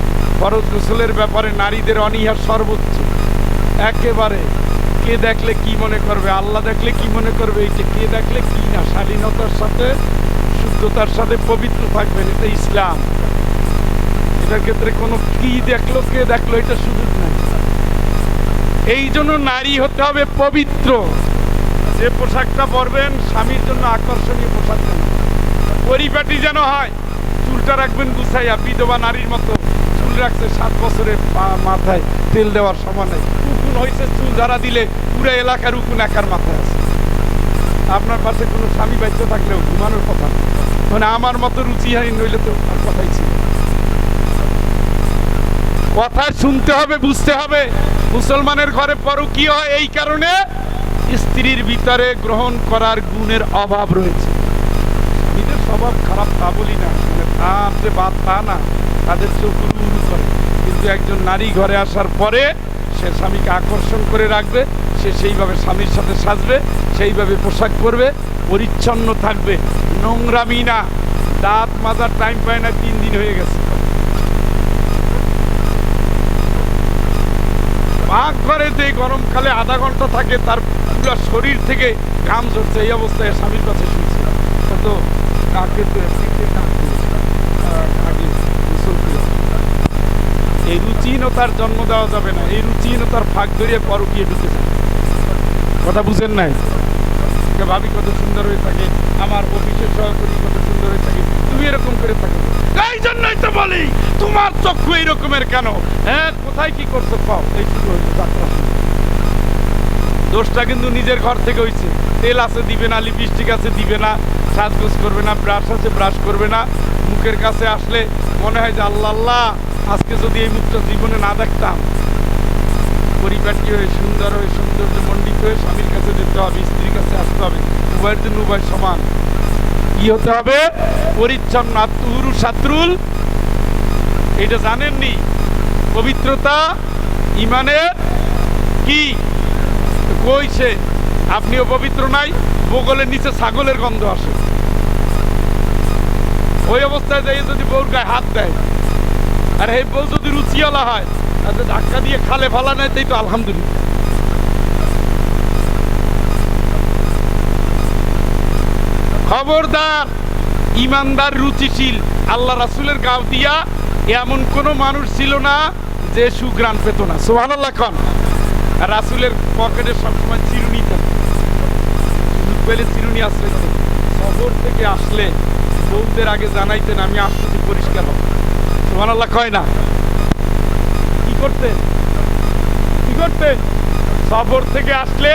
ফরজ গোসলের ব্যাপারে নারীদের অনীহা সর্বোচ্চ, একেবারে। কে দেখলে কি মনে করবে, আল্লাহ দেখলে কি মনে করবে, এই যে কে দেখলে কি না, শালীনতার সাথে শুদ্ধতার সাথে পবিত্র থাকবেন, এটা ইসলাম। এটার ক্ষেত্রে কোনো কি দেখলো কে দেখলো এটা সুযোগ নাই। এই জন্য নারী হতে হবে পবিত্র। যে পোশাকটা পরবেন স্বামীর জন্য আকর্ষণীয় পোশাক যেন, পরিপাটি যেন হয়। চুলটা রাখবেন গুছাইয়া, বিধবা নারীর মতো চুল রাখছে 7 বছরের, মাথায় তেল দেওয়ার সময় নেই, উকুন হয়েছে, চুল ধারা দিলে পুরো এলাকার উকুন একার মাথায় আছে। আপনার পাশে কোনো স্বামী বাচ্চা থাকলেও ঘুমানোর কথা, মানে আমার মতো রুচিহীন হইলে তো আর কথাই ছিল। কথা শুনতে হবে, বুঝতে হবে। মুসলমানের ঘরে পরকীয়া হয় এই কারণে, স্ত্রীর ভিতরে গ্রহণ করার গুণের অভাব রয়েছে। স্বামীদের স্বভাব খারাপ তা বলি না, তার যে বাদ তা না, তাদের চোখ উড়ু করে। কিন্তু একজন নারী ঘরে আসার পরে সে স্বামীকে আকর্ষণ করে রাখবে, সে সেইভাবে স্বামীর সাথে সাজবে, সেইভাবে পোশাক পরবে, পরিচ্ছন্ন থাকবে, নোংরামি না। দাঁত মাজার টাইম পায় না, 3 দিন হয়ে গেছে। পাক ঘরে যে গরমকালে আধা ঘন্টা থাকে, তার পুরো শরীর থেকে ঘাম ঝরছে, এই অবস্থায় স্বামীর কাছে শুনছে তো আগে এই রুচিহীনতার জন্ম দেওয়া যাবে না। এই রুচিহীনতার ফাঁক ধরিয়ে পরকীয়া ঢুকে যায়। কথা বুঝেন নাই? ভাবি কত সুন্দর হয়ে থাকে, আমার অফিসের সহকর্মী কত সুন্দর হয়ে থাকে, তুমি এরকম করে থাকো। এই জন্যই তো বলি তোমার চক্ষু এইরকমের কেন? হ্যাঁ, কোথায় কি করছো পাও, এই শুরু হয়েছে যাত্রা। দোষটা কিন্তু নিজের ঘর থেকে হয়েছে। তেল আছে দিবে না, লিপস্টিক আছে দিবে না, সাজগোজ করবে না, ব্রাশ আছে ব্রাশ করবে না। মুখের কাছে আসলে মনে হয় যে আল্লাহ আল্লাহ, আজকে যদি এই মুখটা জীবনে না দেখতাম। পরিপাটি হয়ে, সুন্দর হয়ে, সৌন্দর্য মণ্ডিত হয়ে স্বামীর কাছে যেতে হবে, স্ত্রীর কাছে আসতে হবে। উভয়ের জন্য উভয় সমান। কি হতে হবে? পরিচ্ছন্ন। আত্মুরু শাত্রুল, এটা জানেননি? পবিত্রতা ইমানের কি কইছে? আপনিও পবিত্র নাই, বগলের নিচে ছাগলের গন্ধ আসে। ওই অবস্থায় যাই যদি বউর গায়ে হাত দেয়, আর এই বউ যদি রুচিওয়ালা হয়, তাতে ধাক্কা দিয়ে খালে ফালা নেয়, তাই তো আলহামদুলিল্লাহ। খবরদার, ইমানদার রুচিশীল। আল্লাহ রাসূলের গাও দিয়া এমন কোন মানুষ ছিল না যে সুগ্রাণ পেত না। সুবহানাল্লাহ খান। আর রাসূলের পকেটে সবসময় চিরুনি থাকে, সুযোগ পেলে চিরুনি আসলে শহর থেকে আসলে বউদের আগে জানাইতেন আমি আসতেছি, পরিষ্কার হবে। সুবহানাল্লাহ কয় না? কি করতেন? কি করতেন? সফর থেকে আসলে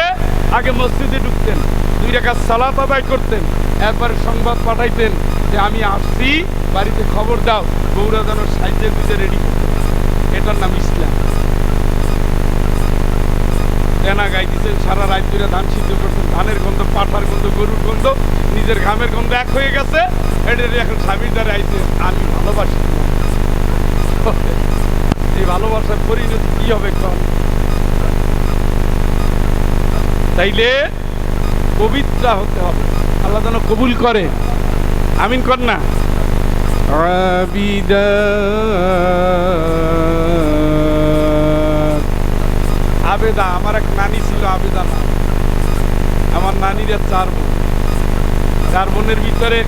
আগে মসজিদে ঢুকতেন, 2 রাকাত সালাত আদায় করতেন, এরপরে সংবাদ পাঠাইতেন যে আমি আসছি, বাড়িতে খবর দাও, বউরা যেন সাইজে গুজে রেডি করতেন। এটার নাম ইসলাম। দেনা গাইতেছেন, সারা রাত ধরে ধান সিদ্ধ করছেন, ধানের গন্ধ, পাঠার গন্ধ, গরুর গন্ধ, নিজের ঘামের গন্ধ এক হয়ে গেছে। এটা এখন স্বামীর দ্বারা আইছে আমি ভালোবাসি। এই ভালোবাসার পরিণতি কি হবে? তাইলে পবিত্র হতে হবে, আল্লাহ যেন কবুল করে। আমিন কর না। আবেদা, আমার এক নানি ছিল আবেদা না। আমার নানিরা 4 বোন, 4 বোনের ভিতরে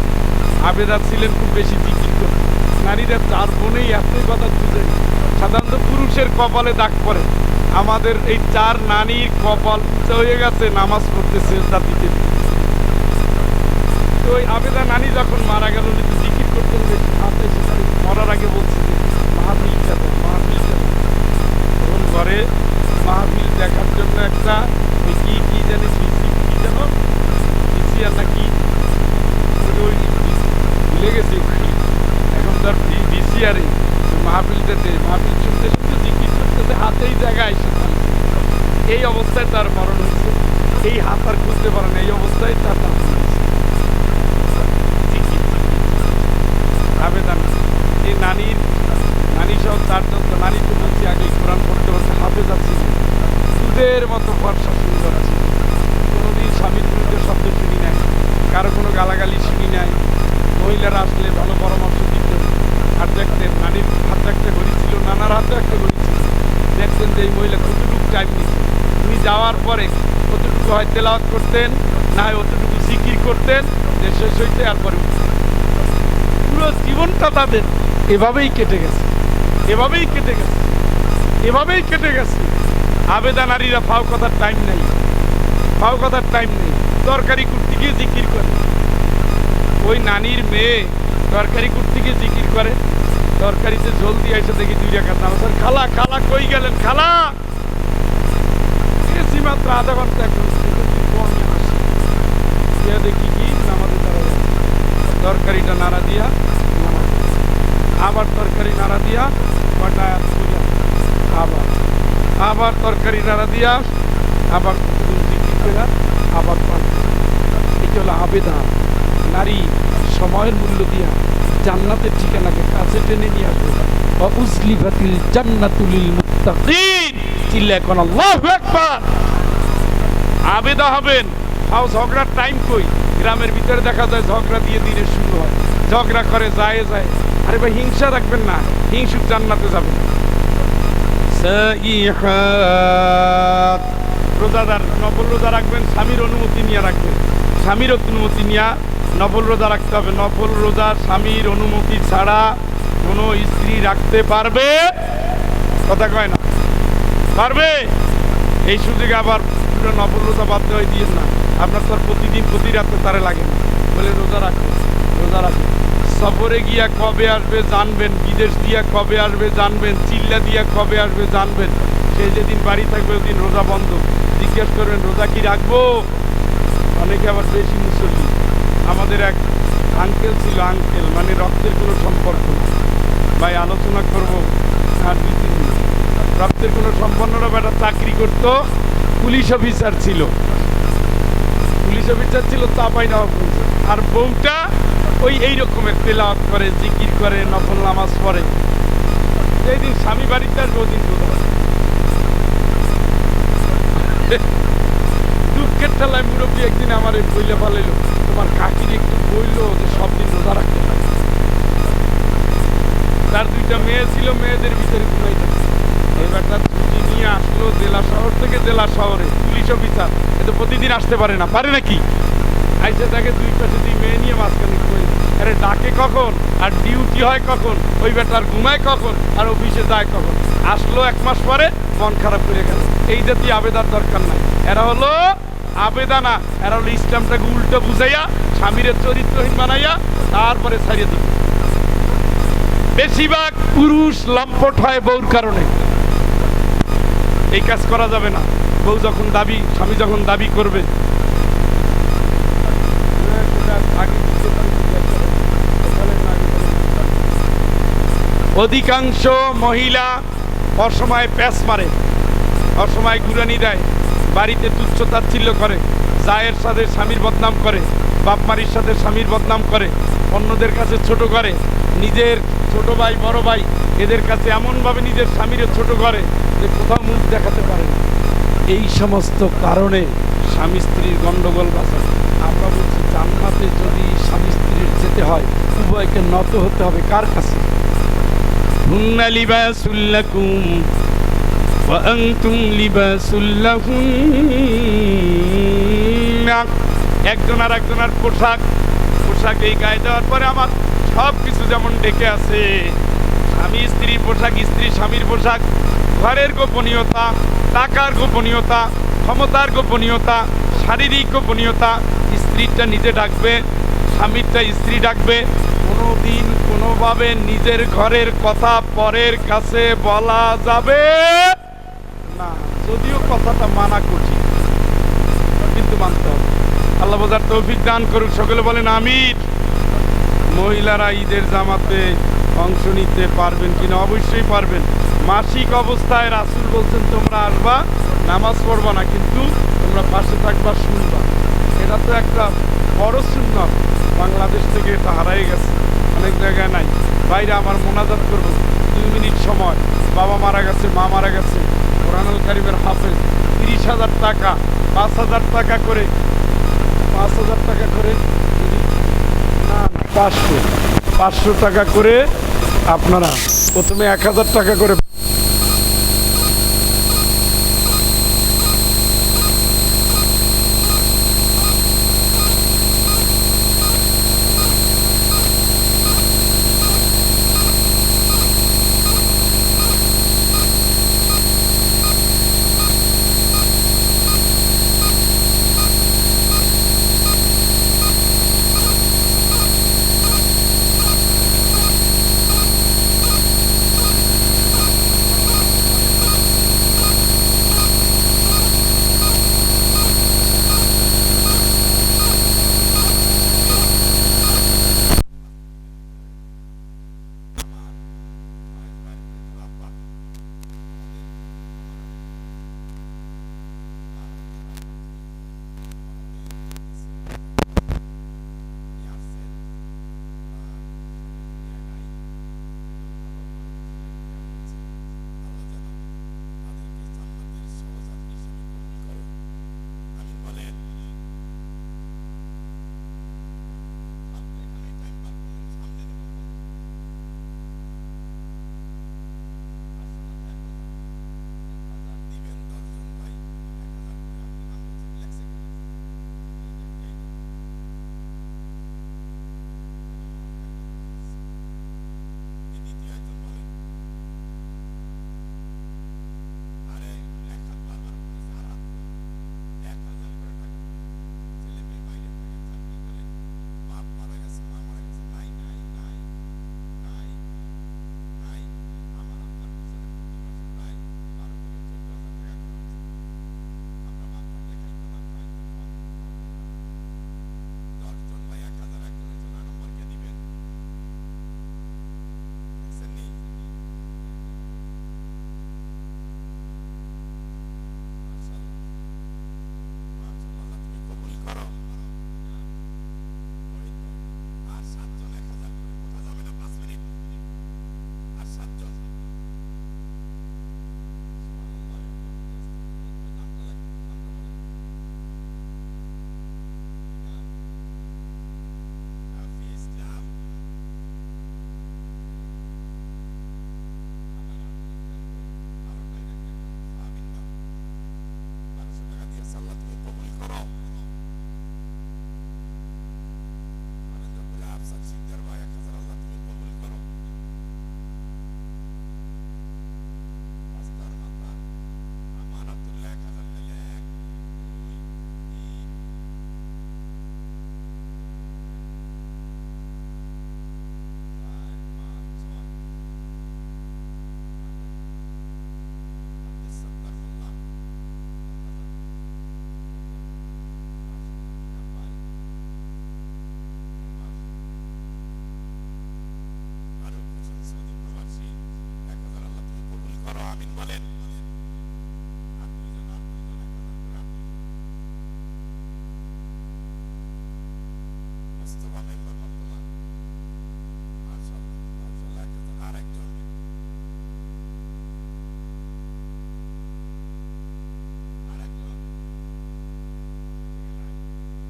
আবেদা ছিলেন খুব বেশি দীক্ষিত। নারীরা 4 বোনেই একই কথা বুঝে। সাধারণত পুরুষের কপালে দাগ পড়ে, আমাদের এই 4 নানির কপাল উঁচা হয়ে গেছে নামাজ পড়তে, সেজদা দিতে। তো ওই আবেদা নানি যখন মারা গেল, উনি তো জিকির করতেন বেশি, হাতে মরার আগে বলছে যে মাহফিল যাব, মাহফিল যাব। তখন ঘরে মাহফিল দেখার জন্য একটা কি কি জানি কি যেন আর না কি ভুলে গেছি, তার ভিসিআরে মাহফিলটাতে মাহফিল শুনতে শুনতে জিকির করতেছে, হাতেই জায়গায় এসে থামছে। এই অবস্থায় তার মরণ হয়েছে। এই হাত আর খুঁজতে পারে না, এই অবস্থায় তার দাফন হয়েছে। জিকির, আবেদন। এই নানি সহ চারজন, তো নানি তো বলছি আগে কোরআন পড়তে বলছে, হাফেজ আছে, দুধের মতো ফর্সা সুন্দর আছে। কোনোদিন স্বামীর বিরুদ্ধে শব্দ শুনি নাই, কারো কোনো গালাগালি শুনি নাই। মহিলারা আসলে ভালো পরামর্শ দিত। আর দেখতেন নানির হাতে একটা ঘড়ি ছিল, নানার হাতে একটা ঘড়ি ছিল। দেখতেন যে এই মহিলা কতটুকু টাইম নিচ্ছে, উনি যাওয়ার পরে কতটুকু হয় তেলাওয়াত করতেন, না হয় অতটুকু জিকির করতেন, যে শেষ হইতে আর পরে পুরো জীবনটা তাদের এভাবেই কেটে গেছে, এভাবেই কেটে গেছে, এভাবেই কেটে গেছে। আবেদা নারীরা ফাও কথার টাইম নেই, ফাও কথার টাইম নেই। তরকারি করতে গিয়ে জিকির করে। ওই নানির মেয়ে তরকারি করতে গিয়ে জিকির করে। তরকারিতে ঝোল দিয়ে এসে দেখি 2 রাকাত নামাজ। খালা খালা কই গেলেন খালা? এসি মাত্র আধা ঘন্টা, এখন আমি আসি। দেখি কি নামাজে তারা তরকারিটা নাড়া দিয়া, আবার তরকারি নাড়া দিয়া, আবার আবার তরকারি নাড়া দিয়া, আবার জিকির করে, আবার এটা হলো আবেদা। নারী সময়ের মূল্য দিয়া জান্নাতের ঠিকানাকে কাছে টেনে নিয়ে আসবে। উজলিফাতিল জান্নাতুল লিল মুত্তাকিন। চিল্লা এখন আল্লাহু আকবার। আবেদা হবেন। তাও ঝগড়ার টাইম কই? গ্রামের ভিতরে দেখা যায় ঝগড়া দিয়ে দিনে শুরু হয়, ঝগড়া করে যায়। আরে ভাই হিংসা রাখবেন না, হিংসুক জান্নাতে যাবেন। রোজাদার নফল রোজা রাখবেন, স্বামীর অনুমতি নিয়ে রাখবেন। স্বামীর অনুমতি নিয়ে নফল রোজা রাখতে হবে। নফল রোজা স্বামীর অনুমতি ছাড়া কোনো স্ত্রী রাখতে পারবে? কথা কয় না, পারবে? এই সুযোগে আবার পুরো নফল রোজা বাধ্য হয়ে দিয়ে না। আপনার তো প্রতিদিন প্রতি রাতে তারে লাগে না, বলে রোজা রাখবে, রোজা রাখবে। সফরে গিয়া কবে আসবে জানবেন, বিদেশ দিয়া কবে আসবে জানবেন, চিল্লা দিয়া কবে আসবে জানবেন। সে যেদিন বাড়ি থাকবে ওদিন রোজা বন্ধ। জিজ্ঞেস করবেন রোজা কি রাখবো? অনেকে আবার বেশি মুসল্লি। আমাদের এক আঙ্কেল ছিল, আঙ্কেল মানে রক্তের কোনো সম্পর্ক না। ভাই আলোচনা করবো আর 2-3 মিনিট। রক্তের কোনো সম্পর্ক না, একটা চাকরি করতো, পুলিশ অফিসার ছিল। পুলিশ অফিসার ছিল চাঁপাইনবাবগঞ্জ। আর বউটা ওই এই রকমের তেলাওয়াত করে, জিকির করে, নফল নামাজ পড়ে। যেই দিন স্বামী বাড়িতে আসবে ওদিন রোজা। দুঃখের ঠেলায় মুরব্বী একদিন আমার বইলে ফেলাইলো, তোমার কাকির একটু বইলো যে সব দিন রোজা রাখতে পারে। তার 2টা মেয়ে ছিল, মেয়েদের ভিতরে ঘুমাই থাকে। এবারটা ছুটি নিয়ে আসলো জেলা শহর থেকে, জেলা শহরে পুলিশ অফিসার। কিন্তু প্রতিদিন আসতে পারে না, পারে নাকি? আইসে তাকে 2 পাশে 2 মেয়ে নিয়ে মাঝখানে ঘুমাই। আরে ডাকে কখন আর ডিউটি হয় কখন, ওই বেটার ঘুমায় কখন আর অফিসে যায় কখন। আসলো 1 মাস পরে মন খারাপ করে গেল। এই জাতীয় আবেদার দরকার নাই। এরা হলো আবেদা না, এরা হলো ইসলামটাকে উল্টো বুঝাইয়া স্বামীর চরিত্রহীন বানাইয়া তারপরে ছাড়িয়ে দিবে। বেশিরভাগ পুরুষ লম্পট হয় বউর কারণে। এই কাজ করা যাবে না। বউ যখন দাবি, স্বামী যখন দাবি করবে, অধিকাংশ মহিলা অসময়ে প্যাঁচ মারে, অসময়ে গুরানি দেয়, বাড়িতে তুচ্ছ তাচ্ছিল্য করে, জায়ের সাথে স্বামীর বদনাম করে, বাপমারির সাথে স্বামীর বদনাম করে, অন্যদের কাছে ছোট করে, নিজের ছোট ভাই বড় ভাই এদের কাছে এমনভাবে নিজের স্বামীর ছোট করে যে কোথাও মুখ দেখাতে পারে না। এই সমস্ত কারণে স্বামী স্ত্রীর গন্ডগোল বাঁচে। আমরা বলছি জান্নাতে যদি স্বামী স্ত্রীর যেতে হয়, উভয়কে নত হতে হবে কার কাছে? হুন্না লিবাসুল লাকুম ওয়া আনতুম লিবাসুল লাহুন্না। একজন আর একজনের পোশাক, পোশাক এই গায়ে দেওয়ার পরে আমার সব কিছু যেমন ডেকে আছে। স্বামী স্ত্রীর পোশাক, স্ত্রী স্বামীর পোশাক, ঘরের গোপনীয়তা, টাকার গোপনীয়তা, ক্ষমতার গোপনীয়তা, শারীরিক গোপনীয়তা। স্ত্রীটা নিজে ডাকবে, স্বামীরটা স্ত্রী ডাকবে। কোনোদিন কোনোভাবে নিজের ঘরের কথা পরের কাছে বলা যাবে না। যদিও কথাটা মানা কঠিন, কিন্তু মানতে হবে। আল্লাহ বোঝার তৌফিক দান করুক, সকলে বলেন আমিন। মহিলারা ঈদের জামাতে অংশ নিতে পারবেন কিনা? অবশ্যই পারবেন। মাসিক অবস্থায় রাসূল বলছেন তোমরা আসবা, নামাজ পড়বা না, কিন্তু তোমরা পাশে থাকবা, শুনবা। এটা তো একটা বড় সুন্নত। বাংলাদেশ থেকে এটা হারাই গেছে, অনেক জায়গায় নাই। বাইরে আমার মোনাজাত করবো 2 মিনিট সময়, বাবা মারা গেছে, মা মারা গেছে, কোরআনুল কারীমের হাফেজ, 30,000 টাকা, 5,000 টাকা করে, 5,000 টাকা করে, না 500 টাকা করে, আপনারা প্রথমে 1,000 টাকা করে